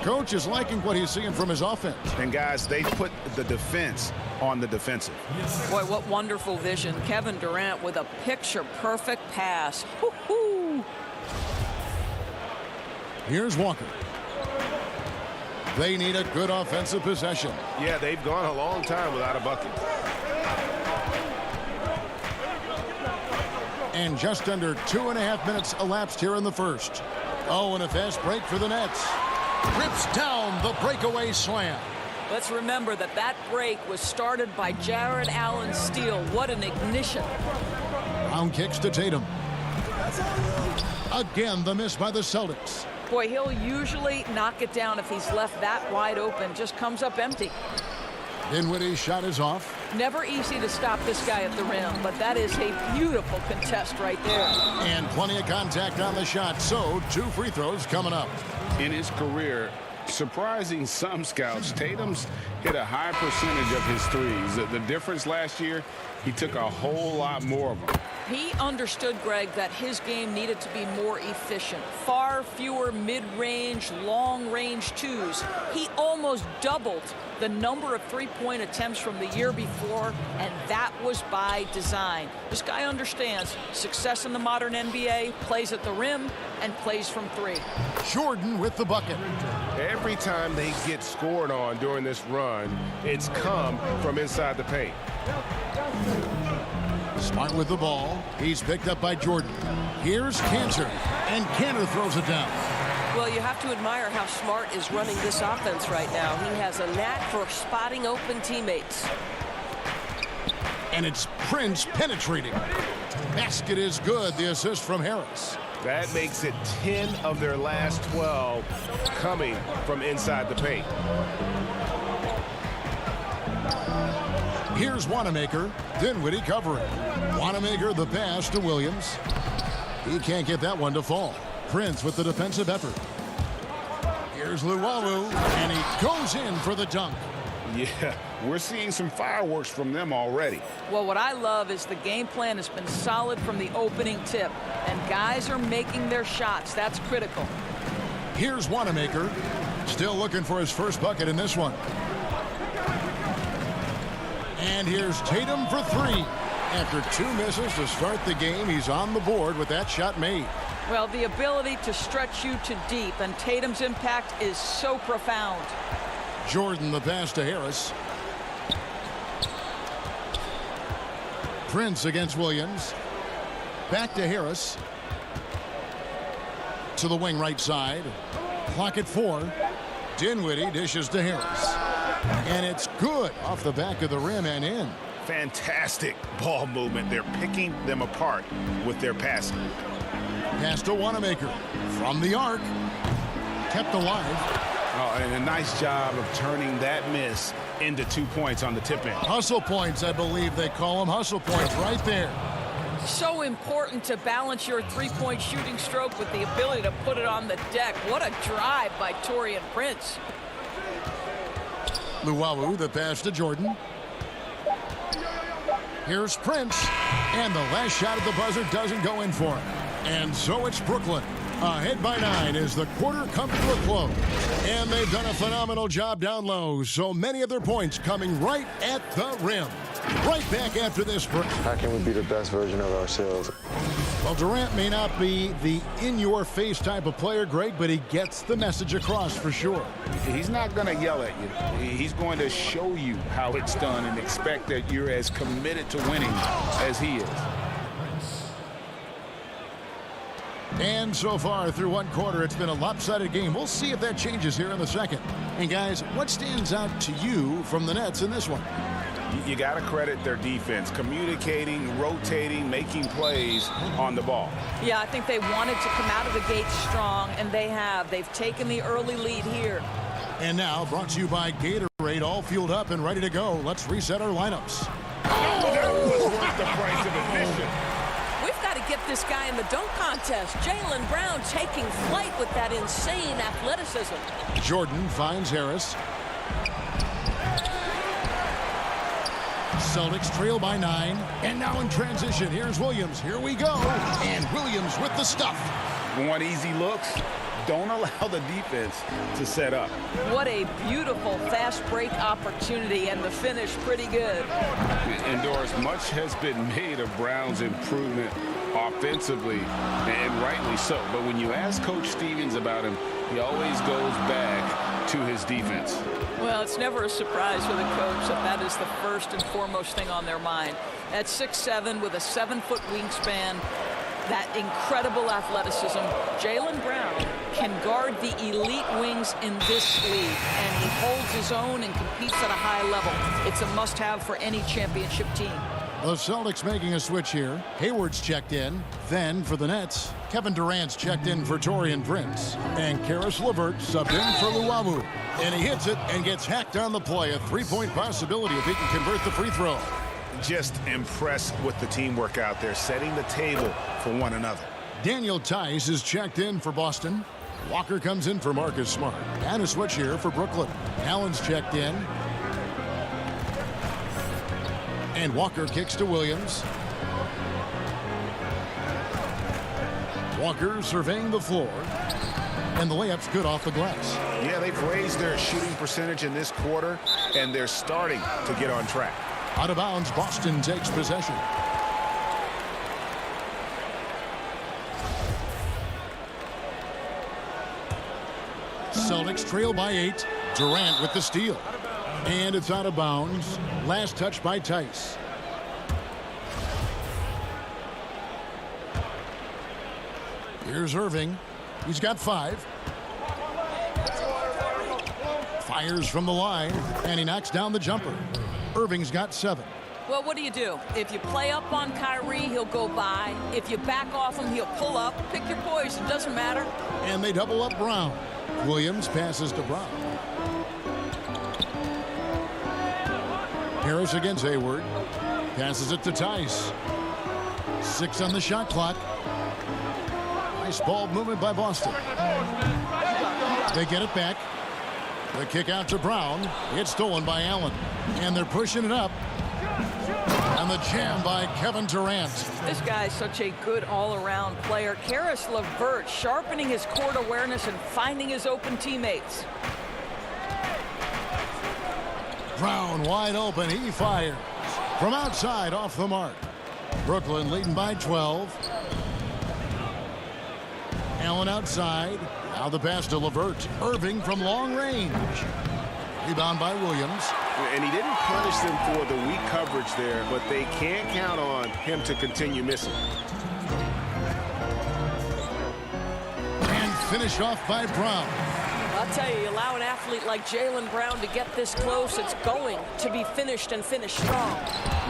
Coach is liking what he's seeing from his offense.
And guys, they put the defense on the defensive.
Boy, what wonderful vision. Kevin Durant with a picture-perfect pass. Woo-hoo.
Here's Walker. They need a good offensive possession.
Yeah, they've gone a long time without a bucket.
And just under 2.5 minutes elapsed here in the first. Oh, and a fast break for the Nets. Rips down the breakaway slam.
Let's remember that that break was started by Jared Allen's steal. What an ignition.
Brown kicks to Tatum. Again, the miss by the Celtics.
Boy, he'll usually knock it down if he's left that wide open. Just comes up empty.
Dinwiddie's shot is off.
Never easy to stop this guy at the rim, but that is a beautiful contest right there.
And plenty of contact on the shot, so 2 free throws coming up.
In his career, surprising some scouts, Tatum's hit a high percentage of his threes. The difference last year, he took a whole lot more of them.
He understood, Greg, that his game needed to be more efficient. Far fewer mid-range, long-range twos. He almost doubled the number of three-point attempts from the year before, and that was by design. This guy understands success in the modern NBA, plays at the rim, and plays from 3.
Jordan with the bucket.
Every time they get scored on during this run, it's come from inside the paint.
Smart with the ball. He's picked up by Jordan. Here's Cantor, and Cantor throws it down.
Well, you have to admire how Smart is running this offense right now. He has a knack for spotting open teammates.
And it's Prince penetrating. Basket is good. The assist from Harris.
That makes it 10 of their last 12 coming from inside the paint.
Here's Wanamaker. Dinwiddie covering. Wanamaker the pass to Williams. He can't get that one to fall. Prince with the defensive effort. Here's Luwawu, and he goes in for the dunk.
Yeah,
we're seeing some fireworks from them already.
Well, what I love is the game plan has been solid from the opening tip, and guys are making their shots. That's critical.
Here's Wanamaker, still looking for his first bucket in this one. And here's Tatum for three. After 2 misses to start the game, he's on the board with that shot made.
Well, the ability to stretch you to deep, and Tatum's impact is so profound.
Jordan the pass to Harris. Prince against Williams. Back to Harris. To the wing right side. Clock at 4. Dinwiddie dishes to Harris. And it's good off the back of the rim and in.
Fantastic ball movement. They're picking them apart with their passing.
Pass to Wanamaker from the arc. Kept alive.
Oh, and a nice job of turning that miss into 2 points on the tip in.
Hustle points, I believe they call them. Hustle points right there.
So important to balance your three-point shooting stroke with the ability to put it on the deck. What a drive by Taurean Prince.
Luwawu, the pass to Jordan. Here's Prince. And the last shot at the buzzer doesn't go in for him. And so it's Brooklyn. Ahead by 9 as the quarter comes to a close. And they've done a phenomenal job down low. So many of their points coming right at the rim. Right back after this break.
How can we be the best version of ourselves?
Well, Durant may not be the in-your-face type of player, Greg, but he gets the message across for sure.
He's not going to yell at you. He's going to show you how it's done and expect that you're as committed to winning as he is.
And so far through one quarter, it's been a lopsided game. We'll see if that changes here in the second. And guys, what stands out to you from the Nets in this one?
You got to credit their defense, communicating, rotating, making plays on the ball.
Yeah, I think they wanted to come out of the gate strong, and they have. They've taken the early lead here.
And now, brought to you by Gatorade, all fueled up and ready to go. Let's reset our lineups.
Oh, that was worth the price of admission.
We've got to get this guy in the dunk contest. Jaylen Brown taking flight with that insane athleticism.
Jordan finds Harris. Celtics trail by 9. And now in transition, here's Williams. Here we go. And Williams with the stuff.
Want easy looks? Don't allow the defense to set up.
What a beautiful fast break opportunity, and the finish pretty good.
Indoors, much has been made of Brown's improvement offensively, and rightly so. But when you ask Coach Stevens about him, he always goes back to his defense.
Well, it's never a surprise for the coach that is the first and foremost thing on their mind. At 6'7" with a 7-foot wingspan, that incredible athleticism, Jaylen Brown can guard the elite wings in this league, and he holds his own and competes at a high level. It's a must-have for any championship team.
The Celtics making a switch here. Hayward's checked in. Then for the Nets, Kevin Durant's checked in for Taurean Prince. And Karis LeVert subbed in for Luwawu. And he hits it and gets hacked on the play. A three-point possibility if he can convert the free throw.
Just impressed with the teamwork out there, setting the table for one another.
Daniel Tice is checked in for Boston. Walker comes in for Marcus Smart. And a switch here for Brooklyn. Allen's checked in. And Walker kicks to Williams. Walker surveying the floor. And the layup's good off the glass.
Yeah, they've raised their shooting percentage in this quarter, and they're starting to get on track.
Out of bounds, Boston takes possession. Celtics trail by 8. Durant with the steal. And it's out of bounds. Last touch by Tice. Here's Irving. He's got 5. Fires from the line, and he knocks down the jumper. Irving's got 7.
Well, what do? If you play up on Kyrie, he'll go by. If you back off him, he'll pull up. Pick your poison, doesn't matter.
And they double up Brown. Williams passes to Brown. Harris against Hayward. Passes it to Tice. 6 on the shot clock. Nice ball movement by Boston. They get it back. The kick out to Brown. It's stolen by Allen. And they're pushing it up. And the jam by Kevin Durant.
This guy is such a good all-around player. Caris LeVert sharpening his court awareness and finding his open teammates.
Brown wide open. He fires. From outside off the mark. Brooklyn leading by 12. Allen outside. Now the pass to LeVert. Irving from long range. Rebound by Williams.
And he didn't punish them for the weak coverage there, but they can't count on him to continue missing.
And finished off by Brown.
I'll tell you, you allow an athlete like Jaylen Brown to get this close, it's going to be finished and finished strong.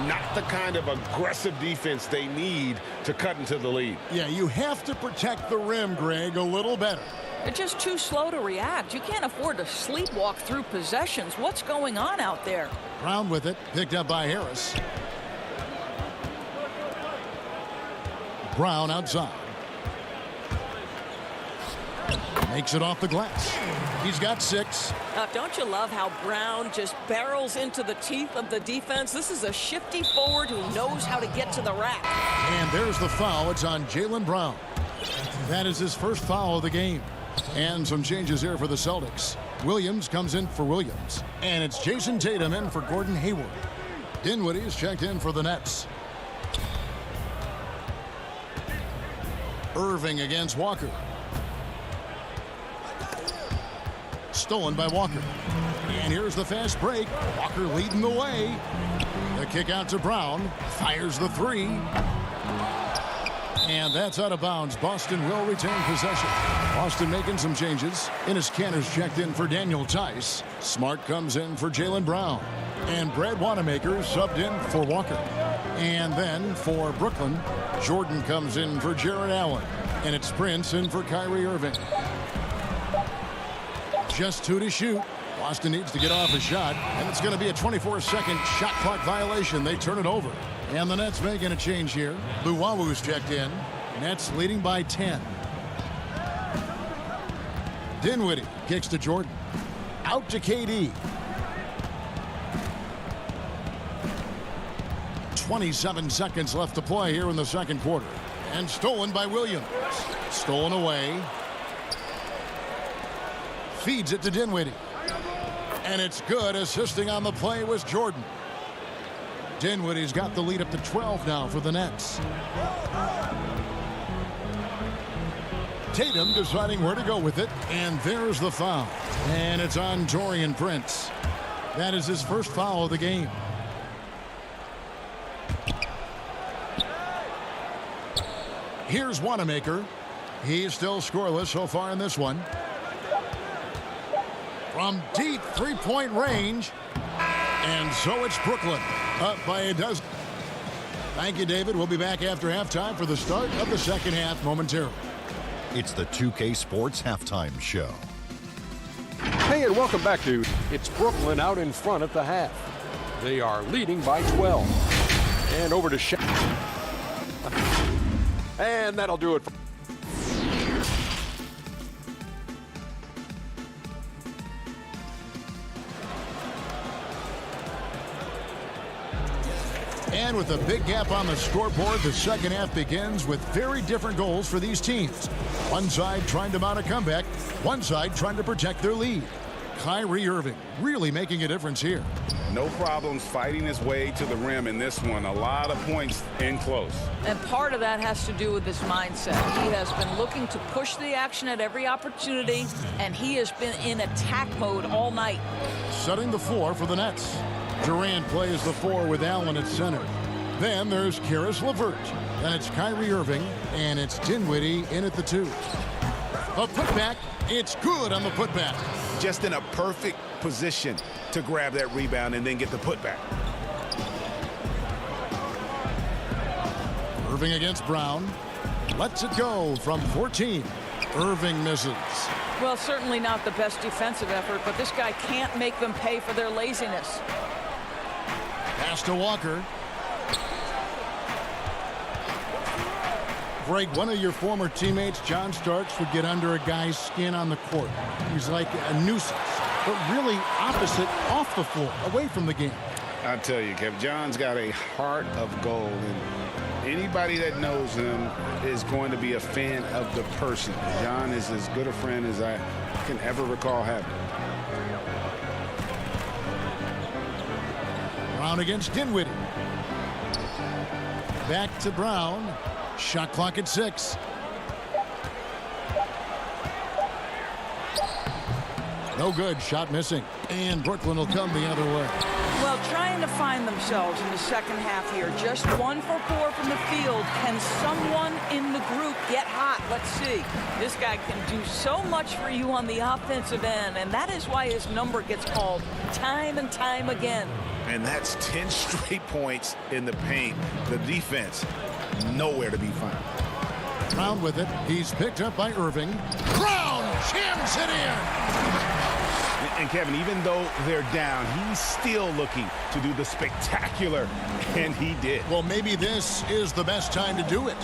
Not the kind of aggressive defense they need to cut into the lead.
Yeah, you have to protect the rim, Greg, a little better.
They're just too slow to react. You can't afford to sleepwalk through possessions. What's going on out there?
Brown with it, picked up by Harris. Brown outside. Makes it off the glass. He's got 6.
Now, don't you love how Brown just barrels into the teeth of the defense? This is a shifty forward who knows how to get to the rack.
And there's the foul. It's on Jaylen Brown. That is his first foul of the game. And some changes here for the Celtics. Williams comes in for Williams. And it's Jason Tatum in for Gordon Hayward. Dinwiddie is checked in for the Nets. Irving against Walker. Stolen by Walker. And here's the fast break. Walker leading the way. The kick out to Brown. Fires the 3. And that's out of bounds. Boston will retain possession. Boston making some changes. Enes Kanter's checked in for Daniel Tice. Smart comes in for Jaylen Brown. And Brad Wanamaker subbed in for Walker. And then for Brooklyn, Jordan comes in for Jarrett Allen. And it's Prince in for Kyrie Irving. Just 2 to shoot. Boston needs to get off a shot. And it's going to be a 24-second shot clock violation. They turn it over. And the Nets making a change here. Luwawu's checked in. Nets leading by 10. Dinwiddie kicks to Jordan. Out to KD. 27 seconds left to play here in the second quarter. And stolen by Williams. Stolen away. Feeds it to Dinwiddie. And it's good. Assisting on the play was Jordan. Dinwiddie's got the lead up to 12 now for the Nets. Tatum deciding where to go with it. And there's the foul. And it's on Taurean Prince. That is his first foul of the game. Here's Wanamaker. He's still scoreless so far in this one. From deep three-point range. And so it's Brooklyn. Up by a dozen. Thank you, David. We'll be back after halftime for the start of the second half momentarily.
It's the 2K Sports Halftime Show.
Hey, and welcome back to It's Brooklyn out in front at the half. They are leading by 12. And over to Shaq. And that'll do it.
And with a big gap on the scoreboard, the second half begins with very different goals for these teams. One side trying to mount a comeback, one side trying to protect their lead. Kyrie Irving really making a difference here.
No problems fighting his way to the rim in this one. A lot of points in close.
And part of that has to do with his mindset. He has been looking to push the action at every opportunity, and he has been in attack mode all night.
Setting the floor for the Nets. Durant plays the 4 with Allen at center. Then there's Caris LeVert. Then it's Kyrie Irving, and it's Dinwiddie in at the 2. A putback. It's good on the putback.
Just in a perfect position to grab that rebound and then get the putback.
Irving against Brown. Lets it go from 14. Irving misses.
Well, certainly not the best defensive effort, but this guy can't make them pay for their laziness.
Pass to Walker. Greg, one of your former teammates, John Starks, would get under a guy's skin on the court. He's like a nuisance. but really opposite off the floor, away from the game.
I tell you, Kev, John's got a heart of gold, and anybody that knows him is going to be a fan of the person. John is as good a friend as I can ever recall having.
Brown against Dinwiddie. Back to Brown. Shot clock at 6. No good. Shot missing. And Brooklyn will come the other way.
Well, trying to find themselves in the second half here. Just 1 for 4 from the field. Can someone in the group get hot? Let's see. This guy can do so much for you on the offensive end, and that is why his number gets called time and time again.
And that's 10 straight points in the paint. The defense, nowhere to be found.
Brown with it. He's picked up by Irving. Brown jams it in.
And Kevin, even though they're down, he's still looking to do the spectacular, and he did.
Well, maybe this is the best time to do it.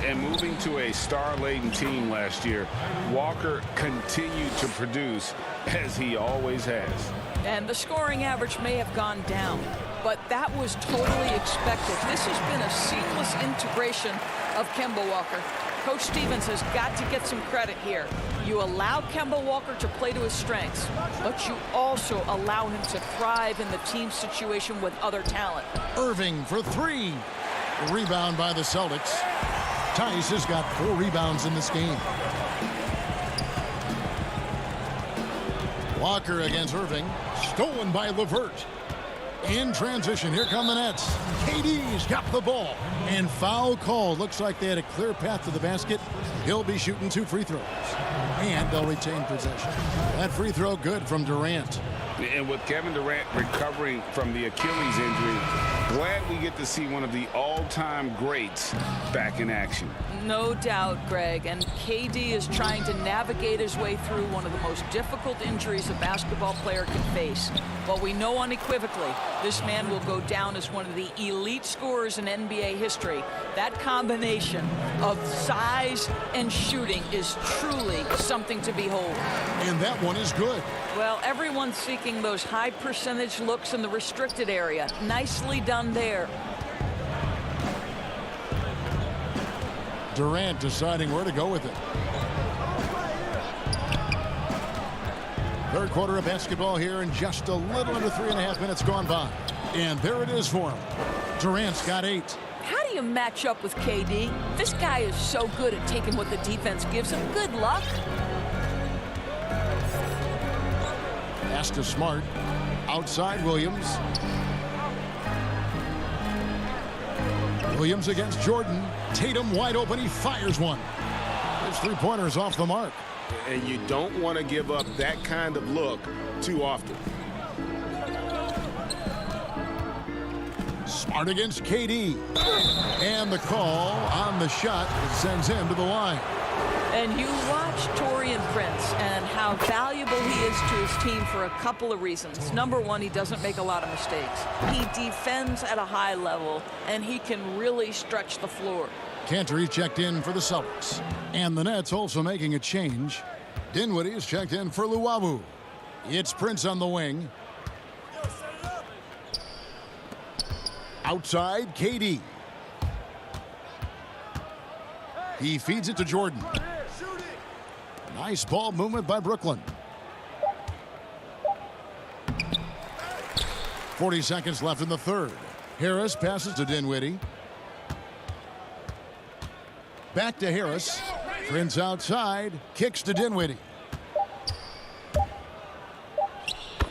And moving to a star-laden team last year, Walker continued to produce as he always has.
And the scoring average may have gone down, but that was totally expected. This has been a seamless integration of Kemba Walker. Coach Stevens has got to get some credit here. You allow Kemba Walker to play to his strengths, but you also allow him to thrive in the team situation with other talent.
Irving for 3. Rebound by the Celtics. Tice has got 4 rebounds in this game. Walker against Irving. Stolen by LeVert. In transition, here come the Nets. KD's got the ball. And foul call. Looks like they had a clear path to the basket. He'll be shooting 2 free throws. And they'll retain possession. That free throw good from Durant.
And with Kevin Durant recovering from the Achilles injury, glad we get to see one of the all-time greats back in action.
No doubt, Greg. And KD is trying to navigate his way through one of the most difficult injuries a basketball player can face. But we know unequivocally this man will go down as one of the elite scorers in NBA history. That combination of size and shooting is truly something to behold.
And that one is good.
Well, everyone's seeking those high percentage looks in the restricted area. Nicely done there.
Durant deciding where to go with it. Third quarter of basketball here, and just a little under 3.5 minutes gone by. And there it is for him. Durant's got 8.
How do you match up with KD? This guy is so good at taking what the defense gives him. Good luck.
Pass to Smart. Outside Williams. Williams against Jordan. Tatum wide open. He fires one. His 3-pointers off the mark.
And you don't want to give up that kind of look too often.
Smart against KD. And the call on the shot sends him to the line.
And you watch Taurean Prince and how valuable he is to his team for a couple of reasons. Number one, he doesn't make a lot of mistakes. He defends at a high level, and he can really stretch the floor.
Cantor checked in for the Celtics. And the Nets also making a change. Dinwiddie is checked in for Luwawu. It's Prince on the wing. Outside, KD. He feeds it to Jordan. Nice ball movement by Brooklyn. 40 seconds left in the third. Harris passes to Dinwiddie. Back to Harris. Prince outside. Kicks to Dinwiddie.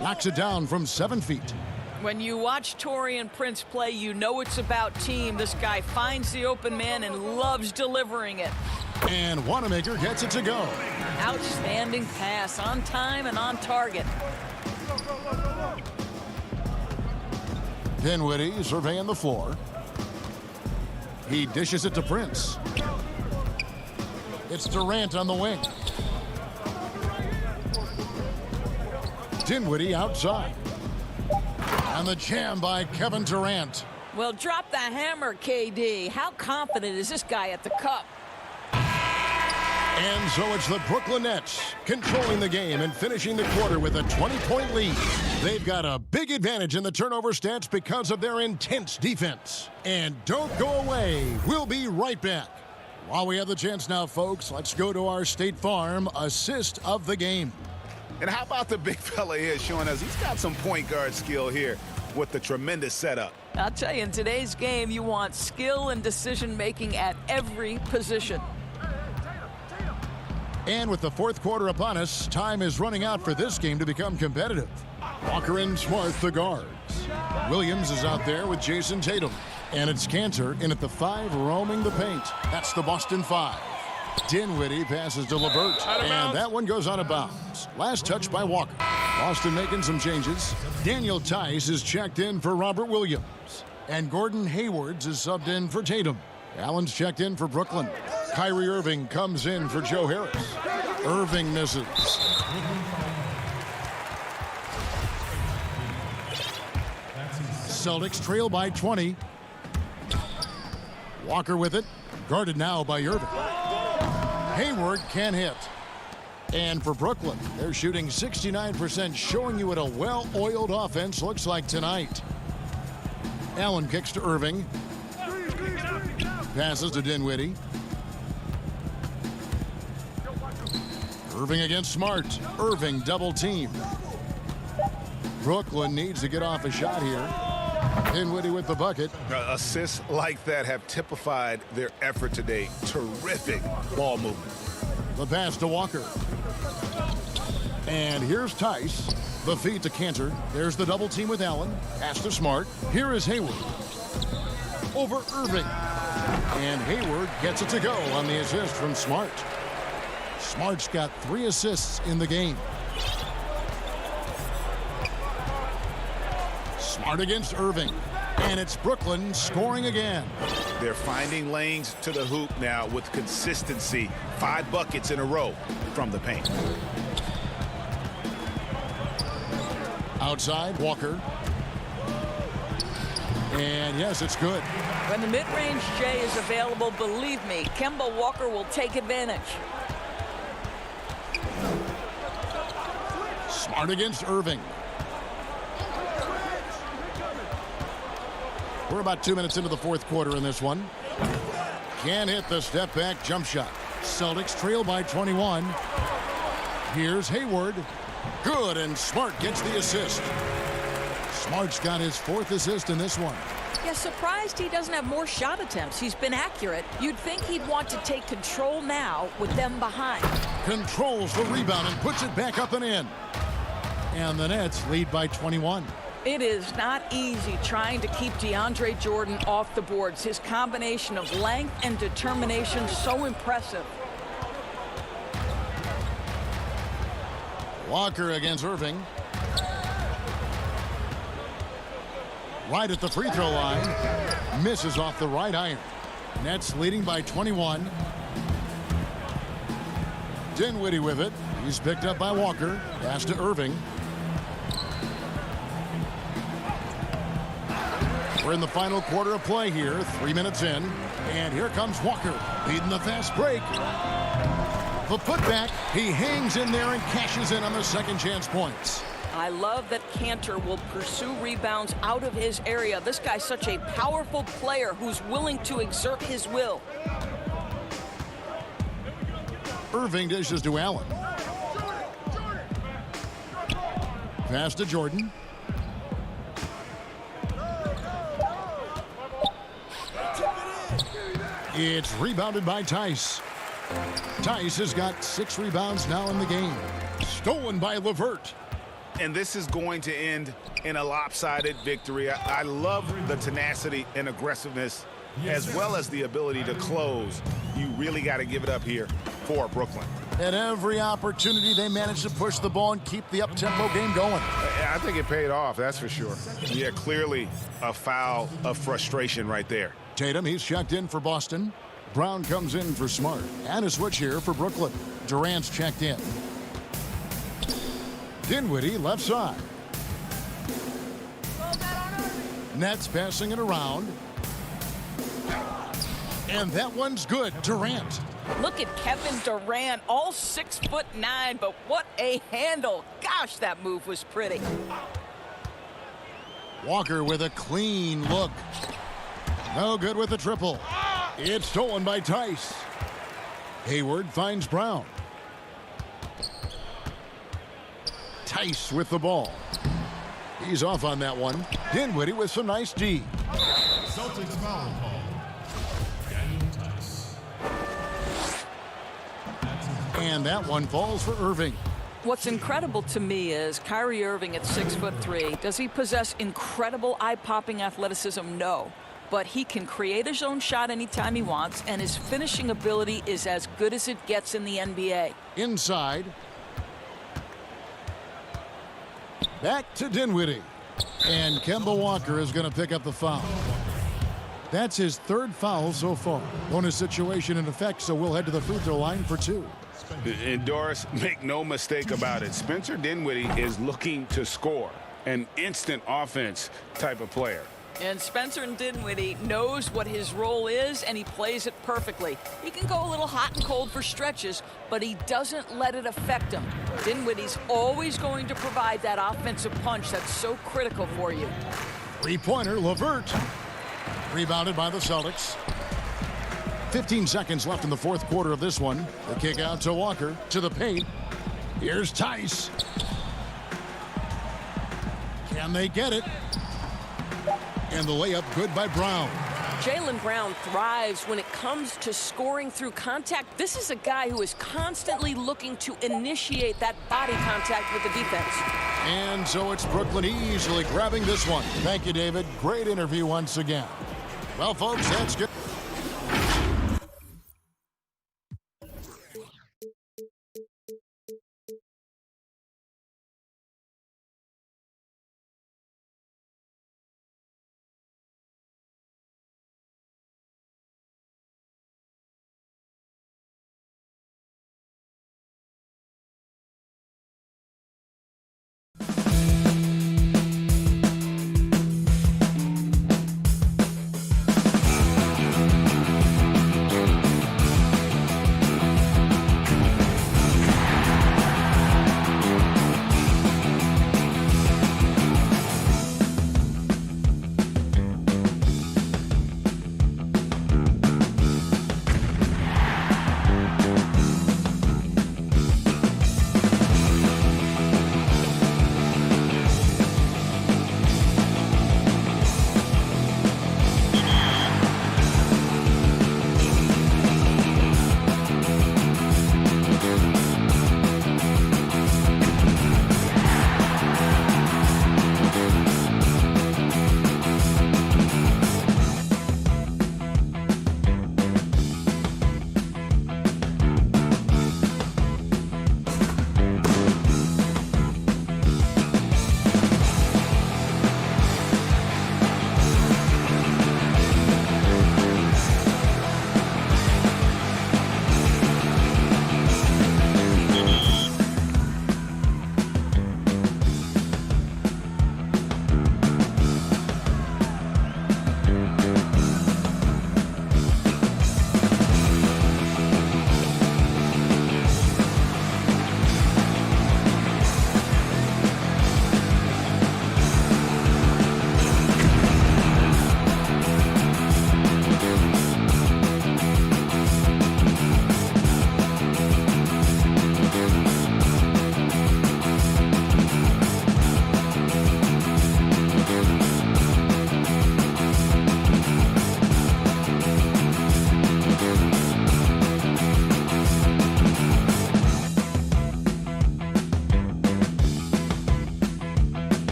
Knocks it down from 7 feet.
When you watch Taurean Prince play, you know it's about team. This guy finds the open man and loves delivering it.
And Wanamaker gets it to go.
Outstanding pass, on time and on target.
Dinwiddie surveying the floor. He dishes it to Prince. It's Durant on the wing. Dinwiddie outside. And the jam by Kevin Durant.
Well, drop the hammer, KD. How confident is this guy at the cup?
And so it's the Brooklyn Nets controlling the game and finishing the quarter with a 20-point lead. They've got a big advantage in the turnover stats because of their intense defense. And don't go away. We'll be right back. While we have the chance now, folks, let's go to our State Farm assist of the game.
And how about the big fella here showing us he's got some point guard skill here with the tremendous setup.
I'll tell you, in today's game, you want skill and decision-making at every position.
And with the fourth quarter upon us, time is running out for this game to become competitive. Walker and Smart, the guards. Williams is out there with Jason Tatum. And it's Cantor in at the 5, roaming the paint. That's the Boston 5. Dinwiddie passes to LeVert. And that one goes out of bounds. Last touch by Walker. Boston making some changes. Daniel Tice is checked in for Robert Williams. And Gordon Haywards is subbed in for Tatum. Allen's checked in for Brooklyn. Kyrie Irving comes in for Joe Harris. Irving misses. Celtics trail by 20. Walker with it. Guarded now by Irving. Hayward can't hit. And for Brooklyn, they're shooting 69%, showing you what a well-oiled offense looks like tonight. Allen kicks to Irving. Passes to Dinwiddie. Irving against Smart. Irving double team. Brooklyn needs to get off a shot here. Dinwiddie with the bucket.
Assists like that have typified their effort today. Terrific ball movement.
The pass to Walker. And here's Tice. The feed to Cantor. There's the double team with Allen. Pass to Smart. Here is Hayward. Over Irving. And Hayward gets it to go on the assist from Smart. Smart's got 3 assists in the game. Smart against Irving. And it's Brooklyn scoring again.
They're finding lanes to the hoop now with consistency. 5 buckets in a row from the paint.
Outside, Walker. And yes, it's good.
When the mid-range J is available, believe me, Kemba Walker will take advantage.
Smart against Irving. We're about 2 minutes into the fourth quarter in this one. Can't hit the step back jump shot. Celtics trail by 21. Here's Hayward. Good, and Smart gets the assist. Smart's got his 4th assist in this one.
Yeah, surprised he doesn't have more shot attempts. He's been accurate. You'd think he'd want to take control now with them behind.
Controls the rebound and puts it back up and in. And the Nets lead by 21.
It is not easy trying to keep DeAndre Jordan off the boards. His combination of length and determination so impressive.
Walker against Irving. Right at the free throw line. Misses off the right iron. Nets leading by 21. Dinwiddie with it. He's picked up by Walker. Pass to Irving. We're in the final quarter of play here. 3 minutes in. And here comes Walker leading the fast break. The putback. He hangs in there and cashes in on the second chance points.
I love that Cantor will pursue rebounds out of his area. This guy's such a powerful player who's willing to exert his will.
Irving dishes to Allen. Pass to Jordan. It's rebounded by Tice. Tice has got 6 rebounds now in the game. Stolen by LeVert.
And this is going to end in a lopsided victory. I love the tenacity and aggressiveness as well as the ability to close. You really got to give it up here for Brooklyn.
At every opportunity, they managed to push the ball and keep the up-tempo game going.
I think it paid off, that's for sure. Yeah, clearly a foul of frustration right there.
Tatum, he's checked in for Boston. Brown comes in for Smart. And a switch here for Brooklyn. Durant's checked in. Dinwiddie left side. Nets passing it around. And that one's good. Durant.
Look at Kevin Durant, all 6'9", but what a handle. Gosh, that move was pretty.
Walker with a clean look. No good with the triple. It's stolen by Tice. Hayward finds Brown. Tice with the ball. He's off on that one. Dinwiddie with some nice D.
Celtics foul call. Daniel Tice.
And that one falls for Irving.
What's incredible to me is Kyrie Irving at 6'3". Does he possess incredible eye-popping athleticism? No. But he can create his own shot anytime he wants, and his finishing ability is as good as it gets in the NBA.
Inside. Back to Dinwiddie. And Kemba Walker is going to pick up the foul. That's his third foul so far. Bonus situation in effect, so we'll head to the free throw line for 2.
And Doris, make no mistake about it. Spencer Dinwiddie is looking to score. An instant offense type of player.
And Spencer Dinwiddie knows what his role is, and he plays it perfectly. He can go a little hot and cold for stretches, but he doesn't let it affect him. Dinwiddie's always going to provide that offensive punch that's so critical for you.
Three-pointer, LeVert. Rebounded by the Celtics. 15 seconds left in the fourth quarter of this one. The kick out to Walker, to the paint. Here's Tice. Can they get it? And the layup good by Brown.
Jaylen Brown thrives when it comes to scoring through contact. This is a guy who is constantly looking to initiate that body contact with the defense.
And so it's Brooklyn easily grabbing this one. Thank you, David. Great interview once again. Well, folks, that's good.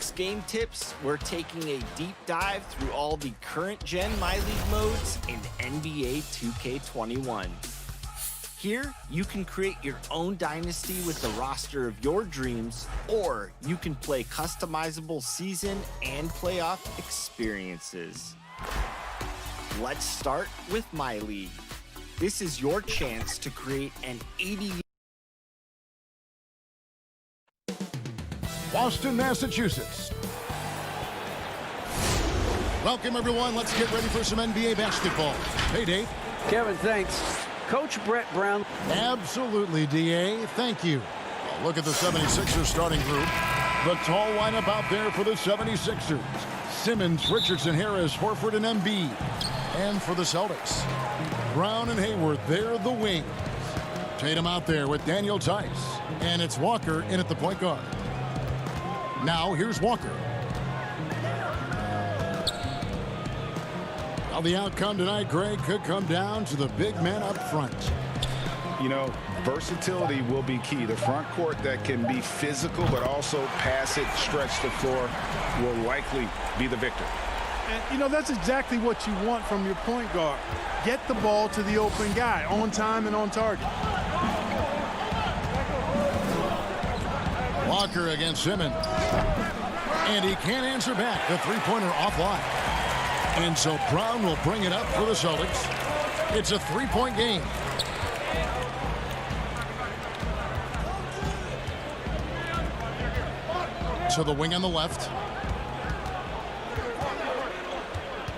week's game tips, we're taking a deep dive through all the current-gen MyLeague modes in NBA 2K21. Here, you can create your own dynasty with the roster of your dreams, or you can play customizable season and playoff experiences. Let's start with MyLeague. This is your chance to create an 80
Boston, Massachusetts. Welcome, everyone. Let's get ready for some NBA basketball. Hey, Dave.
Kevin, thanks. Coach Brett Brown.
Absolutely, DA. Thank you. Well, look at the 76ers starting group. The tall lineup out there for the 76ers. Simmons, Richardson, Harris, Horford, and Embiid. And for the Celtics, Brown and Hayward, they're the wings. Tatum out there with Daniel Tice. And it's Walker in at the point guard. Now, here's Walker. Well, the outcome tonight, Greg, could come down to the big man up front.
You know, versatility will be key. The front court that can be physical but also pass it, stretch the floor will likely be the victor.
And, you know, that's exactly what you want from your point guard. Get the ball to the open guy on time and on target.
Walker against Simmons. And he can't answer back. The three-pointer offline. And so Brown will bring it up for the Celtics. It's a three-point game. To the wing on the left.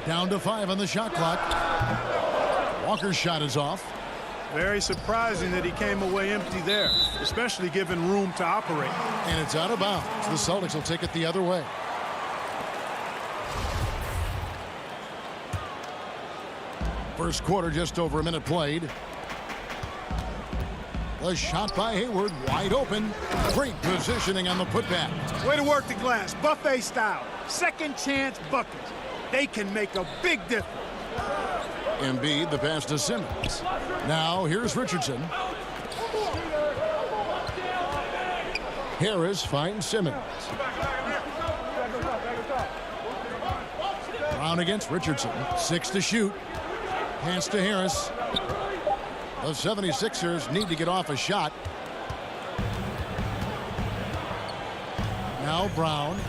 Down to 5 on the shot clock. Walker's shot is off.
Very surprising that he came away empty there, especially given room to operate.
And it's out of bounds. The Celtics will take it the other way. First quarter, just over a minute played. A shot by Hayward, wide open. Great positioning on the putback.
Way to work the glass, buffet style. Second chance buckets. They can make a big difference.
Embiid, the pass to Simmons. Now here's Richardson. Harris finds Simmons. Brown against Richardson. 6 to shoot. Pass to Harris. The 76ers need to get off a shot. Now Brown.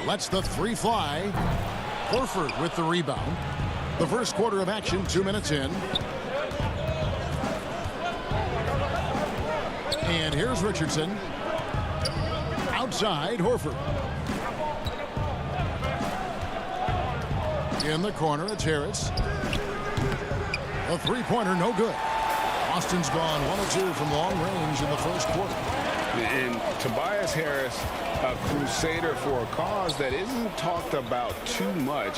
Lets the three fly. Horford with the rebound. The first quarter of action, 2 minutes in. And here's Richardson. Outside, Horford. In the corner, it's Harris. A three-pointer, no good. Boston's gone 1 of 2 from long range in the first quarter.
And Tobias Harris, a crusader for a cause that isn't talked about too much.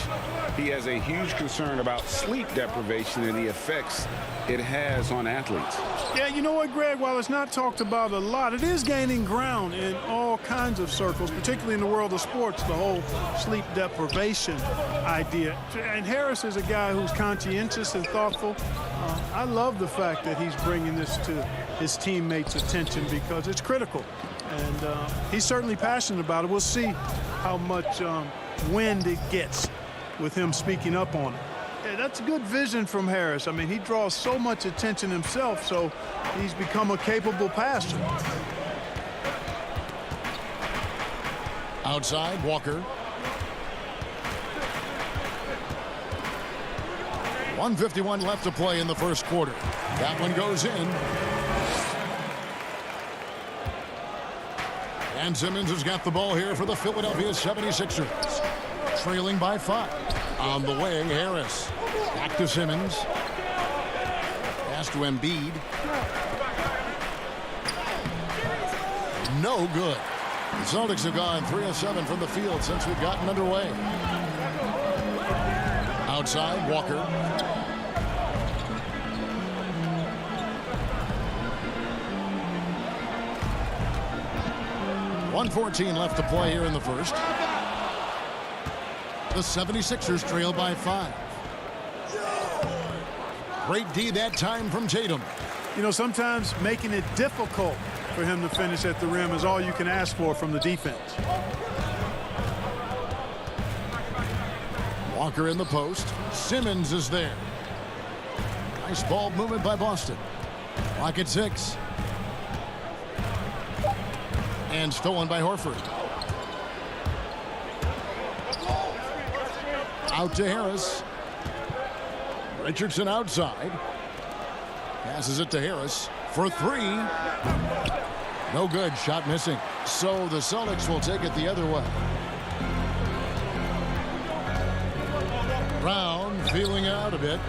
He has a huge concern about sleep deprivation and the effects it has on athletes.
Yeah, you know what, Greg? While it's not talked about a lot, it is gaining ground in all kinds of circles, particularly in the world of sports, the whole sleep deprivation idea. And Harris is a guy who's conscientious and thoughtful. I love the fact that he's bringing this to his teammates' attention because it's critical. And he's certainly passionate about it. We'll see how much wind it gets with him speaking up on it. Yeah, that's a good vision from Harris. I mean, he draws so much attention himself, so he's become a capable passer.
Outside, Walker. 1:51 left to play in the first quarter. That one goes in. And Simmons has got the ball here for the Philadelphia 76ers. Trailing by 5. On the wing, Harris. Back to Simmons. Pass to Embiid. No good. The Celtics have gone 3 of 7 from the field since we've gotten underway. Outside, Walker. .114 left to play here in the first. The 76ers trail by 5. Great D that time from Tatum.
You know, sometimes making it difficult for him to finish at the rim is all you can ask for from the defense.
Walker in the post. Simmons is there. Nice ball movement by Boston. Clock at 6. And stolen by Horford. Out to Harris. Richardson outside. Passes it to Harris for 3. No good. Shot missing. So the Celtics will take it the other way. Brown feeling out a bit.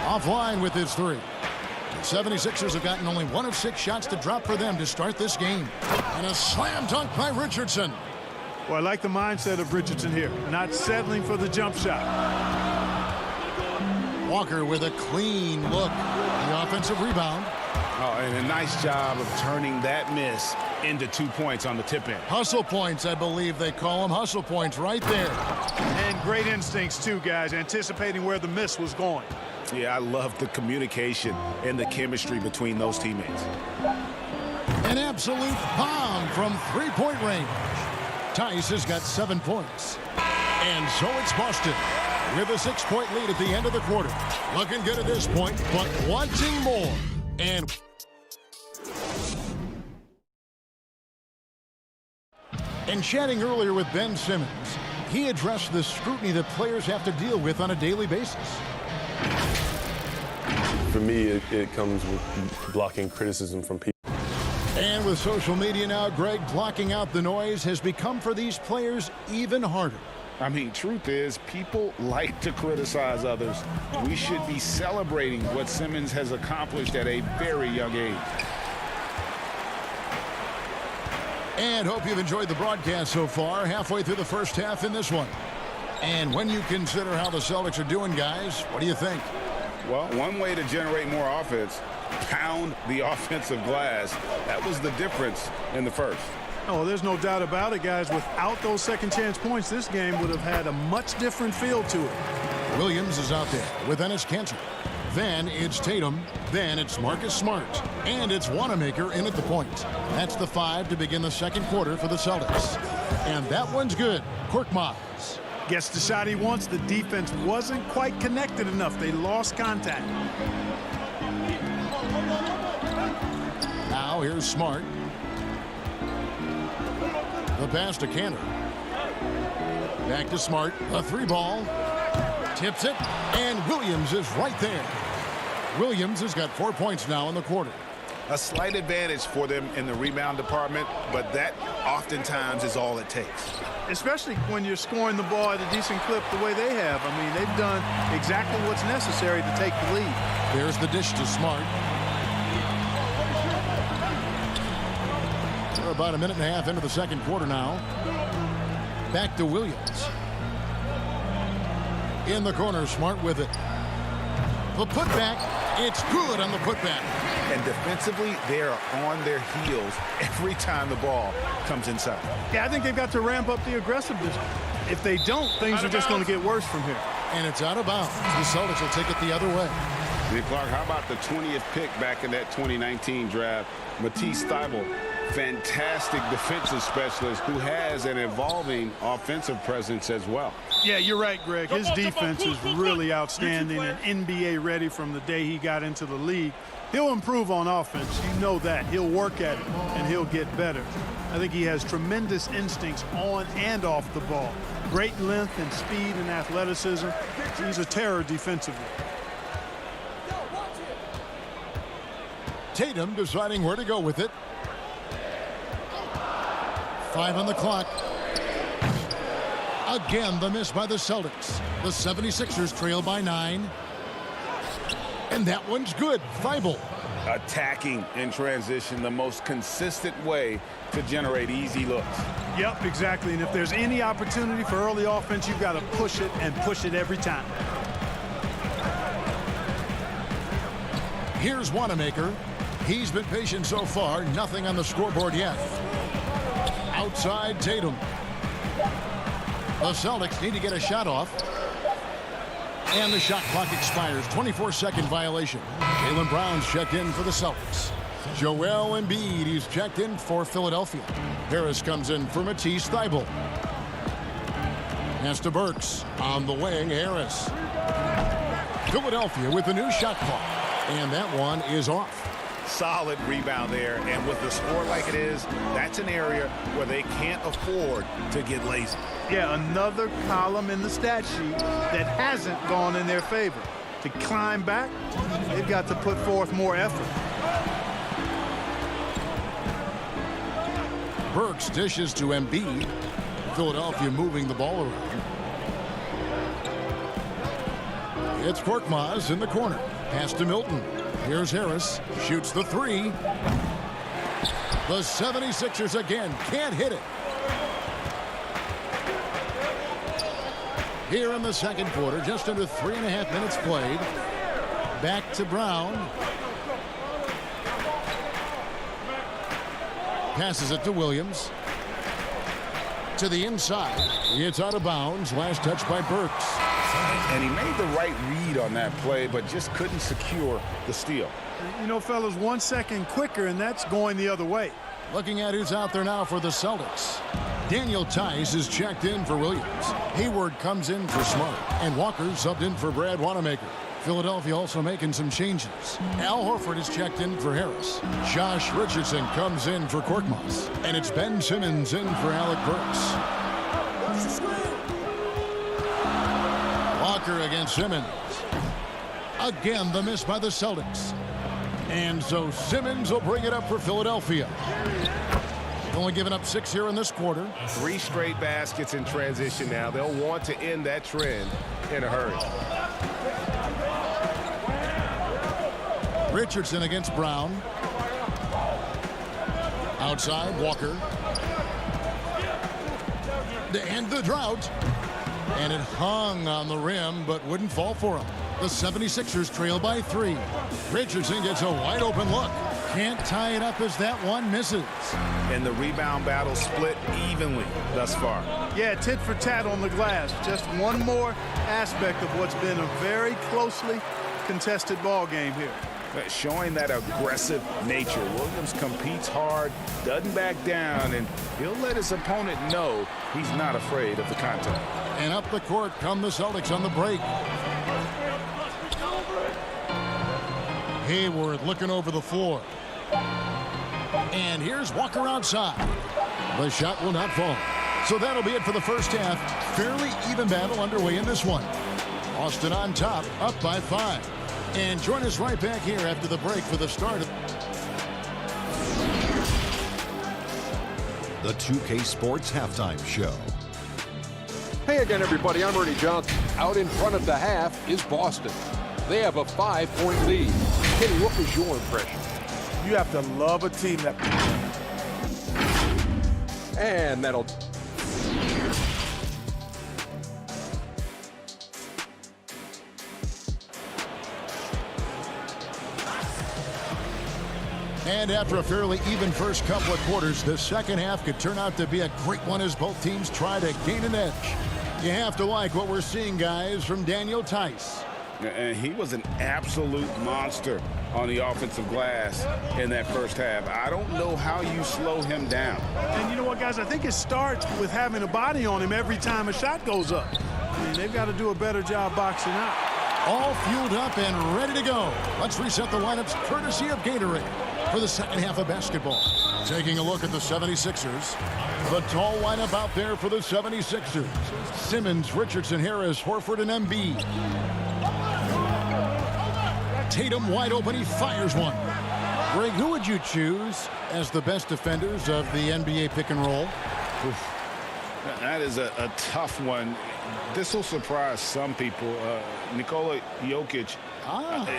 Offline with his 3. The 76ers have gotten only 1 of 6 shots to drop for them to start this game. And a slam dunk by Richardson.
Well, I like the mindset of Richardson here. Not settling for the jump shot.
Walker with a clean look. The offensive rebound.
Oh, and a nice job of turning that miss into 2 points on the tip in.
Hustle points, I believe they call them. Hustle points right there.
And great instincts, too, guys, anticipating where the miss was going.
Yeah, I love the communication and the chemistry between those teammates.
An absolute bomb from 3-point range. Tice has got 7 points. And so it's Boston with a 6-point lead at the end of the quarter. Looking good at this point, but wanting more. And chatting earlier with Ben Simmons, he addressed the scrutiny that players have to deal with on a daily basis.
For me, it comes with blocking criticism from people.
And with social media now, Greg, blocking out the noise has become for these players even harder.
I mean, truth is, people like to criticize others. We should be celebrating what Simmons has accomplished at a very young age.
And hope you've enjoyed the broadcast so far. Halfway through the first half in this one. And when you consider how the Celtics are doing, guys, what do you think?
Well, one way to generate more offense, pound the offensive glass. That was the difference in the first.
Oh, there's no doubt about it, guys. Without those second chance points, this game would have had a much different feel to it.
Williams is out there with Enes Kanter. Then it's Tatum. Then it's Marcus Smart. And it's Wanamaker in at the point. That's the 5 to begin the second quarter for the Celtics. And that one's good. Korkmaz
gets the shot he wants. The defense wasn't quite connected enough. They lost contact.
Now here's Smart. The pass to Kanter. Back to Smart. A 3-ball. Tips it. And Williams is right there. Williams has got 4 points now in the quarter.
A slight advantage for them in the rebound department, but that oftentimes is all it takes.
Especially when you're scoring the ball at a decent clip the way they have. I mean, they've done exactly what's necessary to take the lead.
There's the dish to Smart. We're about a minute and a half into the second quarter now. Back to Williams. In the corner, Smart with it. The putback, it's good on the putback.
And defensively, they are on their heels every time the ball comes inside.
Yeah, I think they've got to ramp up the aggressiveness. If they don't, things are just going to get worse from here.
And it's out of bounds. The Celtics will take it the other way.
Nick Clark, how about the 20th pick back in that 2019 draft? Matisse Thybulle, fantastic defensive specialist who has an evolving offensive presence as well.
Yeah, you're right, Greg. His defense is really outstanding and NBA ready from the day he got into the league. He'll improve on offense. You know that. He'll work at it, and he'll get better. I think he has tremendous instincts on and off the ball. Great length and speed and athleticism. He's a terror defensively.
Tatum deciding where to go with it. 5 on the clock. Again, the miss by the Celtics. The 76ers trail by 9. And that one's good. Thybulle.
Attacking in transition, the most consistent way to generate easy looks.
Yep, exactly. And if there's any opportunity for early offense, you've got to push it and push it every time.
Here's Wanamaker. He's been patient so far. Nothing on the scoreboard yet. Outside Tatum. The Celtics need to get a shot off. And the shot clock expires. 24-second violation. Jaylen Brown's checked in for the Celtics. Joel Embiid, he's checked in for Philadelphia. Harris comes in for Matisse Thybulle. Pass to Burks. On the wing, Harris. Philadelphia with the new shot clock. And that one is off.
Solid rebound there, and with the score like it is, that's an area where they can't afford to get lazy.
Yeah, another column in the stat sheet that hasn't gone in their favor. To climb back, they've got to put forth more effort.
Burks dishes to Embiid. Philadelphia moving the ball around. It's Korkmaz in the corner. Pass to Milton. Here's Harris. Shoots the three. The 76ers again can't hit it. Here in the second quarter, just under 3.5 minutes played. Back to Brown. Passes it to Williams. To the inside. It's out of bounds. Last touch by Burks.
And he made the right read on that play, but just couldn't secure the steal.
You know, fellas, 1 second quicker, and that's going the other way.
Looking at who's out there now for the Celtics. Daniel Tice is checked in for Williams. Hayward comes in for Smart. And Walker subbed in for Brad Wanamaker. Philadelphia also making some changes. Al Horford is checked in for Harris. Josh Richardson comes in for Korkmaz. And it's Ben Simmons in for Alec Burks. Walker against Simmons. Again, the miss by the Celtics. And so Simmons will bring it up for Philadelphia. Only giving up 6 here in this quarter.
3 straight baskets in transition now. They'll want to end that trend in a hurry.
Richardson against Brown. Outside, Walker. To end the drought. And it hung on the rim, but wouldn't fall for him. The 76ers trail by 3. Richardson gets a wide open look. Can't tie it up as that one misses.
And the rebound battle split evenly thus far.
Yeah, tit for tat on the glass. Just one more aspect of what's been a very closely contested ball game here.
Showing that aggressive nature. Williams competes hard, doesn't back down, and he'll let his opponent know he's not afraid of the contact.
And up the court come the Celtics on the break. Hayward looking over the floor. And here's Walker outside. The shot will not fall. So that'll be it for the first half. Fairly even battle underway in this one. Boston on top, up by 5. And join us right back here after the break for the start of
the 2K Sports Halftime Show.
Hey again, everybody. I'm Ernie Johnson. Out in front of the half is Boston. They have a 5-point lead. Kenny, what was your impression?
You have to love a team that...
And that'll...
And after a fairly even first couple of quarters, the second half could turn out to be a great one as both teams try to gain an edge. You have to like what we're seeing, guys, from Daniel Tice.
And he was an absolute monster on the offensive glass in that first half. I don't know how you slow him down.
And you know what, guys? I think it starts with having a body on him every time a shot goes up. I mean, they've got to do a better job boxing out.
All fueled up and ready to go. Let's reset the lineups courtesy of Gatorade for the second half of basketball. Taking a look at the 76ers. The tall lineup out there for the 76ers. Simmons, Richardson, Harris, Horford, and Embiid. Tatum wide open. He fires one. Greg, who would you choose as the best defenders of the NBA pick and roll?
That is a tough one. This will surprise some people. Nikola Jokic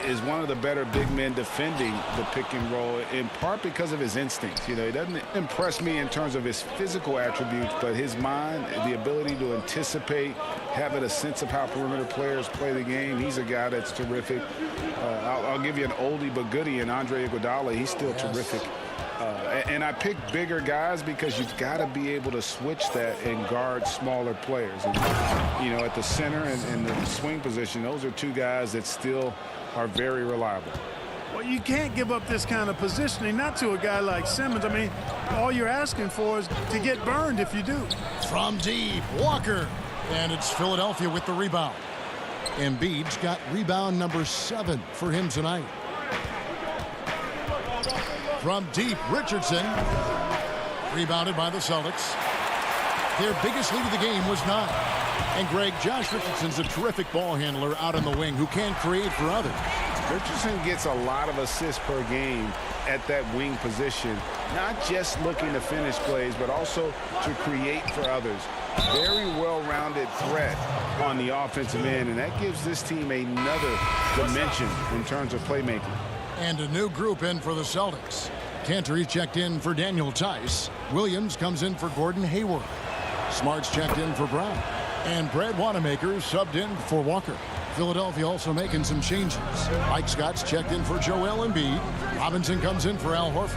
is one of the better big men defending the pick and roll, in part because of his instincts. You know, he doesn't impress me in terms of his physical attributes, but his mind, the ability to anticipate, having a sense of how perimeter players play the game. He's a guy that's terrific. I'll give you an oldie but goodie in Andre Iguodala. He's still terrific
And I pick bigger guys because you've got to be able to switch that and guard smaller players. And, you know, at the center and the swing position, those are two guys that still are very reliable.
Well, you can't give up this kind of positioning, not to a guy like Simmons. I mean, all you're asking for is to get burned if you do.
From deep, Walker. And it's Philadelphia with the rebound. Embiid's got rebound number 7 for him tonight. From deep, Richardson. Rebounded by the Celtics. Their biggest lead of the game was 9. And Greg, Josh Richardson's a terrific ball handler out on the wing who can create for others.
Richardson gets a lot of assists per game at that wing position, not just looking to finish plays, but also to create for others. Very well-rounded threat on the offensive end, and that gives this team another dimension in terms of playmaking.
And a new group in for the Celtics. Cantor checked in for Daniel Tice. Williams comes in for Gordon Hayward. Smart's checked in for Brown. And Brad Wanamaker subbed in for Walker. Philadelphia also making some changes. Mike Scott's checked in for Joel Embiid. Robinson comes in for Al Horford.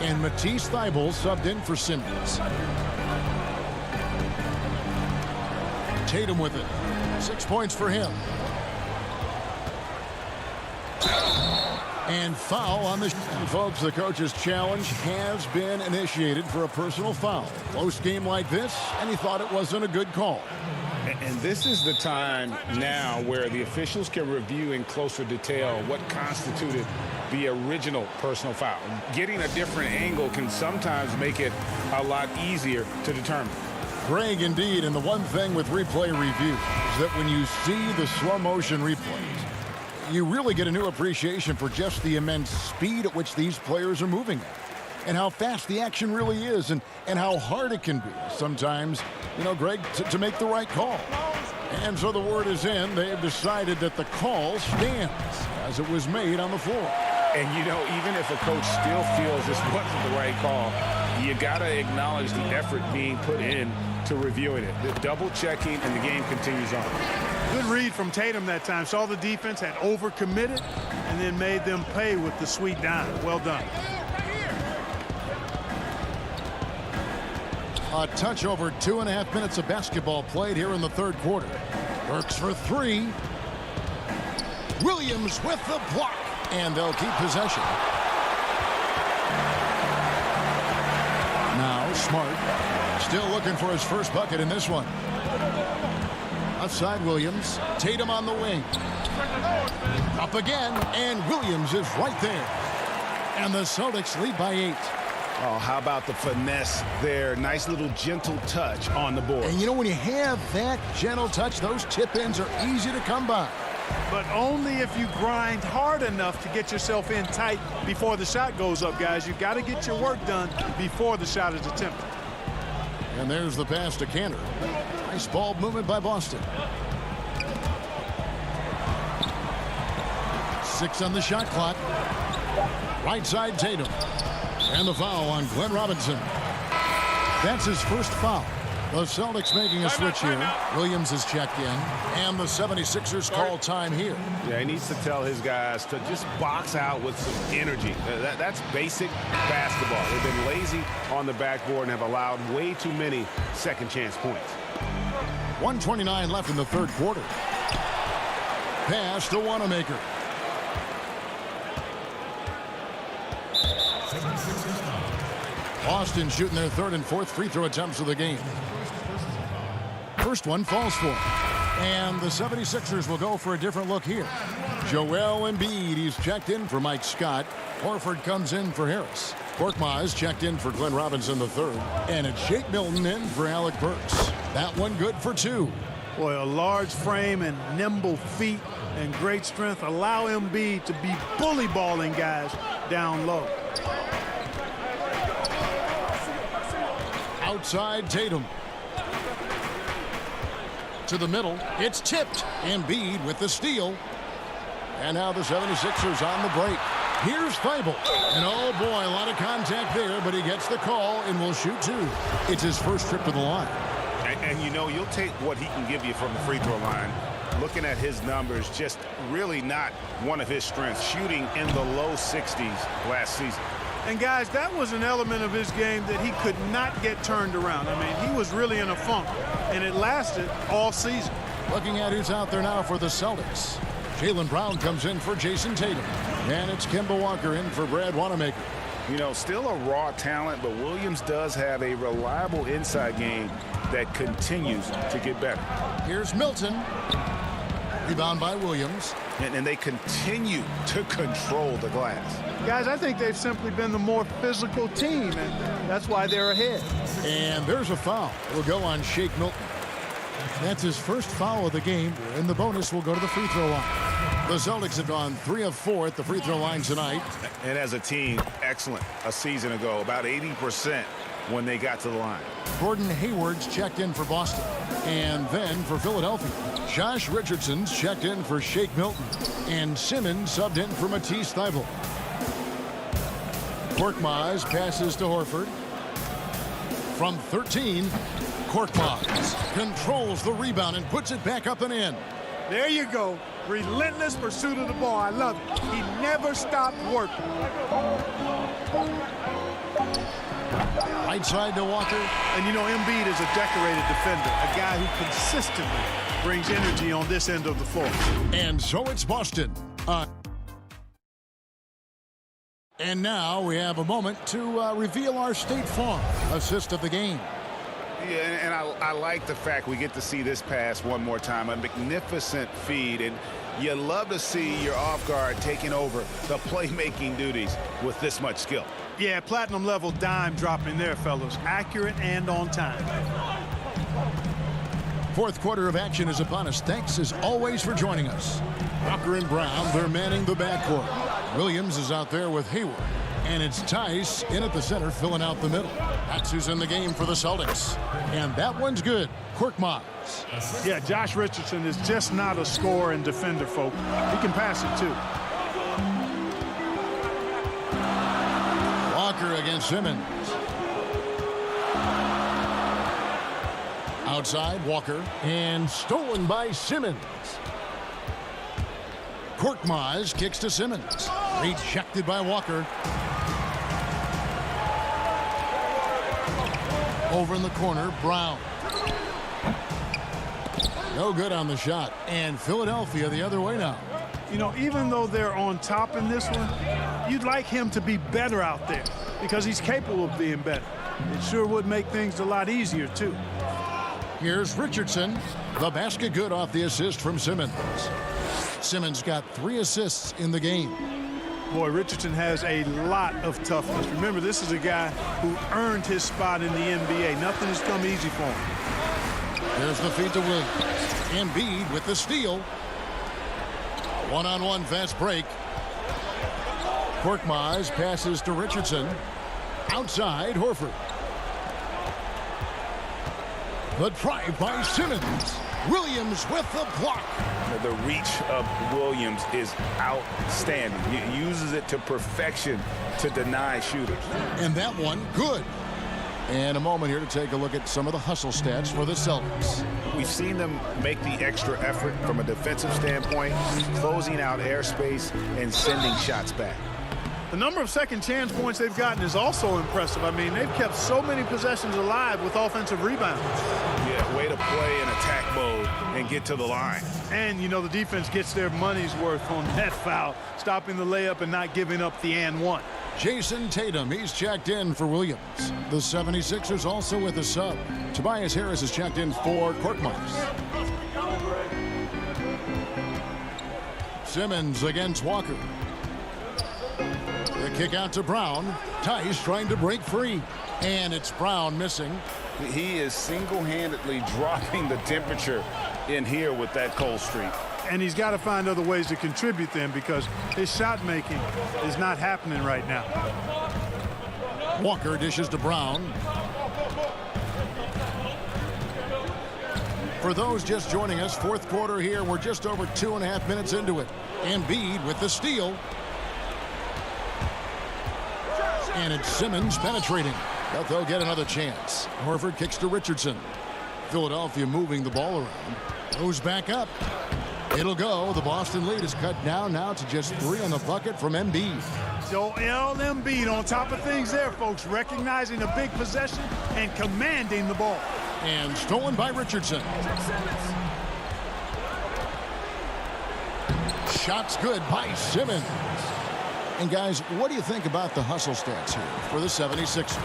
And Matisse Thybulle subbed in for Simmons. Tatum with it. 6 points for him. And foul on the folks. The coach's challenge has been initiated for a personal foul. Close game like this, and he thought it wasn't a good call.
And this is the time now where the officials can review in closer detail what constituted the original personal foul. Getting a different angle can sometimes make it a lot easier to determine.
Greg, indeed, and the one thing with replay review is that when you see the slow motion replays, you really get a new appreciation for just the immense speed at which these players are moving at, and how fast the action really is, and how hard it can be sometimes, you know, Greg, to make the right call. And so the word is in. They have decided that the call stands as it was made on the floor.
And, you know, even if a coach still feels this wasn't the right call, you got to acknowledge the effort being put in to reviewing it. The double checking, and the game continues on.
Good read from Tatum that time. Saw the defense had overcommitted and then made them pay with the sweet dime. Well done.
A touch over 2.5 minutes of basketball played here in the third quarter. Burks for 3. Williams with the block. And they'll keep possession. Now Smart still looking for his first bucket in this one. Outside Williams. Tatum on the wing. Up again, and Williams is right there. And the Celtics lead by 8.
Oh, how about the finesse there? Nice little gentle touch on the board.
And you know, when you have that gentle touch, those tip-ins are easy to come by.
But only if you grind hard enough to get yourself in tight before the shot goes up, guys. You've got to get your work done before the shot is attempted.
And there's the pass to Cantor. Nice ball movement by Boston. 6 on the shot clock. Right side Tatum. And the foul on Glenn Robinson. That's his first foul. The Celtics making a switch here. Williams is checked in. And the 76ers call time here.
Yeah, he needs to tell his guys to just box out with some energy. That's basic basketball. They've been lazy on the backboard and have allowed way too many second chance points.
1:29 left in the third quarter. Pass to Wanamaker. Boston shooting their third and fourth free throw attempts of the game. First one falls for. And the 76ers will go for a different look here. Joel Embiid, he's checked in for Mike Scott. Horford comes in for Harris. Korkmaz checked in for Glenn Robinson III. And it's Shake Milton in for Alec Burks. That one good for 2.
Boy, a large frame and nimble feet and great strength allow Embiid to be bully balling guys down low.
Outside Tatum. To the middle. It's tipped. Embiid with the steal. And now the 76ers on the break. Here's Thybulle. And oh boy, a lot of contact there, but he gets the call and will shoot 2. It's his first trip to the line.
And you know, you'll take what he can give you from the free throw line. Looking at his numbers, just really not one of his strengths. Shooting in the low 60s last season.
And guys, that was an element of his game that he could not get turned around. I mean, he was really in a funk, and it lasted all season.
Looking at who's out there now for the Celtics. Jaylen Brown comes in for Jason Tatum. And it's Kemba Walker in for Brad Wanamaker.
You know, still a raw talent, but Williams does have a reliable inside game that continues to get better.
Here's Milton. Rebound by Williams.
And they continue to control the glass.
Guys, I think they've simply been the more physical team, and that's why they're ahead.
And there's a foul. It'll go on Shake Milton. That's his first foul of the game, and the bonus will go to the free throw line. The Celtics have gone 3 of 4 at the free throw line tonight.
And as a team, excellent a season ago, about 80% when they got to the line.
Gordon Hayward's checked in for Boston. And then for Philadelphia, Josh Richardson's checked in for Shake Milton. And Simmons subbed in for Matisse Thybulle. Korkmaz passes to Horford. From 13, Korkmaz controls the rebound and puts it back up and in.
There you go. Relentless pursuit of the ball. I love it. He never stopped working.
Right side to Walker.
And you know, Embiid is a decorated defender, a guy who consistently brings energy on this end of the floor.
And so it's Boston. And now we have a moment to reveal our State Farm assist of the game.
Yeah, and I like the fact we get to see this pass one more time. A magnificent feed, and you love to see your off guard taking over the playmaking duties with this much skill.
Yeah, platinum level dime dropping there, fellas. Accurate and on time.
Fourth quarter of action is upon us. Thanks as always for joining us. Walker and Brown, they're manning the backcourt. Williams is out there with Hayward. And it's Tice in at the center, filling out the middle. That's who's in the game for the Celtics. And that one's good. Korkmaz.
Yeah, Josh Richardson is just not a scorer and defender, folk. He can pass it, too.
Walker against Simmons. Outside, Walker. And stolen by Simmons. Korkmaz kicks to Simmons. Rejected by Walker. Over in the corner, Brown. No good on the shot. And Philadelphia the other way now.
You know, even though they're on top in this one, you'd like him to be better out there because he's capable of being better. It sure would make things a lot easier, too.
Here's Richardson. The basket good off the assist from Simmons. Simmons got 3 assists in the game.
Boy, Richardson has a lot of toughness. Remember, this is a guy who earned his spot in the NBA. Nothing has come easy for him.
There's the feed to Williams. Embiid with the steal. One-on-one fast break. Korkmaz passes to Richardson. Outside, Horford. The drive by Simmons. Williams with the block.
The reach of Williams is outstanding. He uses it to perfection to deny shooters.
And that one, good. And a moment here to take a look at some of the hustle stats for the Celtics.
We've seen them make the extra effort from a defensive standpoint, closing out airspace and sending shots back.
The number of second chance points they've gotten is also impressive. I mean, they've kept so many possessions alive with offensive rebounds.
Yeah, way to play in attack mode and get to the line.
And, you know, the defense gets their money's worth on that foul, stopping the layup and not giving up the and one.
Jason Tatum, he's checked in for Williams. The 76ers also with a sub. Tobias Harris is checked in for Korkmaz. Simmons against Walker. The kick out to Brown. Tice trying to break free. And it's Brown missing.
He is single-handedly dropping the temperature in here with that cold streak.
And he's got to find other ways to contribute then because his shot making is not happening right now.
Walker dishes to Brown. For those just joining us, fourth quarter here. We're just over 2.5 minutes into it. Embiid with the steal. And it's Simmons penetrating. But they'll get another chance. Horford kicks to Richardson. Philadelphia moving the ball around. Goes back up. It'll go. The Boston lead is cut down now to just 3 on the bucket from Embiid.
Joel Embiid on top of things there, folks, recognizing a big possession and commanding the ball.
And stolen by Richardson. Shots good by Simmons. And guys, what do you think about the hustle stats here for the 76ers?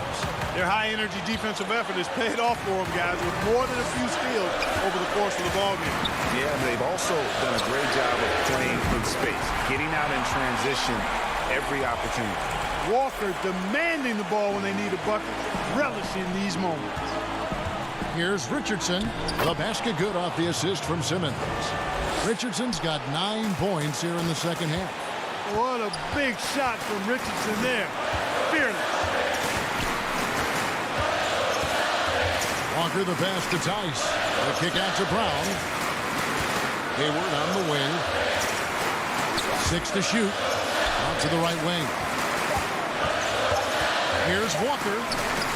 Their high-energy defensive effort has paid off for them, guys, with more than a few steals over the course of the ballgame.
Yeah, they've also done a great job of playing in space, getting out in transition every opportunity.
Walker demanding the ball when they need a bucket, relishing these moments.
Here's Richardson. The basket good off the assist from Simmons. Richardson's got 9 points here in the second half.
What a big shot from Richardson there. Fearless.
Walker the pass to Tice. The kick out to Brown. Hayward on the wing. 6 to shoot. Out to the right wing. Here's Walker.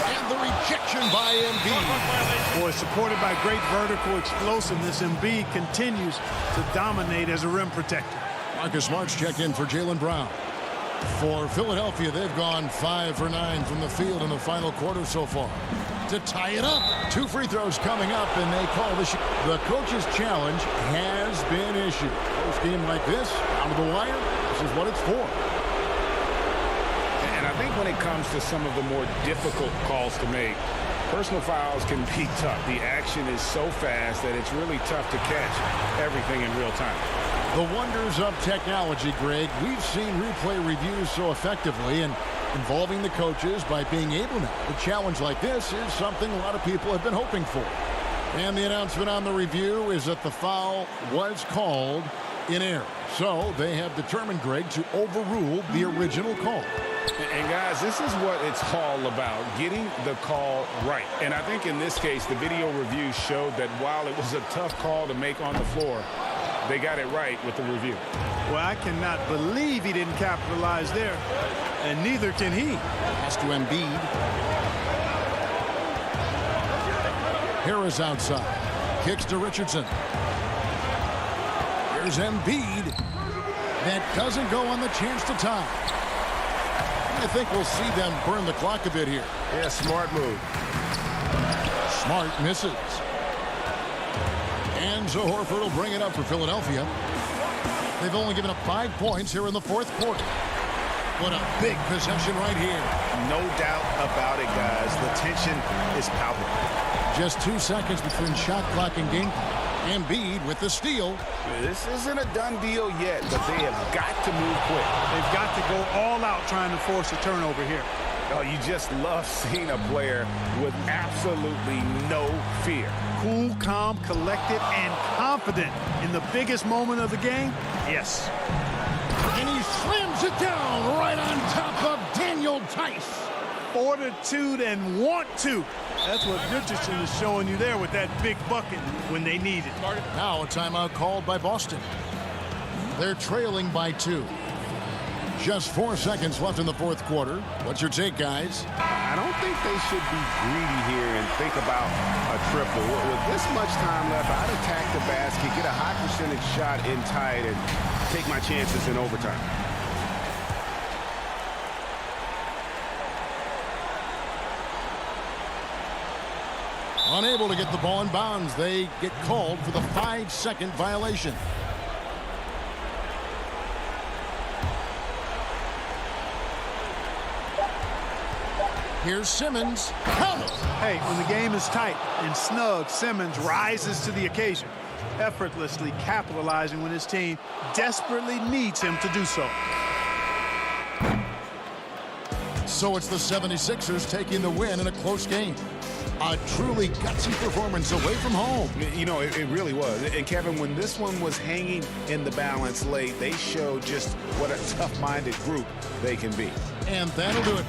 And the rejection by Embiid.
Boy, supported by great vertical explosiveness, Embiid continues to dominate as a rim protector.
Marcus Smart's checked in for Jaylen Brown. For Philadelphia, they've gone 5 for 9 from the field in the final quarter so far. To tie it up, 2 free throws coming up, and they call the coach's challenge has been issued. Post game like this, out of the wire, this is what it's for.
And I think when it comes to some of the more difficult calls to make, personal fouls can be tough. The action is so fast that it's really tough to catch everything in real time.
The wonders of technology, Greg. We've seen replay reviews so effectively, and involving the coaches by being able now to challenge like this is something a lot of people have been hoping for. And the announcement on the review is that the foul was called in error. So they have determined, Greg, to overrule the original call.
And guys, this is what it's all about, getting the call right. And I think in this case, the video review showed that while it was a tough call to make on the floor, they got it right with the review.
Well, I cannot believe he didn't capitalize there, and neither can he.
Pass to Embiid. Harris outside. Kicks to Richardson. Here's Embiid. That doesn't go on the chance to tie. I think we'll see them burn the clock a bit here.
Yeah, smart move.
Smart misses. And so Horford will bring it up for Philadelphia. They've only given up 5 points here in the fourth quarter. What a big possession right here.
No doubt about it, guys. The tension is palpable.
Just 2 seconds between shot clock and game clock. Embiid with the steal.
This isn't a done deal yet, but they have got to move quick.
They've got to go all out trying to force a turnover here.
Oh, you just love seeing a player with absolutely no fear.
Cool, calm, collected, and confident in the biggest moment of the game. Yes.
And he slams it down right on top of Daniel Tice.
Fortitude and want to. That's what Richardson is showing you there with that big bucket when they need it.
Now a timeout called by Boston. They're trailing by 2. Just 4 seconds left in the fourth quarter. What's your take, guys?
I don't think they should be greedy here and think about a triple. With this much time left, I'd attack the basket, get a high percentage shot in tight, and take my chances in overtime.
Unable to get the ball in bounds. They get called for the 5-second violation. Here's Simmons. Count it.
Hey, when the game is tight and snug, Simmons rises to the occasion, effortlessly capitalizing when his team desperately needs him to do so.
So it's the 76ers taking the win in a close game. A truly gutsy performance away from home.
You know, it really was. And Kevin, when this one was hanging in the balance late, they showed just what a tough-minded group they can be.
And that'll do it